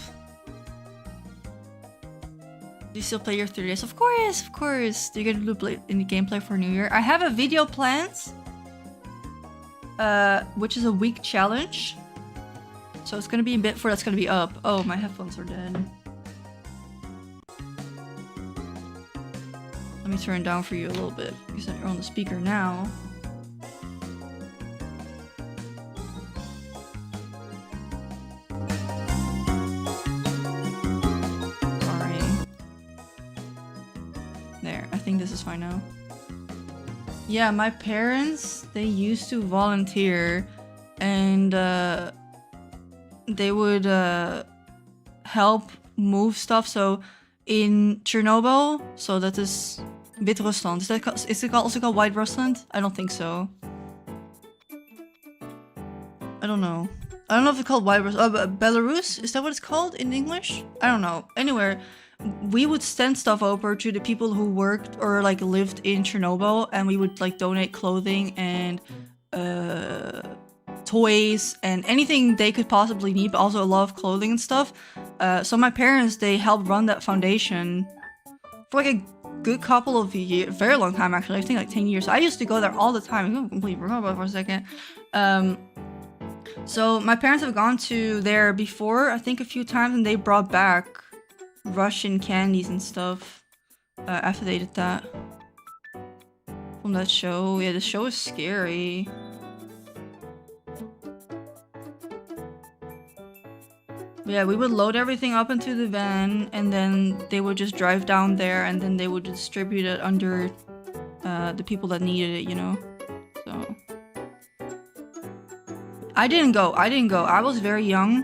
Do you still play your 3 days? Of course, of course. Do you get to play in the gameplay for New Year? I have a video planned, which is a week challenge. So it's gonna be a bit before that's gonna be up. Oh, my headphones are dead. Let me turn it down for you a little bit because you're on the speaker now. I think this is fine now. Yeah, my parents, they used to volunteer and they would help move stuff. So in Chernobyl, so that is Wit-Rusland. Is it also called White Rusland? I don't think so. I don't know. I don't know if it's called White Rusland. Belarus? Is that what it's called in English? I don't know. Anyway, we would send stuff over to the people who worked or like lived in Chernobyl, and we would like donate clothing and toys and anything they could possibly need, but also a lot of clothing and stuff. So my parents, they helped run that foundation for like a good couple of years, very long time actually. I think like 10 years. I used to go there all the time. I completely forgot about it for a second. So my parents have gone to there before, I think a few times, and they brought back Russian candies and stuff. after they did that. From that show. Yeah, the show is scary. Yeah, we would load everything up into the van, and then they would just drive down there, and then they would distribute it under the people that needed it, you know? So... I didn't go. I was very young.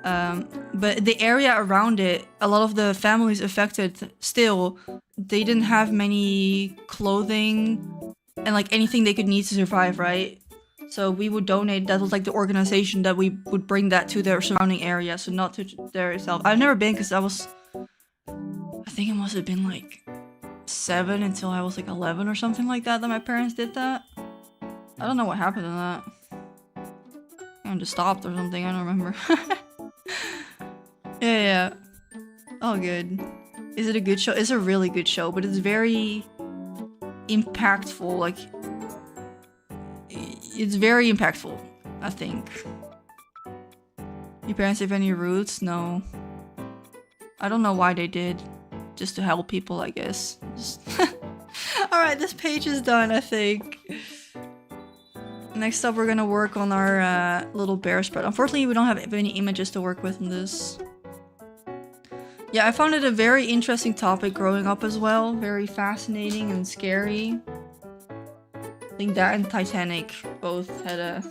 But the area around it, a lot of the families affected still, they didn't have many clothing and like anything they could need to survive, right? So we would donate. That was like the organization that we would bring that to their surrounding area, so not to their itself. I've never been because I think it must have been like 7 until I was like 11 or something like that my parents did that. I don't know what happened to that. I just stopped or something, I don't remember. Yeah. Oh, good. Is it a good show? It's a really good show, but it's very impactful. Like, it's very impactful, I think. Your parents have any roots? No. I don't know why they did. Just to help people, I guess. Alright, this page is done, I think. Next up, we're gonna work on our little bear spread. Unfortunately, we don't have any images to work with in this. Yeah, I found it a very interesting topic growing up as well. Very fascinating and scary. I think that and Titanic both had a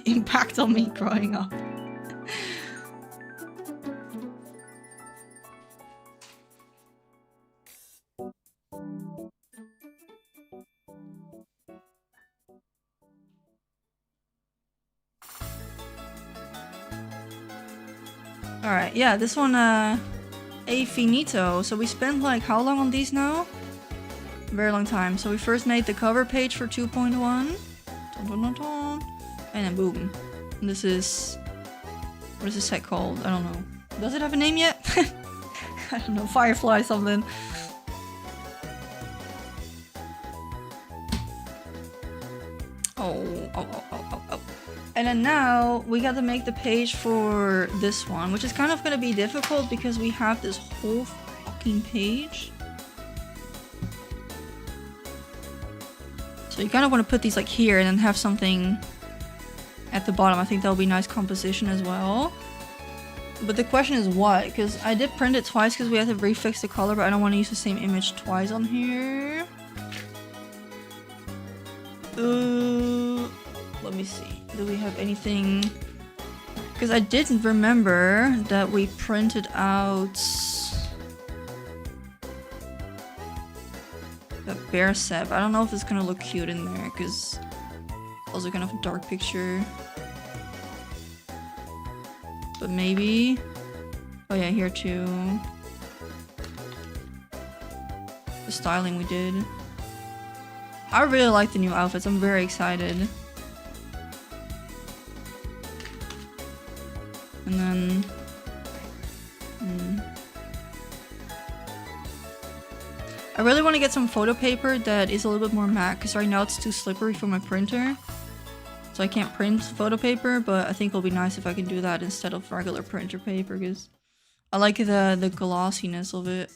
impact on me growing up. Alright, yeah, this one, a finito. So we spent like how long on these now? Very long time. So we first made the cover page for 2.1. And then boom. And this is... What is this set called? I don't know. Does it have a name yet? I don't know. Firefly something. Oh. And then now we got to make the page for this one, which is kind of going to be difficult because we have this whole fucking page. So you kind of want to put these like here and then have something at the bottom. I think that'll be nice composition as well. But the question is what? Because I did print it twice because we had to refix the color, but I don't want to use the same image twice on here. Let me see. Do we have anything? Because I didn't remember that we printed out the bear set. I don't know if it's gonna look cute in there because it's also kind of a dark picture. But maybe. Oh yeah, here too. The styling we did. I really like the new outfits. I'm very excited. And then... I really want to get some photo paper that is a little bit more matte, because right now it's too slippery for my printer. So I can't print photo paper, but I think it'll be nice if I can do that instead of regular printer paper, because I like the glossiness of it.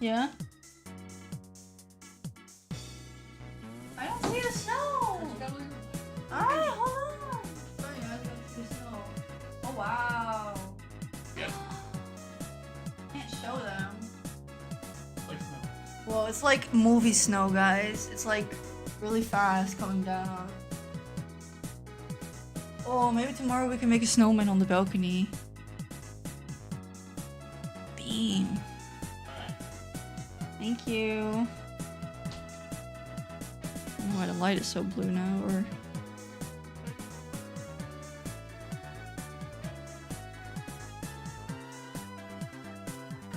Yeah? I don't see the snow! Alright, hold on! Sorry, I don't see the snow. Oh wow! Yeah. Can't show them. Like snow. Well, it's like movie snow, guys. It's like really fast coming down. Oh, maybe tomorrow we can make a snowman on the balcony. Beam. Alright. Thank you. I don't know why the light is so blue now, or...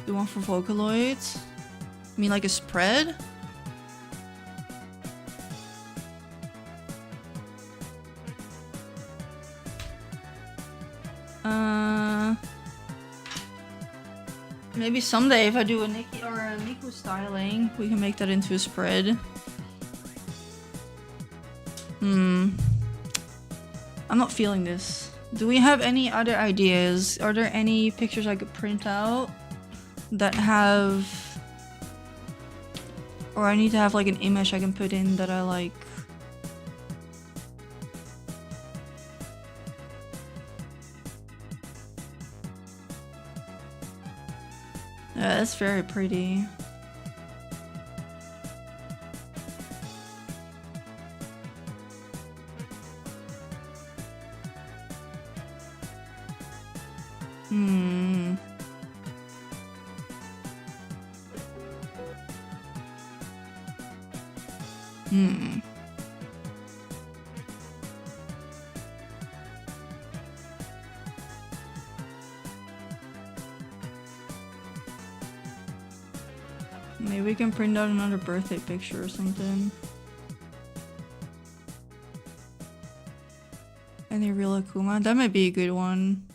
Do one for Vocaloids? You mean like a spread? Maybe someday if I do a Nikki or a Miku styling, we can make that into a spread. I'm not feeling this. Do we have any other ideas? Are there any pictures I could print out that have Or I need to have like an image I can put in that I like. Yeah, that's very pretty. Hmm. Hmm. Maybe we can print out another birthday picture or something. Any real Akuma? That might be a good one.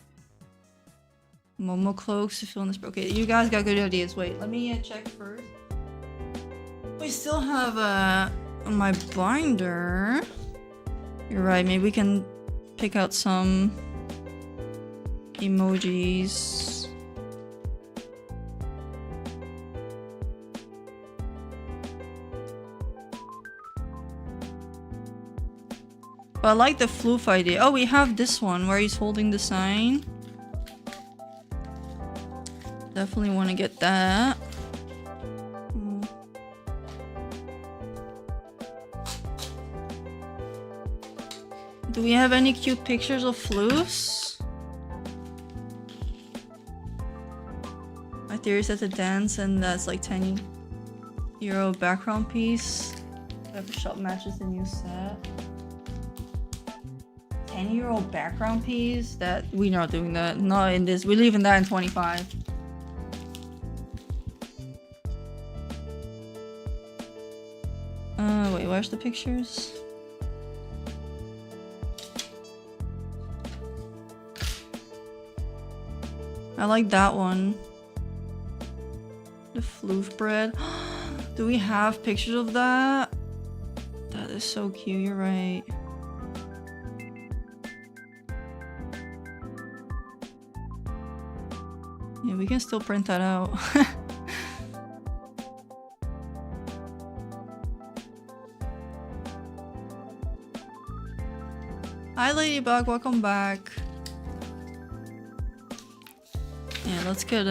Momo cloaks to fill in this. Okay, you guys got good ideas. Wait, let me check first. We still have my binder. You're right, maybe we can pick out some emojis. But I like the floof idea. Oh, we have this one where he's holding the sign. Definitely want to get that. Do we have any cute pictures of floofs? My theory is that the dance and that's like €10 background piece. Whatever shop matches the new set. €10 background piece? That we're not doing that. Not in this. We're leaving that in 25. Wait, where's the pictures? I like that one. The floof bread. Do we have pictures of that? That is so cute, you're right. Yeah, we can still print that out. Hi Ladybug, welcome back. Yeah, let's get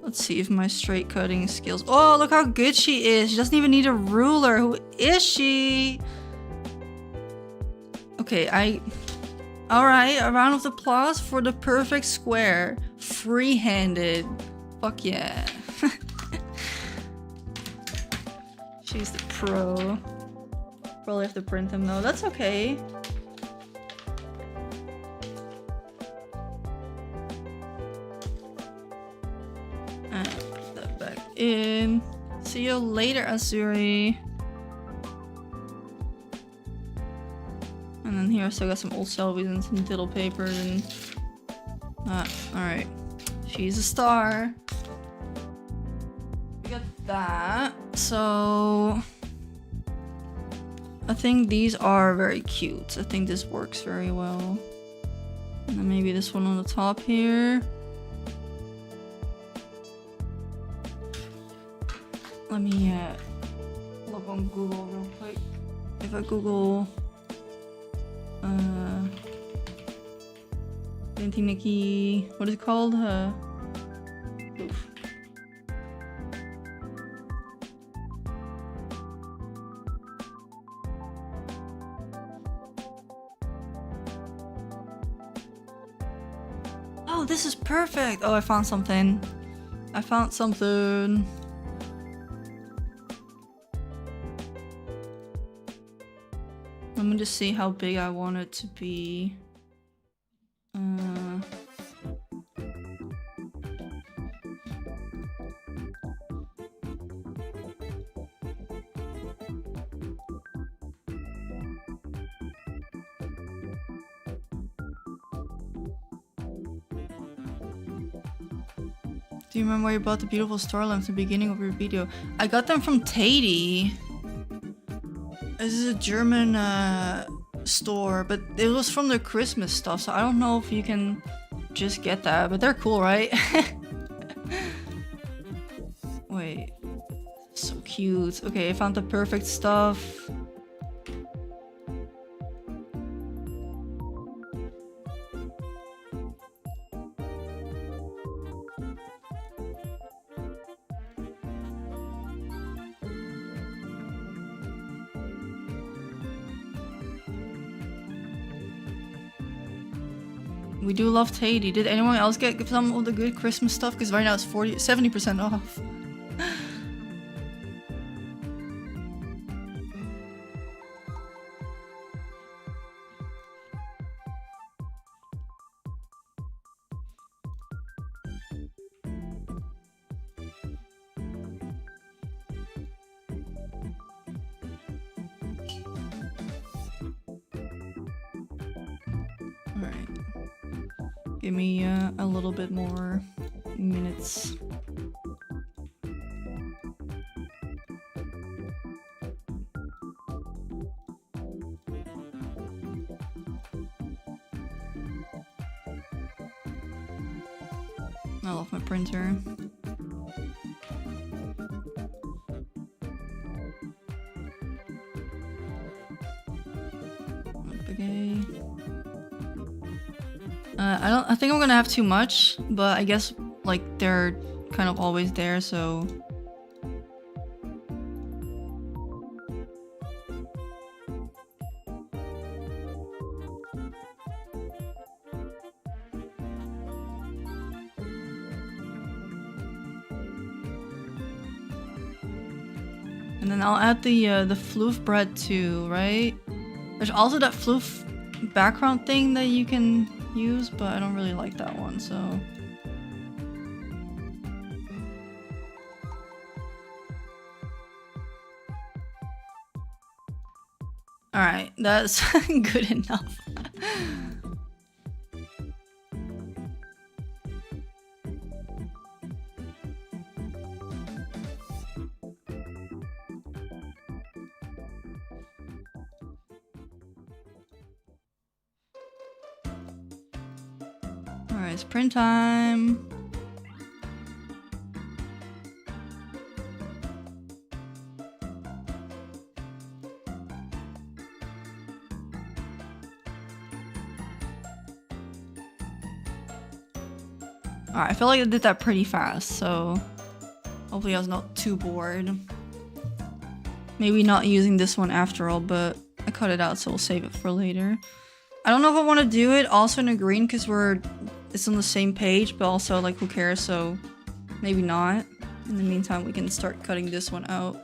let's see if my straight cutting skills. Oh, look how good she is. She doesn't even need a ruler. Who is she? Okay, alright, a round of applause for the perfect square. Free-handed. Fuck yeah. She's the pro. Probably have to print them though. That's okay. And put that back in. See you later, Azuri. And then here I still got some old selfies and some diddle paper and alright. She's a star. We got that. So I think these are very cute. I think this works very well. And then maybe this one on the top here. Let me look on Google real quick. If I Google infinitynikki, what is it called? Oof. Oh, this is perfect! Oh, I found something. I found something. Let me just see how big I want it to be. Do you remember where you bought the beautiful star lamps at the beginning of your video? I got them from Tati. This is a German store, but it was from the Christmas stuff, so I don't know if you can just get that, but they're cool, right? Wait. So cute. Okay, I found the perfect stuff. We do love Teddy. Did anyone else get some of the good Christmas stuff? Because right now it's 70% off. Alright. Give me a little bit more minutes. I love my printer. Okay. I think I'm gonna have too much, but I guess like they're kind of always there, so. And then I'll add the floof bread too, right? There's also that floof background thing that you can use, but I don't really like that one, so. Alright, that's good enough. Alright, it's print time. Alright, I feel like I did that pretty fast, so hopefully I was not too bored. Maybe not using this one after all, but I cut it out, so we'll save it for later. I don't know if I want to do it also in a green because it's on the same page, but also like who cares, so maybe not. In the meantime, we can start cutting this one out.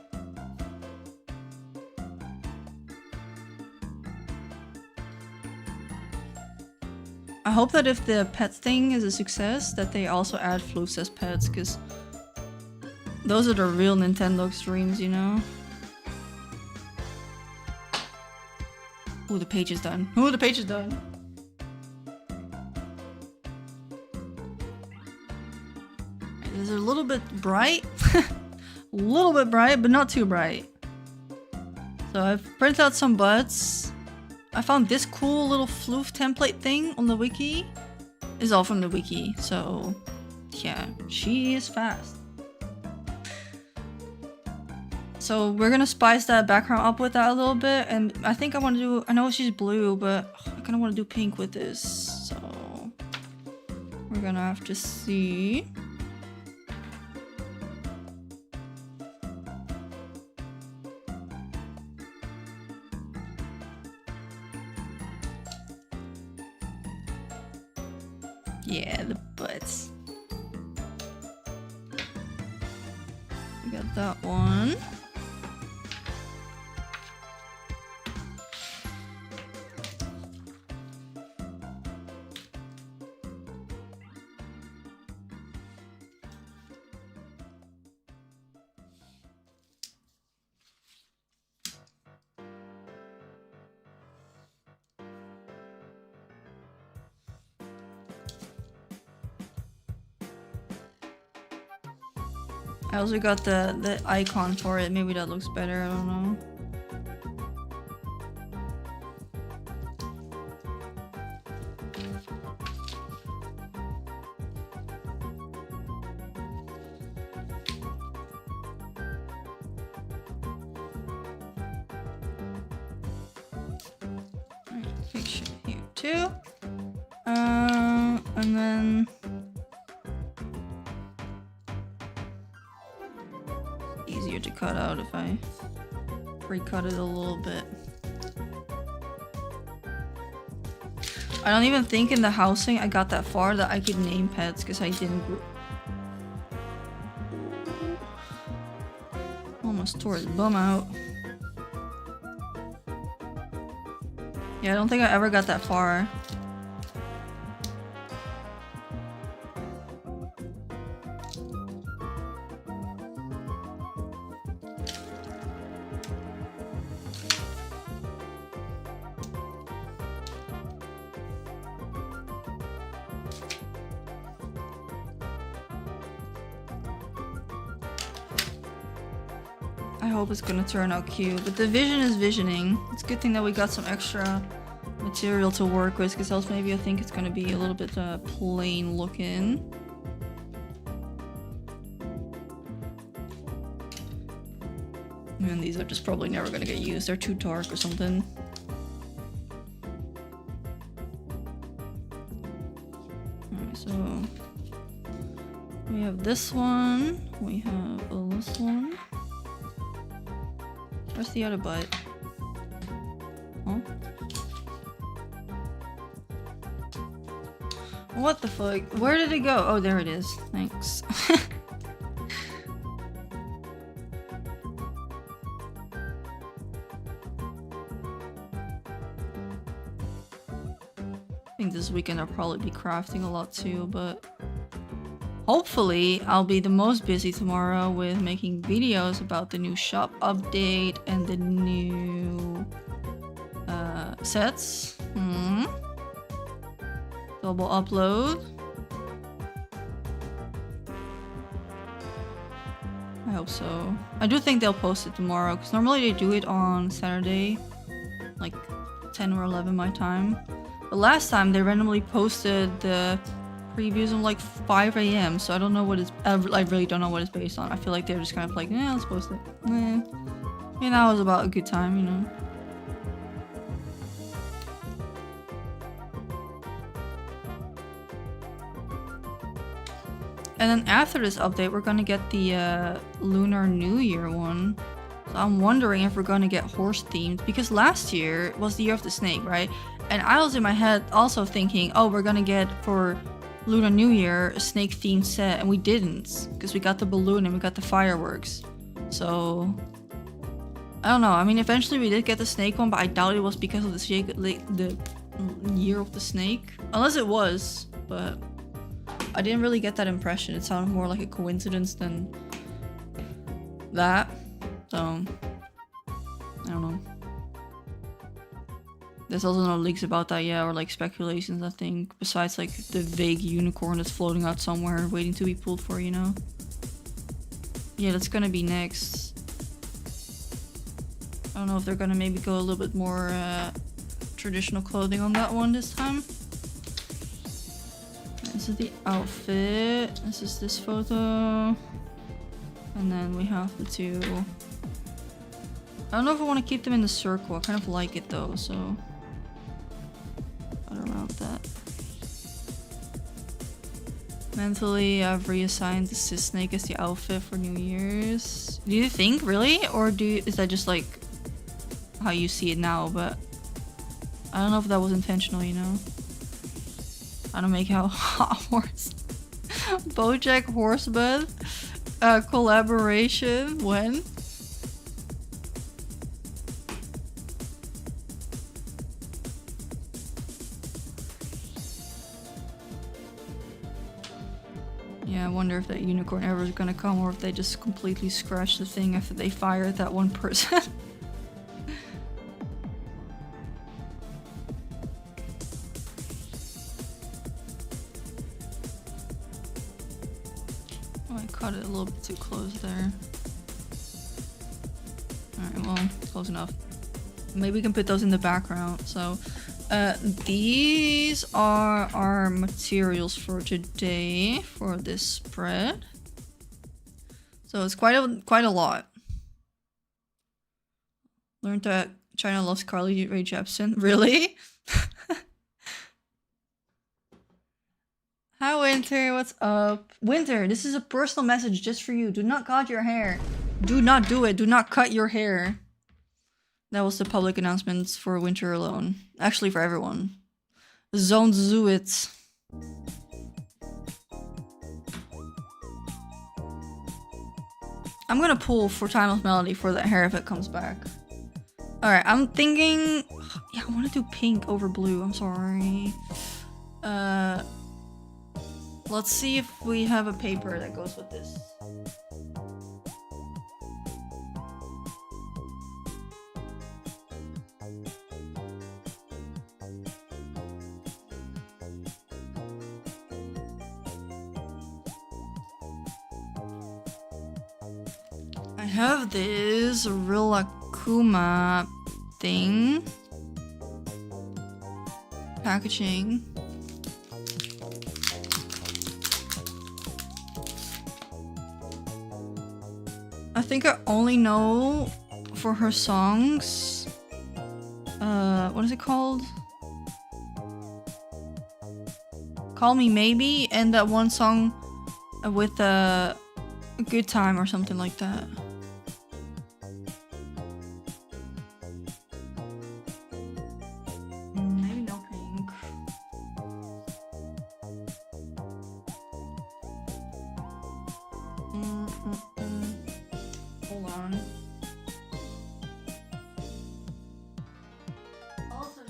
I hope that if the pet thing is a success, that they also add floofs as pets, because those are the real Nintendo dreams, you know? Ooh, the page is done. Ooh, the page is done. It's a little bit bright. A little bit bright, but not too bright. So I've printed out some butts. I found this cool little floof template thing on the wiki. It's all from the wiki, so yeah, she is fast. So we're gonna spice that background up with that a little bit, and I think I want to do, I know she's blue, but I kind of want to do pink with this, so we're gonna have to see. Yeah, the butts. We got that one. I also got the icon for it. Maybe that looks better. I don't know. picture here too. And then easier to cut out if I pre-cut it a little bit. I don't even think in the housing I got that far that I could name pets because I didn't. Almost tore his bum out. Yeah, I don't think I ever got that far. I hope it's gonna turn out cute, but the vision is visioning. It's a good thing that we got some extra material to work with, because else maybe I think it's gonna be a little bit plain looking. And these are just probably never gonna get used. They're too dark or something. Alright, so we have this one. We have this one. Where's the other butt? Huh? What the fuck? Where did it go? Oh, there it is. Thanks. I think this weekend I'll probably be crafting a lot too, but hopefully I'll be the most busy tomorrow with making videos about the new shop update and the new sets. Double upload. I hope so. I do think they'll post it tomorrow because normally they do it on Saturday, like 10 or 11 my time. But last time they randomly posted the previews of like 5 AM, so I don't know what it's. I really don't know what it's based on. I feel like they're just kind of like, yeah, let's post it. Yeah, that was about a good time, you know. And then after this update, we're gonna get the Lunar New Year one. So I'm wondering if we're gonna get horse themed, because last year was the year of the snake, right? And I was in my head also thinking, oh, we're gonna get for Lunar New Year a snake themed set, and we didn't, because we got the balloon and we got the fireworks. So I don't know. I mean, eventually we did get the snake one, but I doubt it was because of the year of the snake, unless it was. But I didn't really get that impression. It sounded more like a coincidence than that. So I don't know. There's also no leaks about that yet, or like speculations, I think, besides like the vague unicorn that's floating out somewhere waiting to be pulled for, you know? Yeah, that's gonna be next. I don't know if they're gonna maybe go a little bit more traditional clothing on that one this time. This is the outfit. This is this photo. And then we have the two. I don't know if I want to keep them in the circle. I kind of like it though, so I don't know about that. Mentally, I've reassigned the cis snake as the outfit for New Year's. Do you think, really? Or is that just like how you see it now? But I don't know if that was intentional, you know? I don't make how hot horse. BoJack Horseman collaboration when? Yeah, I wonder if that unicorn ever is gonna come, or if they just completely scratch the thing after they fire at that one person. Oh, I cut it a little bit too close there. Alright, well, close enough. Maybe we can put those in the background. So these are our materials for today for this spread. So it's quite a lot. Learned that China loves Carly Rae Jepsen. Really? Hi, Winter. What's up? Winter, this is a personal message just for you. Do not cut your hair. Do not do it. Do not cut your hair. That was the public announcements for Winter alone. Actually, for everyone. Don't do it. I'm gonna pull for Timeless Melody for that hair if it comes back. Alright, I'm thinking... Yeah, I want to do pink over blue. I'm sorry. Let's see if we have a paper that goes with this. I have this Rilakkuma thing. Packaging. I think I only know for her songs. What is it called? Call Me Maybe, and that one song with a Good Time or something like that. Maybe no pink. Hold on. Also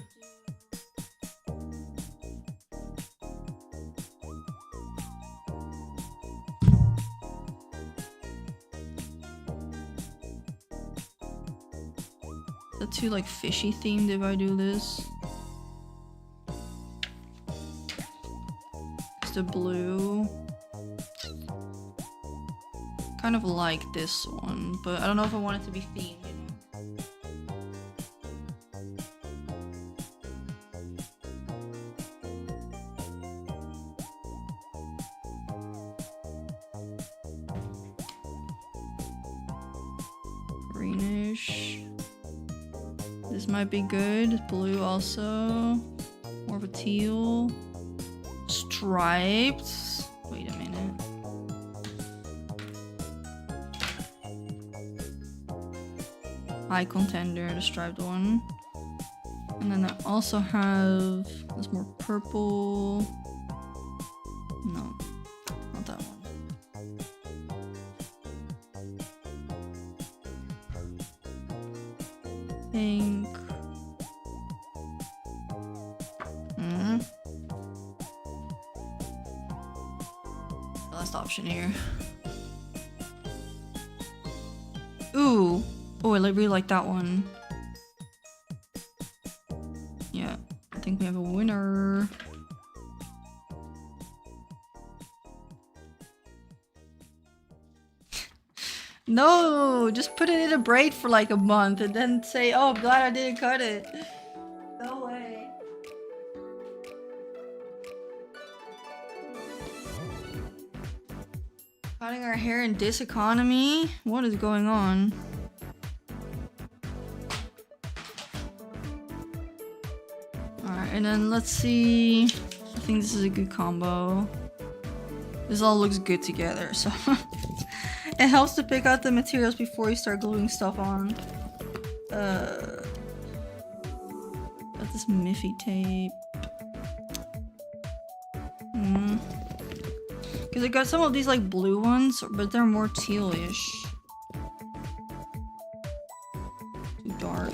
the too like fishy themed if I do this. It's the blue. Kind of like this one, but I don't know if I want it to be themed, you know. Greenish. This might be good. Blue also. More of a teal. Striped. Wait a minute. High contender, the striped one. And then I also have this more purple. No, not that one. Pink. Last option here. Ooh. Oh, I really like that one. Yeah, I think we have a winner. No, just put it in a braid for like a month and then say, oh, I'm glad I didn't cut it. No way. Cutting our hair in this economy? What is going on? Alright, and then let's see. I think this is a good combo. This all looks good together, so it helps to pick out the materials before you start gluing stuff on. Got this Miffy tape. Because I got some of these like blue ones, but they're more tealish. Too dark.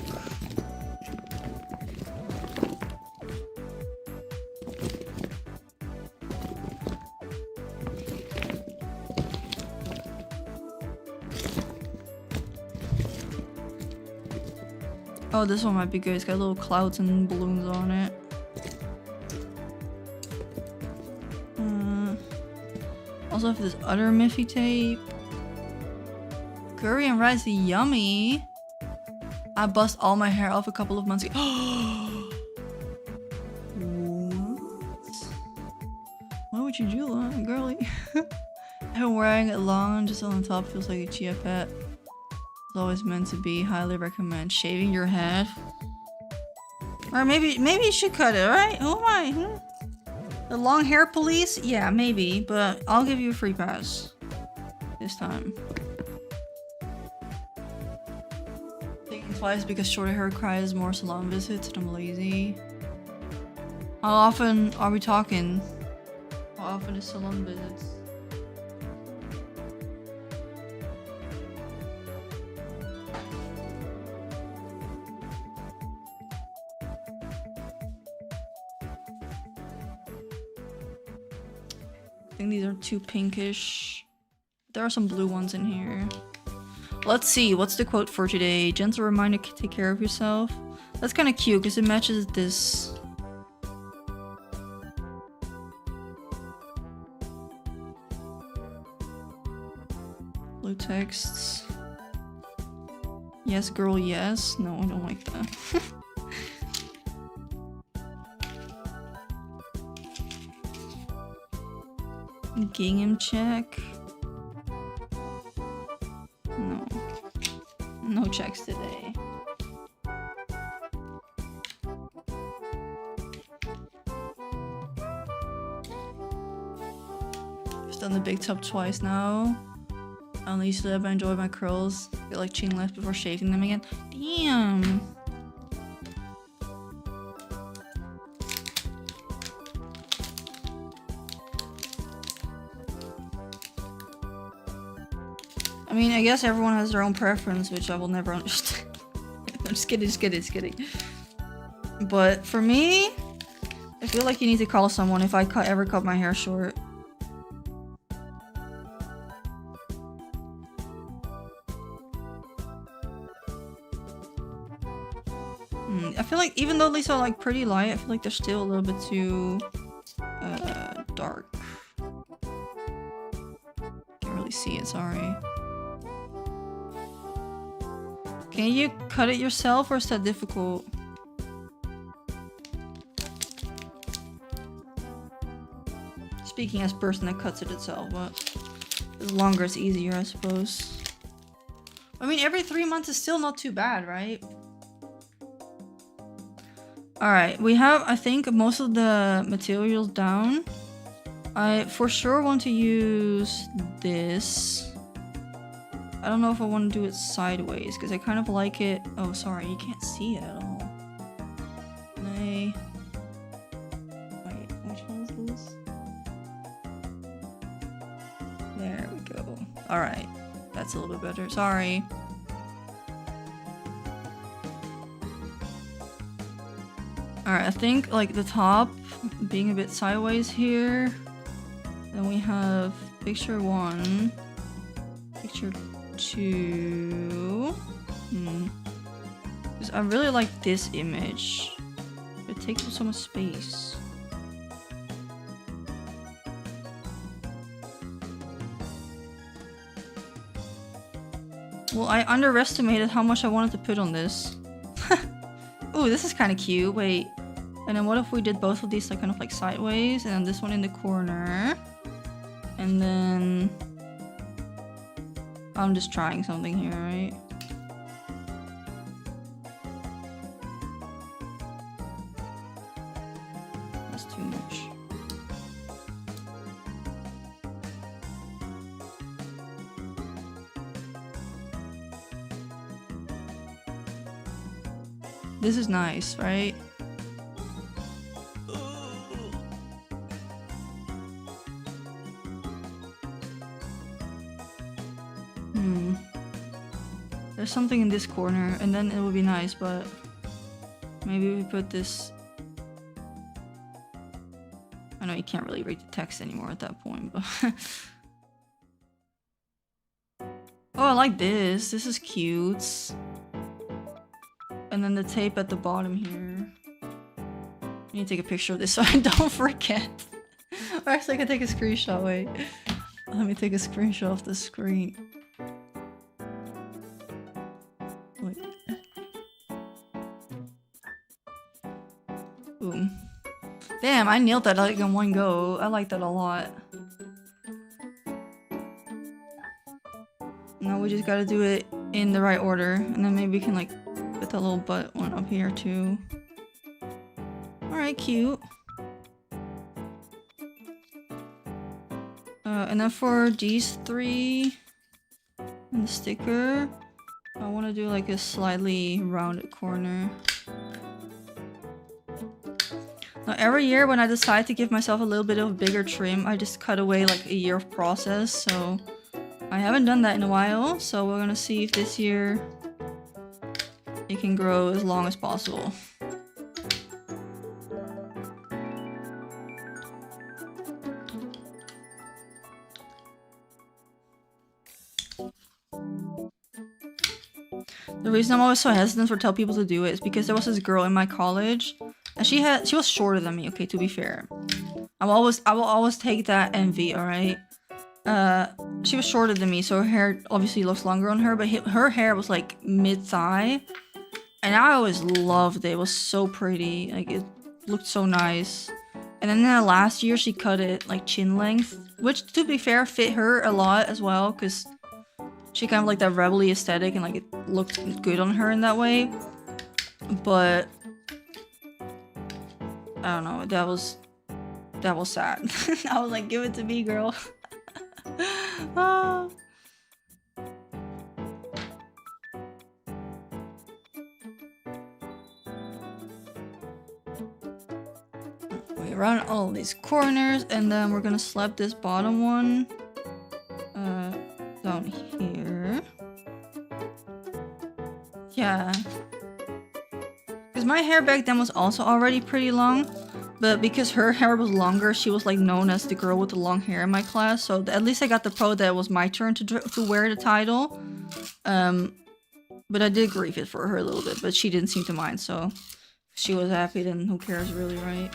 Oh, this one might be good. It's got little clouds and balloons on it. Also have this other Miffy tape. Curry and rice, yummy. I bust all my hair off a couple of months ago. What? Why would you do that, girly? I've been wearing it long, just on the top feels like a chia pet. It's always meant to be. Highly recommend shaving your head. Or maybe you should cut it, right? Who am I? The long hair police? Yeah, maybe, but I'll give you a free pass this time. Thinking twice because shorter hair requires more salon visits and I'm lazy. How often are we talking? How often is salon visits? I think these are too pinkish. There are some blue ones in here. Let's see, what's the quote for today? Gentle reminder to take care of yourself. That's kind of cute because it matches this. Blue texts. Yes, girl, yes. No, I don't like that. Gingham check. No. No checks today. I've done the big tub twice now. I only used to ever enjoy my curls. Get like chin left before shaving them again. Damn. I mean, I guess everyone has their own preference, which I will never understand. I'm just kidding. But for me, I feel like you need to call someone if I ever cut my hair short. I feel like even though these are like pretty light, I feel like they're still a little bit too dark. Can't really see it, sorry. Can you cut it yourself or is that difficult? Speaking as person that cuts it itself, but the longer it's easier, I suppose. I mean, every 3 months is still not too bad, right? Alright, we have, I think, most of the materials down. I for sure want to use this. I don't know if I want to do it sideways, because I kind of like it. Oh, sorry, you can't see it at all. Wait, which one is this? There we go. Alright, that's a little bit better. Sorry. Alright, I think like the top being a bit sideways here. Then we have picture 1, picture 2. Because I really like this image. It takes up so much space. Well, I underestimated how much I wanted to put on this. Ooh, this is kind of cute. Wait. And then what if we did both of these like kind of like sideways and then this one in the corner? And then I'm just trying something here, right? That's too much. This is nice, right? There's something in this corner, and then it would be nice, but maybe we put this. I know you can't really read the text anymore at that point, but oh, I like this. This is cute. And then the tape at the bottom here. I need to take a picture of this so I don't forget. Or actually, I can take a screenshot. Wait, let me take a screenshot of the screen. Wait. Boom. Damn, I nailed that like in one go. I like that a lot. Now we just gotta do it in the right order, and then maybe we can like put that little butt one up here too. Alright, cute. And then for these three and the sticker, I want to do like a slightly rounded corner. Now every year when I decide to give myself a little bit of a bigger trim, I just cut away like a year of process. So I haven't done that in a while. So we're gonna see if this year it can grow as long as possible. The reason I'm always so hesitant to tell people to do it is because there was this girl in my college, and she was shorter than me. Okay, to be fair, I will always take that envy. All right, she was shorter than me, so her hair obviously looks longer on her. But her hair was like mid thigh, and I always loved it. It was so pretty. Like it looked so nice. And then last year she cut it like chin length, which to be fair fit her a lot as well, because she kind of like that rebel-y aesthetic and like it looked good on her in that way. But I don't know, that was sad. I was like, give it to me, girl. Ah. We run all these corners and then we're gonna slap this bottom one down here. Yeah. Because my hair back then was also already pretty long, but because her hair was longer, she was like known as the girl with the long hair in my class. So at least I got the pro that it was my turn to wear the title. But I did grieve it for her a little bit, but she didn't seem to mind. So if she was happy, then who cares really, right?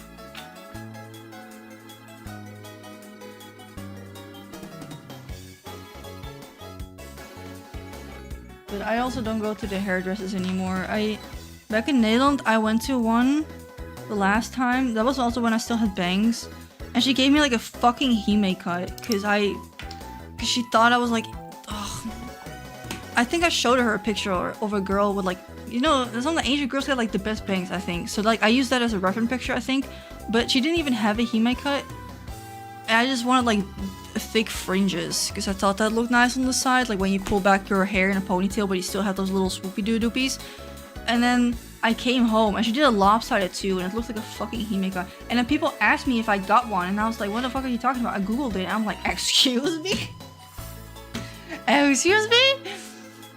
But I also don't go to the hairdressers anymore. Back in Nederland, I went to one the last time. That was also when I still had bangs. And she gave me like a fucking hime cut. Because she thought I was like... Ugh. I think I showed her a picture of a girl with like... You know, some of the Asian girls got like the best bangs, I think. So like I used that as a reference picture, I think. But she didn't even have a hime cut. And I just wanted like thick fringes because I thought that looked nice on the side, like when you pull back your hair in a ponytail but you still have those little swoopy doo-doopies. And then I came home and she did a lopsided too, and it looks like a fucking hime cut. And then people asked me if I got one, and I was like, what the fuck are you talking about? I googled it and I'm like, excuse me? Excuse me?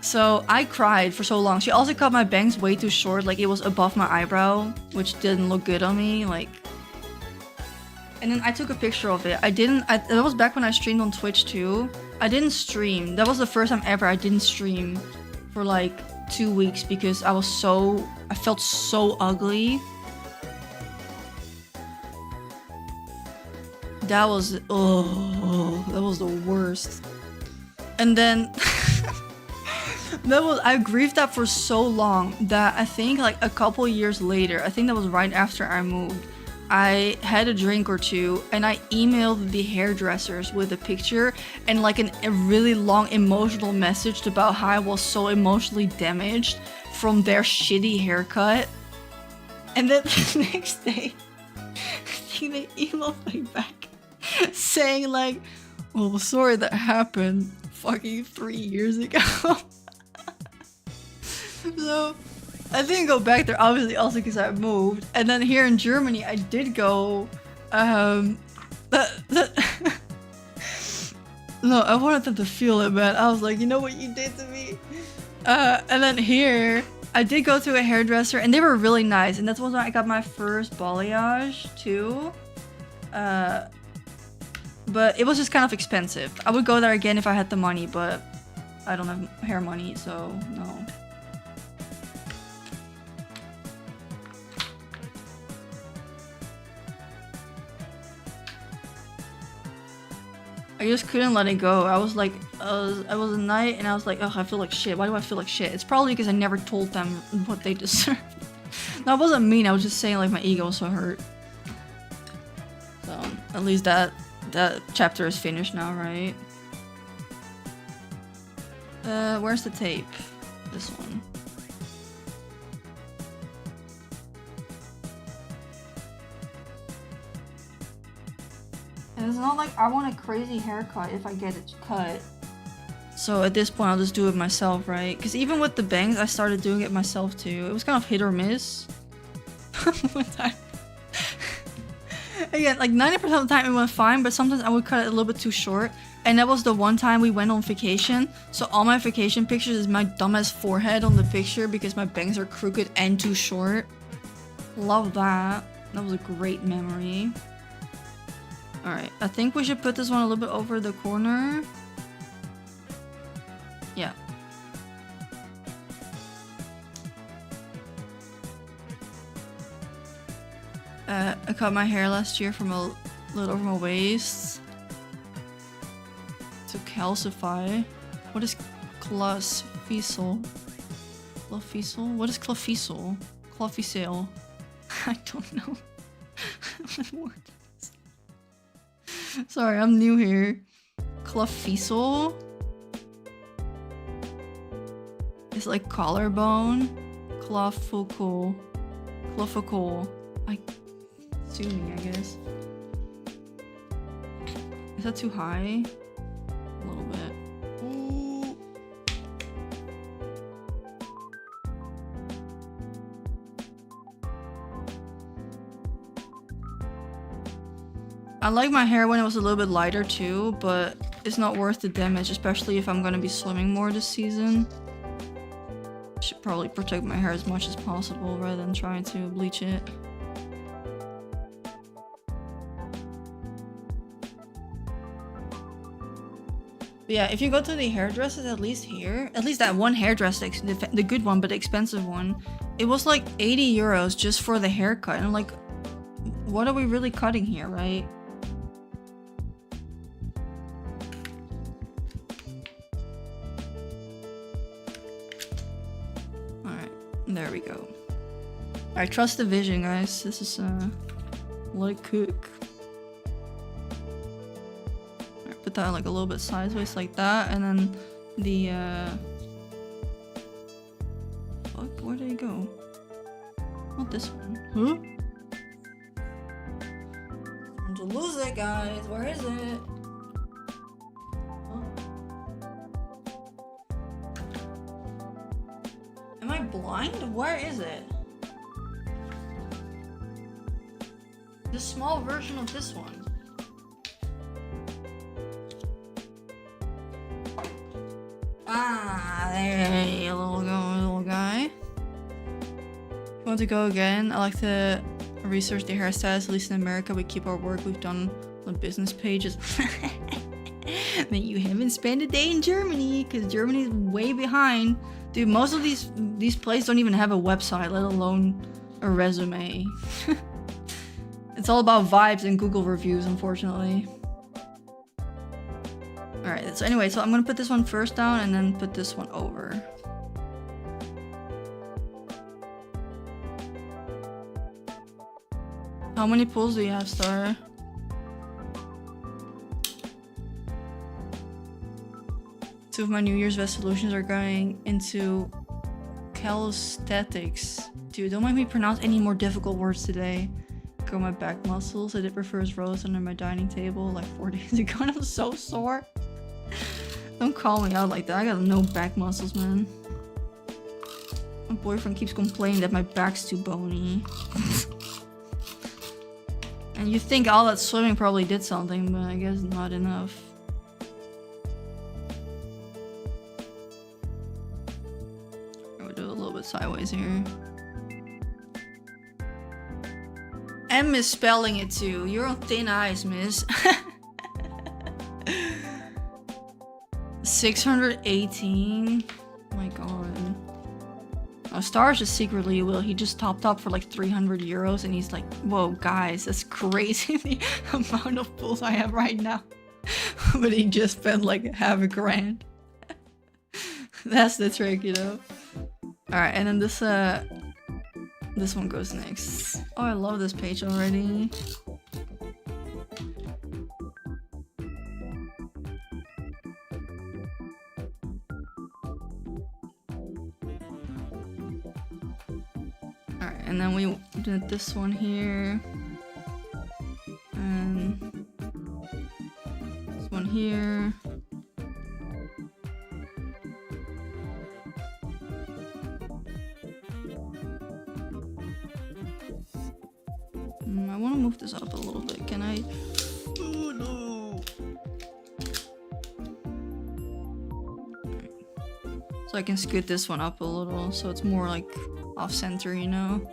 So I cried for so long. She also cut my bangs way too short, like it was above my eyebrow, which didn't look good on me. Like, and then I took a picture of it. That was back when I streamed on Twitch too. I didn't stream. That was the first time ever I didn't stream for like 2 weeks because I felt so ugly. That was the worst. And then I grieved that for so long that I think like a couple years later, I think that was right after I moved, I had a drink or two and I emailed the hairdressers with a picture and like a really long emotional message about how I was so emotionally damaged from their shitty haircut. And then the next day, I think they emailed me back saying like, well, sorry that happened fucking 3 years ago. So I didn't go back there, obviously, also because I moved. And then here in Germany, I did go. No, I wanted them to feel it, man. I was like, you know what you did to me? And then here, I did go to a hairdresser, and they were really nice. And that's when I got my first balayage, too. But it was just kind of expensive. I would go there again if I had the money, but I don't have hair money, so no. I just couldn't let it go. I was like, I was a night and I was like, oh, I feel like shit. Why do I feel like shit? It's probably because I never told them what they deserved. No, it wasn't mean. I was just saying like my ego was so hurt. So at least that chapter is finished now, right? Where's the tape? This one. And it's not like I want a crazy haircut if I get it cut. So at this point, I'll just do it myself, right? Because even with the bangs, I started doing it myself too. It was kind of hit or miss. One time. Again, like 90% of the time it went fine, but sometimes I would cut it a little bit too short. And that was the one time we went on vacation. So all my vacation pictures is my dumbass forehead on the picture because my bangs are crooked and too short. Love that. That was a great memory. Alright, I think we should put this one a little bit over the corner. Yeah. I cut my hair last year from a little over my waist to calcify. What is clofisel? Clofisel? What is clofisel? Clofisel? I don't know. What is... Sorry, I'm new here. Clofisel? It's like collarbone. Clofocal. Clofocal. Assuming, I guess. Is that too high? A little bit. Ooh. I like my hair when it was a little bit lighter too, but it's not worth the damage, especially if I'm gonna be swimming more this season. Should probably protect my hair as much as possible rather than trying to bleach it. But yeah, if you go to the hairdressers, at least here, at least that one hairdresser, the good one, but the expensive one, it was like 80 euros just for the haircut. And I'm like, what are we really cutting here, right? Alright, there we go. Alright, trust the vision, guys. This is, let it cook. Put that like a little bit sideways like that, and then the fuck, where did it go? Not this one. Huh? I'm to lose it, guys. Where is it? Oh. Am I blind? Where is it? The small version of this one. Ah, there you little guy. If you want to go again, I like to research the hairstyles. At least in America, we keep our work we've done on business pages. That you haven't spent a day in Germany, because Germany is way behind. Dude, most of these places don't even have a website, let alone a resume. It's all about vibes and Google reviews, unfortunately. Alright, so anyway, so I'm gonna put this one first down and then put this one over. How many pulls do you have, Star? Two of my New Year's resolutions are going into calisthenics. Dude, don't make me pronounce any more difficult words today. Grow my back muscles. I did prefers rows under my dining table like 4 days ago and I'm so sore. Don't call me out like that. I got no back muscles, man. My boyfriend keeps complaining that my back's too bony. And you think all that swimming probably did something, but I guess not enough. We'll do a little bit sideways here. I'm misspelling it too. You're on thin ice, miss. 618. Oh my god. Oh, Star's just secretly will. He just topped up for like 300 euros and he's like, whoa, guys, that's crazy the amount of pulls I have right now. But he just spent like half a grand. That's the trick, you know? Alright, and then this one goes next. Oh, I love this page already. Alright, and then we did this one here. And here. I want to move this up a little bit. Can I? Oh no! So I can scoot this one up a little, so it's more like off center, you know.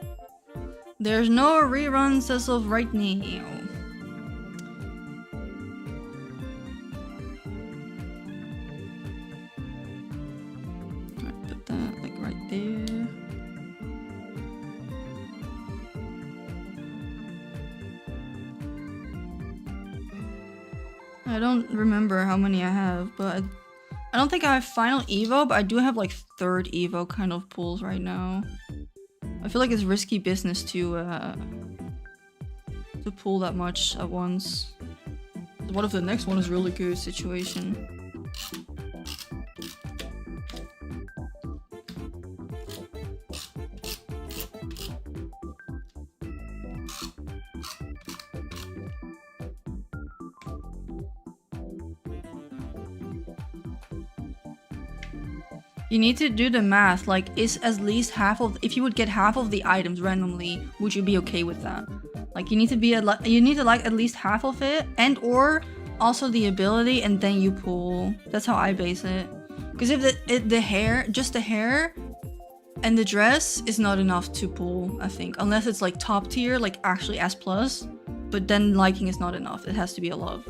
There's no reruns as of right now. Alright, put that like right there. I don't remember how many I have, but I don't think I have final Evo, but I do have like third Evo kind of pulls right now. I feel like it's risky business to pull that much at once. What if the next one is really good situation? You need to do the math, like is at least half of, if you would get half of the items randomly, would you be okay with that? Like you need to be you need to like at least half of it, and or also the ability, and then you pull. That's how I base it. Because if the hair, just the hair and the dress is not enough to pull, I think, unless it's like top tier, like actually S+, but then liking is not enough. It has to be a love.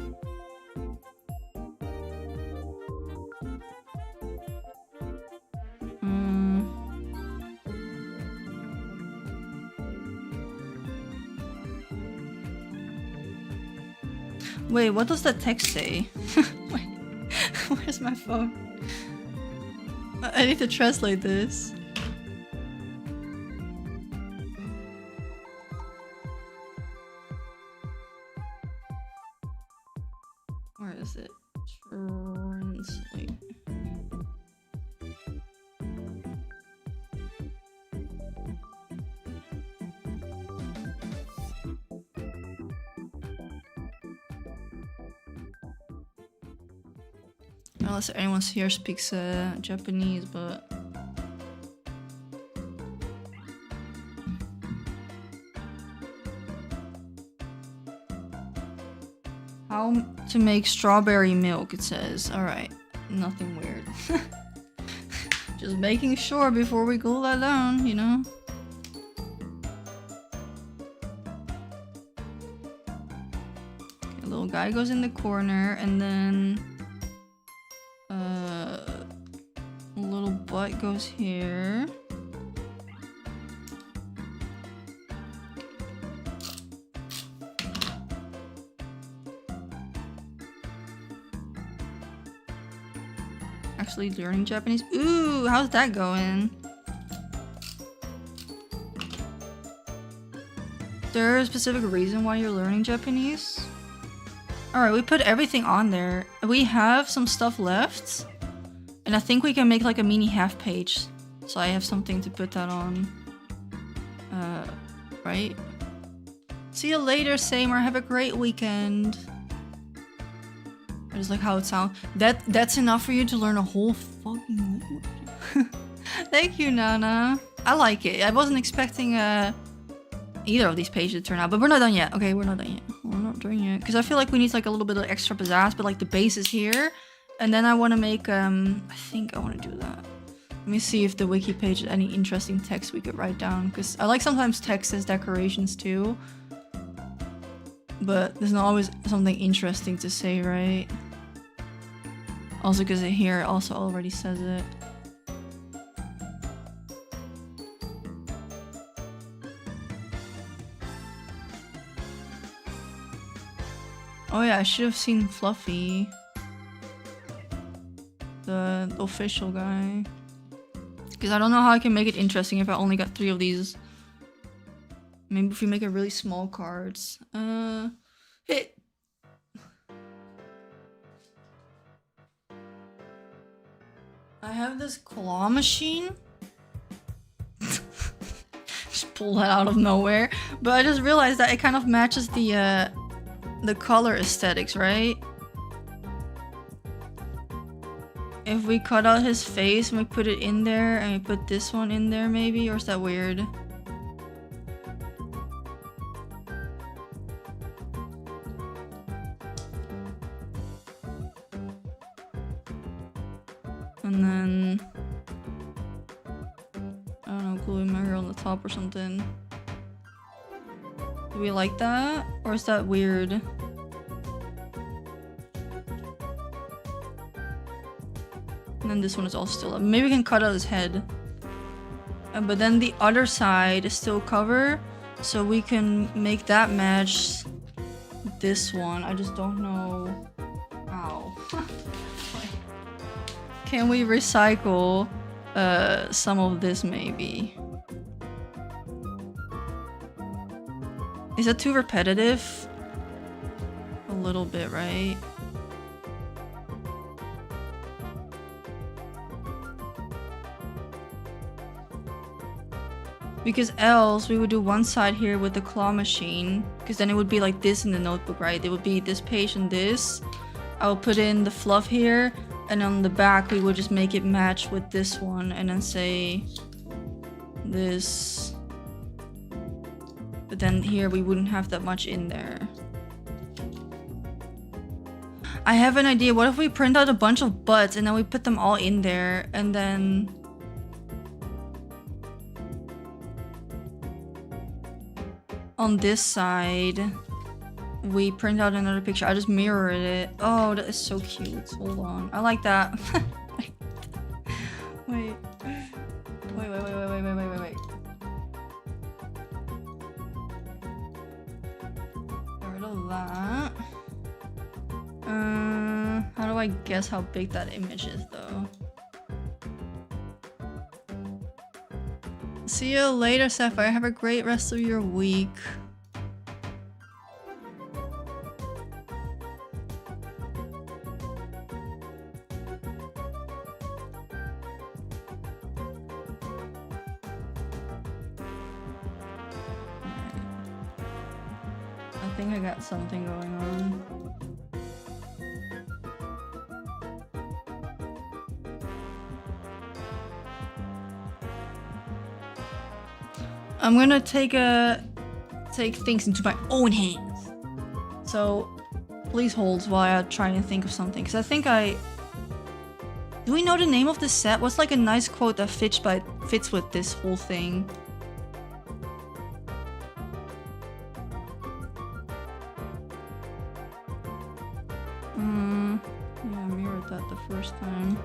Wait, what does the text say? Wait, where's my phone? I need to translate this. Where is it? Translate. Unless anyone here speaks Japanese, but how to make strawberry milk, it says. Alright, nothing weird. Just making sure before we cool that down, you know? Okay, little guy goes in the corner, and then little butt goes here. Actually learning Japanese. Ooh, how's that going? Is there a specific reason why you're learning Japanese? Alright, we put everything on there. We have some stuff left. And I think we can make like a mini half page. So I have something to put that on. Right? See you later, Samer. Have a great weekend. I just like how it sounds. That's enough for you to learn a whole fucking language. Thank you, Nana. I like it. I wasn't expecting either of these pages to turn out, but we're not done yet. Okay, we're not done yet. We're not done yet. Because I feel like we need like a little bit of extra pizzazz, but like the base is here. And then I want to make, I think I want to do that. Let me see if the wiki page has any interesting text we could write down. Because I like sometimes text as decorations too. But there's not always something interesting to say, right? Also because here it also already says it. Oh yeah, I should have seen Fluffy. The official guy. Because I don't know how I can make it interesting if I only got 3 of these. Maybe if we make it really small cards. Hey. I have this claw machine. Just pull that out of nowhere. But I just realized that it kind of matches the color aesthetics, right? If we cut out his face and we put it in there and we put this one in there maybe, or is that weird? And then, I don't know, gluing my hair on the top or something. Do we like that? Or is that weird? And then this one is all still up. Maybe we can cut out his head. But then the other side is still cover. So we can make that match this one. I just don't know how. Can we recycle some of this maybe? Is that too repetitive? A little bit, right? Because else we would do one side here with the claw machine, because then it would be like this in the notebook, right? It would be this page and this. I will put in the fluff here, and on the back we would just make it match with this one and then say this. But then here we wouldn't have that much in there. I have an idea. What if we print out a bunch of butts and then we put them all in there, and then on this side we print out another picture. I just mirrored it. Oh, that is so cute. Hold on. I like that. Wait. Get rid of that. How do I guess how big that image is though? See you later, Sapphire. Have a great rest of your week. I think I got something going on. I'm gonna take things into my own hands. So please hold while I try and think of something. Because I think do we know the name of the set? What's like a nice quote that fits with this whole thing? Yeah, I mirrored that the first time.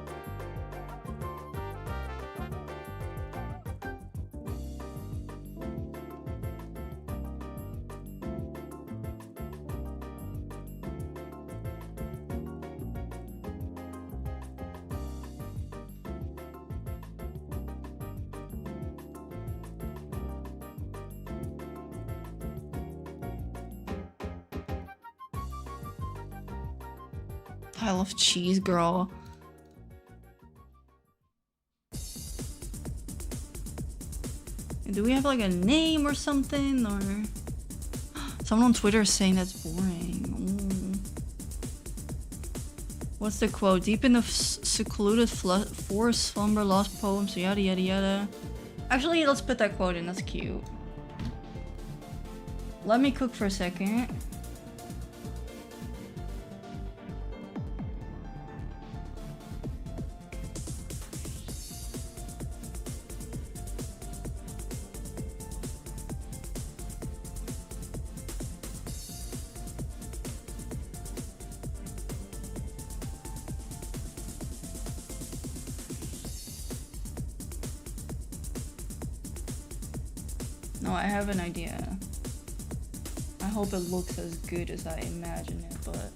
Pile of cheese, girl. Do we have like a name or something? Or someone on Twitter is saying that's boring. What's the quote? Deep in the secluded forest, slumber, lost poems, yada yada yada. Actually, let's put that quote in. That's cute. Let me cook for a second. No, I have an idea. I hope it looks as good as I imagine it, but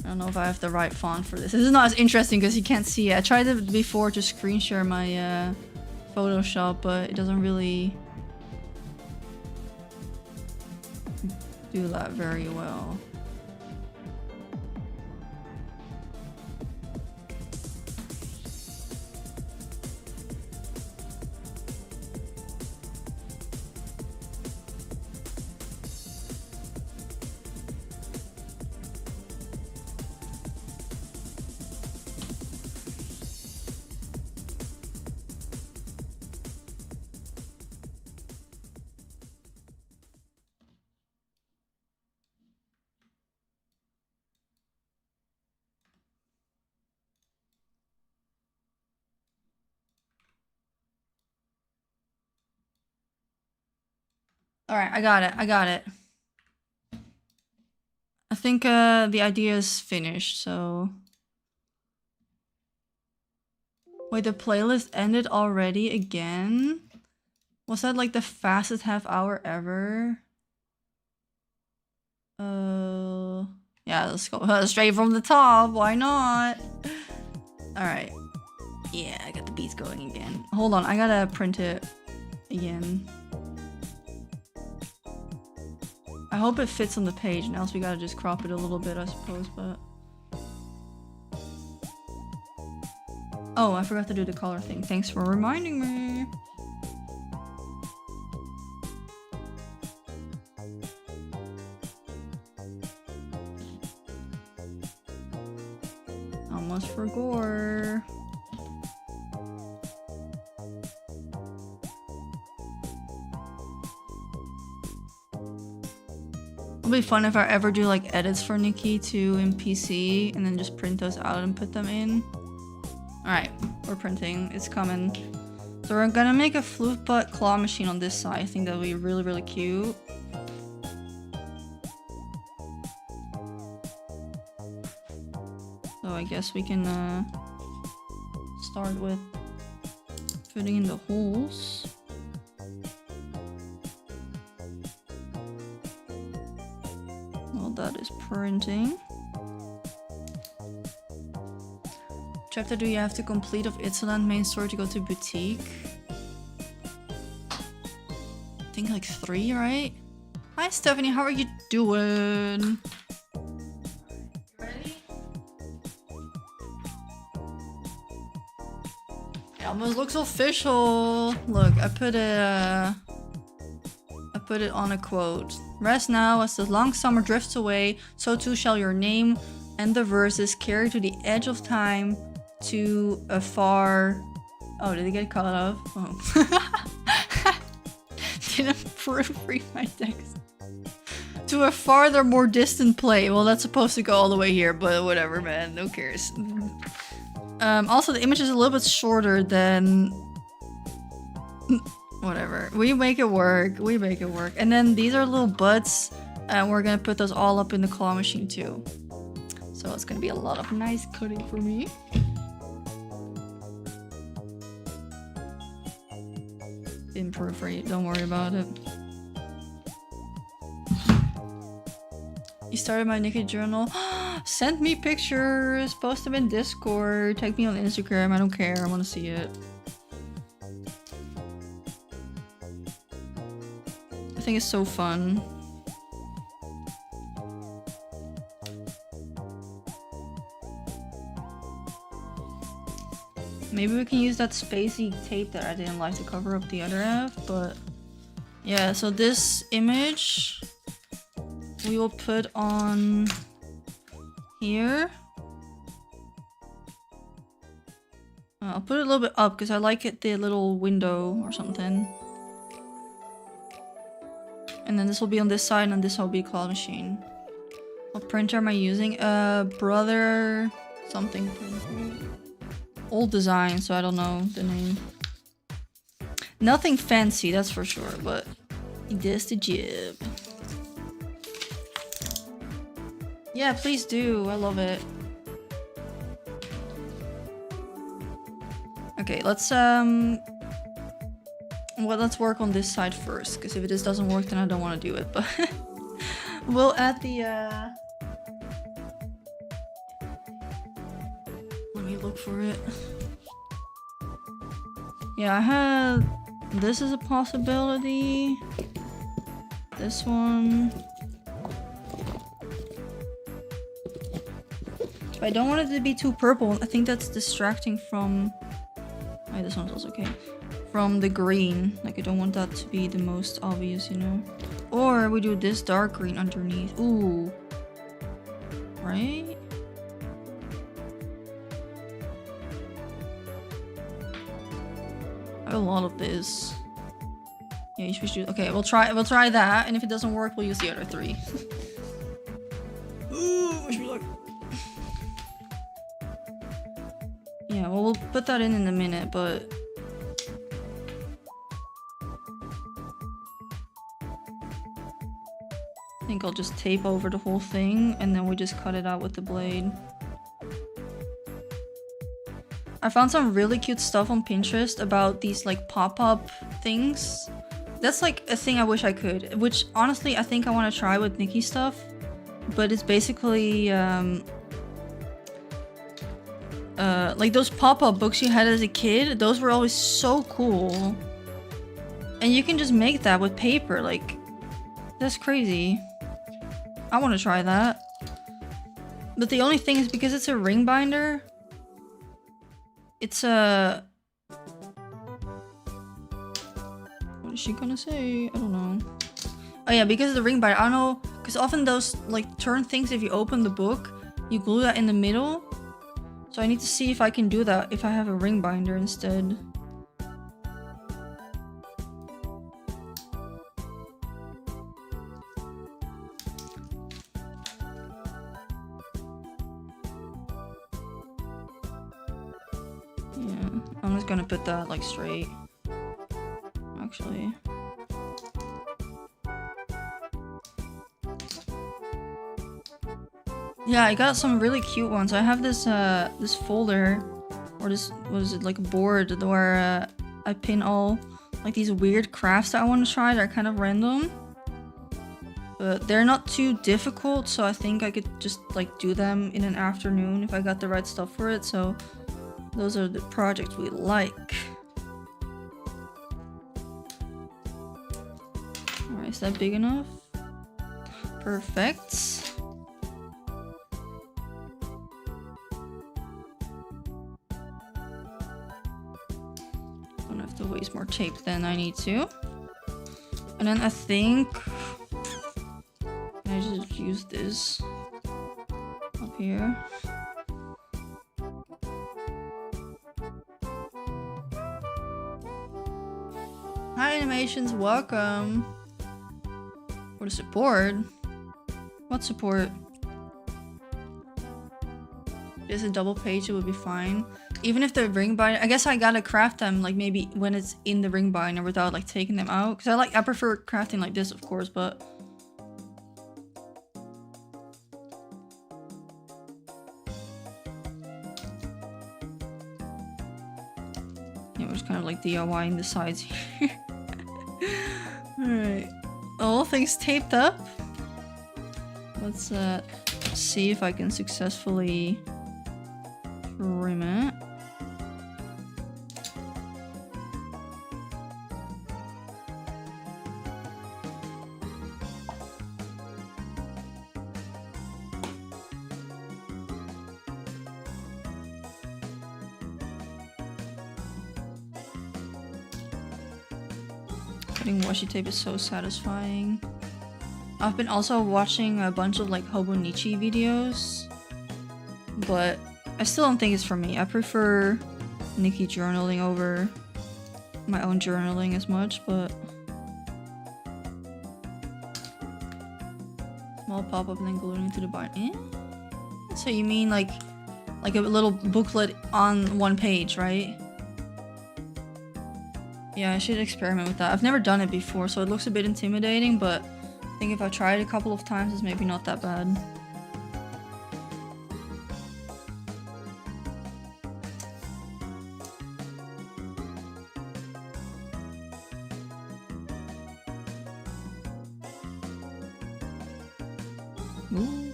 I don't know if I have the right font for this. This is not as interesting because you can't see it. I tried it before to screen share my Photoshop, but it doesn't really do that very well. Alright, I got it. I got it. I think the idea is finished, so... Wait, the playlist ended already again? Was that like the fastest half hour ever? Yeah, let's go straight from the top. Why not? Alright. Yeah, I got the beats going again. Hold on, I gotta print it again. I hope it fits on the page, and else we gotta just crop it a little bit, I suppose, but... Oh, I forgot to do the color thing. Thanks for reminding me. Almost for gore. It'll be fun if I ever do like edits for Nikki too in PC and then just print those out and put them in. Alright, we're printing. It's coming. So we're gonna make a flute butt claw machine on this side. I think that'll be really, really cute. So I guess we can start with putting in the holes. Well, that is printing. Chapter do you have to complete of Itzeland main story to go to boutique? I think like 3, right? Hi Stephanie, how are you doing? Ready? It almost looks official. Look, I put it on a quote. Rest now as the long summer drifts away, so too shall your name and the verses carry to the edge of time. To a far... Oh, did it get cut off? Oh. Didn't proofread my text. To a farther, more distant play. Well, that's supposed to go all the way here, but whatever, man. Who cares? Also, the image is a little bit shorter than... Whatever. We make it work. We make it work. And then these are little butts, and we're gonna put those all up in the claw machine too. So it's gonna be a lot of nice cutting for me. Didn't proofread, don't worry about it. You started my Nikki journal. Send me pictures, post them in Discord, tag me on Instagram, I don't care, I want to see it. I think it's so fun. Maybe we can use that spacey tape that I didn't like to cover up the other half, but yeah, so this image we will put on here. I'll put it a little bit up because I like it, the little window or something. And then this will be on this side and this will be claw machine. What printer am I using? Brother something printer. Old design, so I don't know the name. Nothing fancy, that's for sure, but it does the job. Yeah, please do. I love it. Okay, let's well, let's work on this side first, because if this doesn't work, then I don't want to do it. But we'll add the let me look for it. Yeah, I had this is a possibility. This one. But I don't want it to be too purple. I think that's distracting from... Oh, this one's also okay. From the green. Like, I don't want that to be the most obvious, you know? Or we do this dark green underneath. Ooh. Right? I have a lot of this. Yeah, you should... Okay, we'll try that, and if it doesn't work, we'll use the other 3. Ooh, wish me luck. Yeah, well, we'll put that in a minute, but... think I'll just tape over the whole thing and then we just cut it out with the blade. I found some really cute stuff on Pinterest about these like pop-up things. That's like a thing I wish I could, which honestly I think I want to try with Nikki stuff. But it's basically like those pop-up books you had as a kid. Those were always so cool. And you can just make that with paper, like that's crazy. I want to try that. But the only thing is because it's a ring binder, it's a... What is she gonna say? I don't know. Oh yeah, because of the ring binder, I don't know, because often those like turn things, if you open the book, you glue that in the middle. So I need to see if I can do that if I have a ring binder instead. Yeah, I'm just gonna put that like straight. Actually. Yeah, I got some really cute ones. I have this this folder, or this, what is it, like a board where I pin all like these weird crafts that I want to try. They're kind of random, but they're not too difficult, so I think I could just like do them in an afternoon if I got the right stuff for it. So those are the projects we like. Alright, is that big enough? Perfect. Don't have to waste more tape than I need to. And then I think I just use this up here. Hi animations, welcome. For the support. What support? Just a double page, it would be fine. Even if the ring binder, I guess I gotta craft them like maybe when it's in the ring binder without like taking them out. Cause I prefer crafting like this, of course, but yeah, we're just kind of like DIYing the sides here. Alright. All things taped up. Let's see if I can successfully trim it. Cutting washi tape is so satisfying. I've been also watching a bunch of like Hobonichi videos, but I still don't think it's for me. I prefer Nikki journaling over my own journaling as much, but small pop-up and then gluing to the binder. So you mean like a little booklet on one page, right? Yeah, I should experiment with that. I've never done it before, so it looks a bit intimidating, but I think if I try it a couple of times, it's maybe not that bad. Ooh.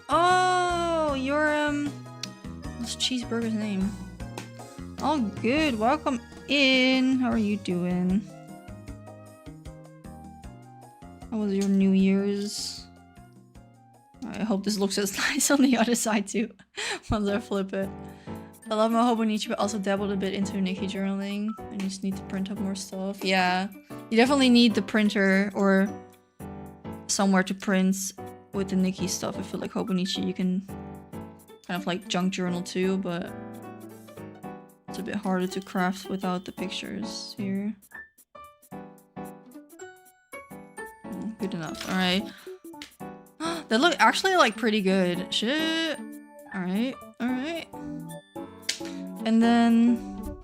Oh, you're what's Cheeseburger's name? Oh, good. Welcome in. How are you doing? How was your New Year's? I hope this looks as nice on the other side too. Once I flip it. I love my Hobonichi, but also dabbled a bit into Nikki journaling. I just need to print up more stuff. Yeah, you definitely need the printer or somewhere to print with the Nikki stuff. I feel like Hobonichi you can kind of like junk journal too, but it's a bit harder to craft without the pictures here. Good enough. Alright. That look actually like pretty good. Shit. Alright. Alright. And then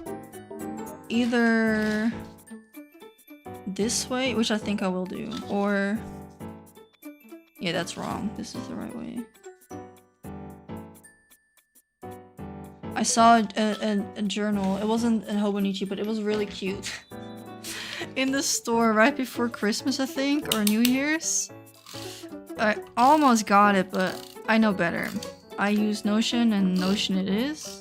either this way, which I think I will do, or yeah, that's wrong. This is the right way. I saw a journal. It wasn't a Hobonichi, but it was really cute. In the store right before Christmas, I think, or New Year's. I almost got it, but I know better. I use Notion, and Notion it is.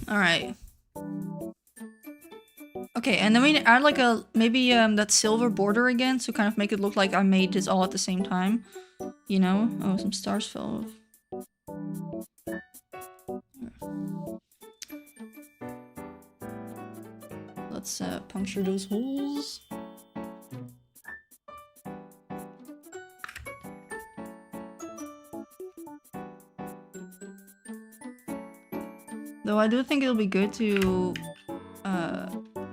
Alright. Okay, and then we add like a, maybe that silver border again to kind of make it look like I made this all at the same time. You know? Oh, some stars fell off. Let's puncture those holes. Though I do think it'll be good to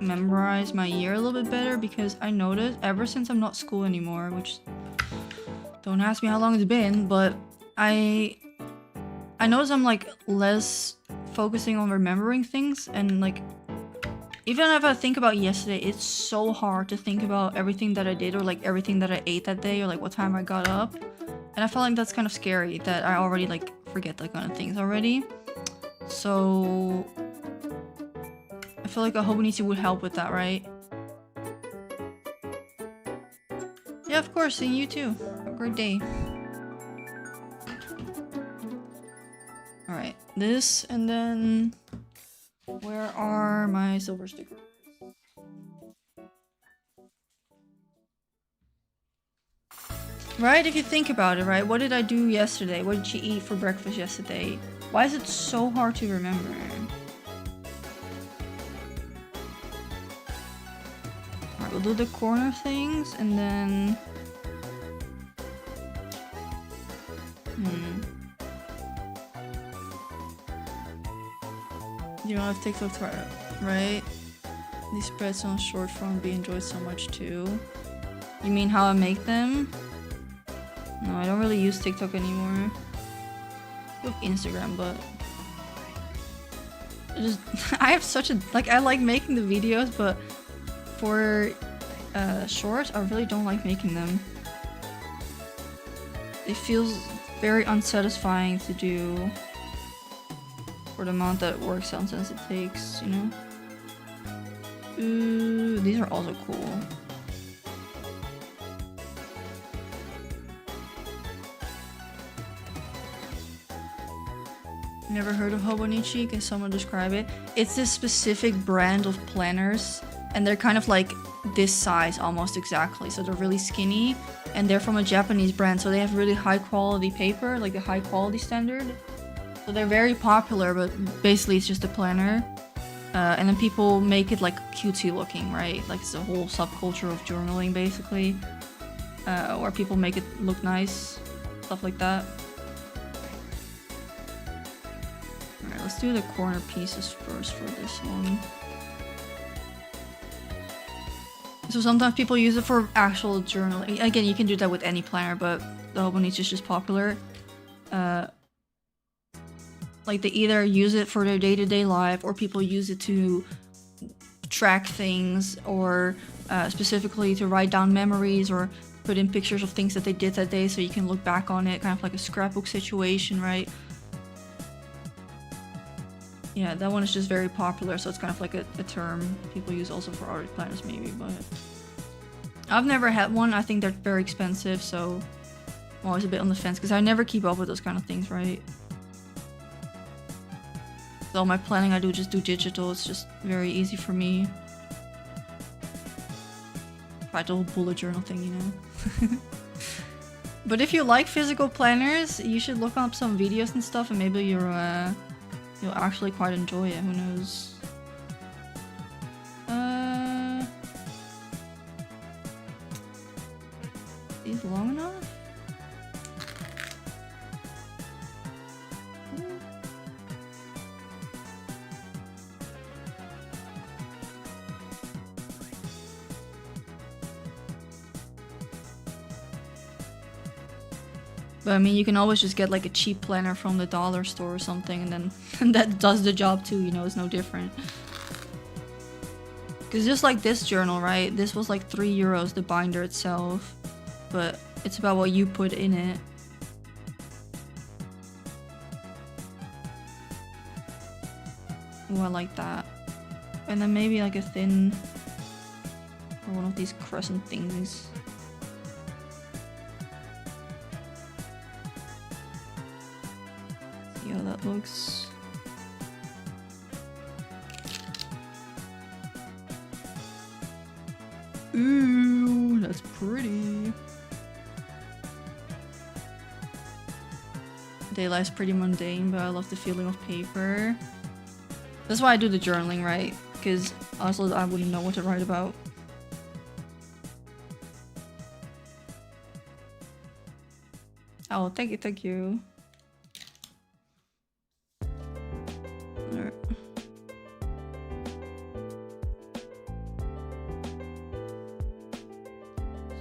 memorize my year a little bit better, because I noticed ever since I'm not school anymore, which don't ask me how long it's been, but I notice I'm like less focusing on remembering things, and like even if I think about yesterday, it's so hard to think about everything that I did, or like everything that I ate that day, or like what time I got up. And I felt like that's kind of scary that I already like forget that kind of things already. So I feel like a Hobonichi would help with that, right? Yeah, of course, and you too. Have a great day. Alright, this, and then where are my silver stickers? Right, if you think about it, right? What did I do yesterday? What did she eat for breakfast yesterday? Why is it so hard to remember? Alright, we'll do the corner things, and then... You don't have TikTok, right? These spreads on short form be enjoyed so much too. You mean how I make them? No, I don't really use TikTok anymore. With Instagram, but I have such a I like making the videos, but for shorts, I really don't like making them. It feels very unsatisfying to do for the amount that work sometimes it takes, you know. Ooh, these are also cool. Never heard of Hobonichi? Can someone describe it? It's this specific brand of planners, and they're kind of like this size almost exactly. So they're really skinny, and they're from a Japanese brand, so they have really high quality paper, like the high quality standard. So they're very popular, but basically it's just a planner. And then people make it like cutesy looking, right? Like it's a whole subculture of journaling basically. Where people make it look nice, stuff like that. Alright, let's do the corner pieces first for this one. So sometimes people use it for actual journaling. Again, you can do that with any planner, but the Hobonichi is just popular. Like they either use it for their day-to-day life, or people use it to track things, or specifically to write down memories, or put in pictures of things that they did that day so you can look back on it, kind of like a scrapbook situation, right? Yeah, that one is just very popular, so it's kind of like a term people use also for art planners maybe, but I've never had one. I think they're very expensive, so I'm always a bit on the fence because I never keep up with those kind of things, right? So all my planning I do just do digital. It's just very easy for me. Like the whole bullet journal thing, you know. But if you like physical planners, you should look up some videos and stuff, and maybe you'll actually quite enjoy it. Who knows? Is long enough? But I mean, you can always just get like a cheap planner from the dollar store or something, and then that does the job too, you know, it's no different. Because just like this journal, right? This was like €3, the binder itself. But it's about what you put in it. Oh, I like that. And then maybe like a thin, or one of these crescent things. See how that looks. Ooh, that's pretty. Daylife's pretty mundane, but I love the feeling of paper. That's why I do the journaling, right? Because also I wouldn't know what to write about. Oh, thank you, thank you. Alright.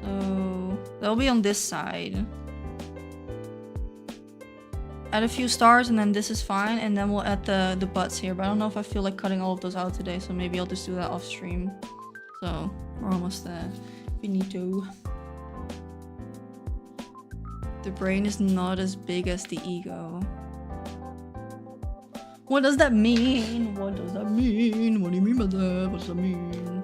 So that'll be on this side. Add a few stars and then this is fine, and then we'll add the butts here, but I don't know if I feel like cutting all of those out today, so maybe I'll just do that off stream. So we're almost there. Finito. The brain is not as big as the ego. What does that mean? What does that mean? What do you mean by that? What does that mean?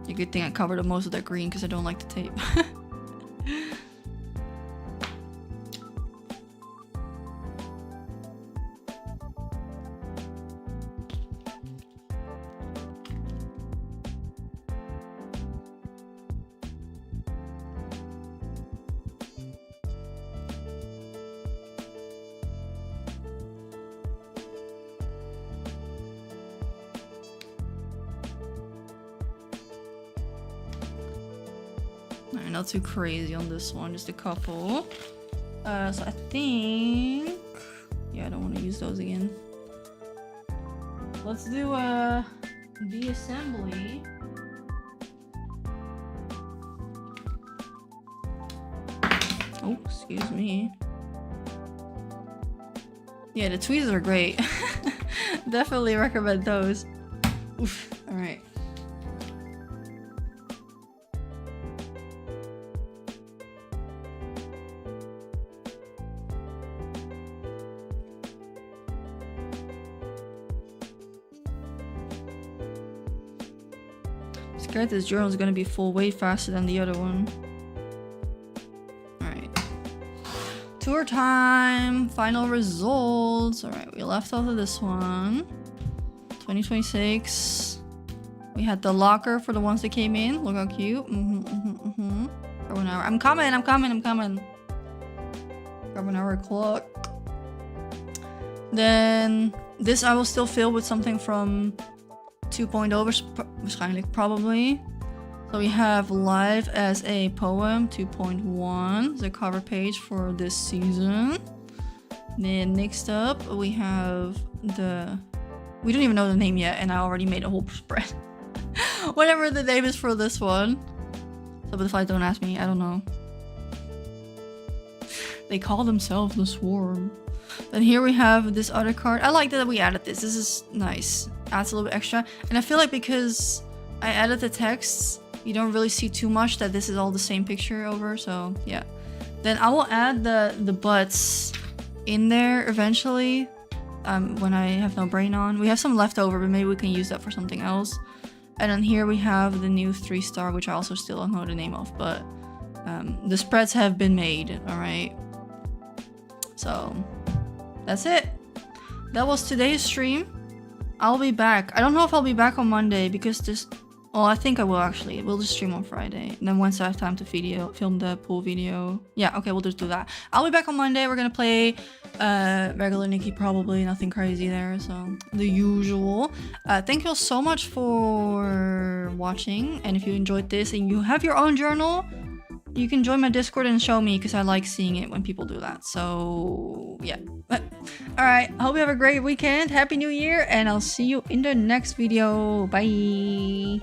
A good thing I covered up most of that green because I don't like the tape. Not too crazy on this one, just a couple. So I think, yeah, I don't want to use those again. Let's do the assembly. Oh, excuse me. Yeah, the tweezers are great. Definitely recommend those. Oof. All right. This journal is gonna be full way faster than the other one. Alright. Tour time! Final results! Alright, we left off of this one. 2026. We had the locker for the ones that came in. Look how cute. Carbonara. I'm coming! Carbonara clock. Then this I will still fill with something from 2.0 waarschijnlijk, probably. So we have Live as a Poem 2.1, the cover page for this season. Then next up we have the, we don't even know the name yet and I already made a whole spread. Whatever the name is for this one. So butterflies, don't ask me, I don't know. They call themselves the Swarm. Then here we have this other card. I like that we added this. This is nice. Adds a little bit extra. And I feel like because I added the text, you don't really see too much that this is all the same picture over. So yeah. Then I will add the butts in there eventually. When I have no brain on. We have some left over, but maybe we can use that for something else. And then here we have the new 3-star, which I also still don't know the name of, but the spreads have been made. All right. So that's it. That was today's stream. I'll be back. I don't know if I'll be back on Monday because this... Well, I think I will actually. We'll just stream on Friday. And then Wednesday I have time to film the pool video. Yeah, okay, we'll just do that. I'll be back on Monday. We're gonna play regular Nikki probably. Nothing crazy there. So, the usual. Thank you all so much for watching. And if you enjoyed this and you have your own journal, you can join my Discord and show me because I like seeing it when people do that. So, yeah. Alright, hope you have a great weekend. Happy New Year, and I'll see you in the next video. Bye!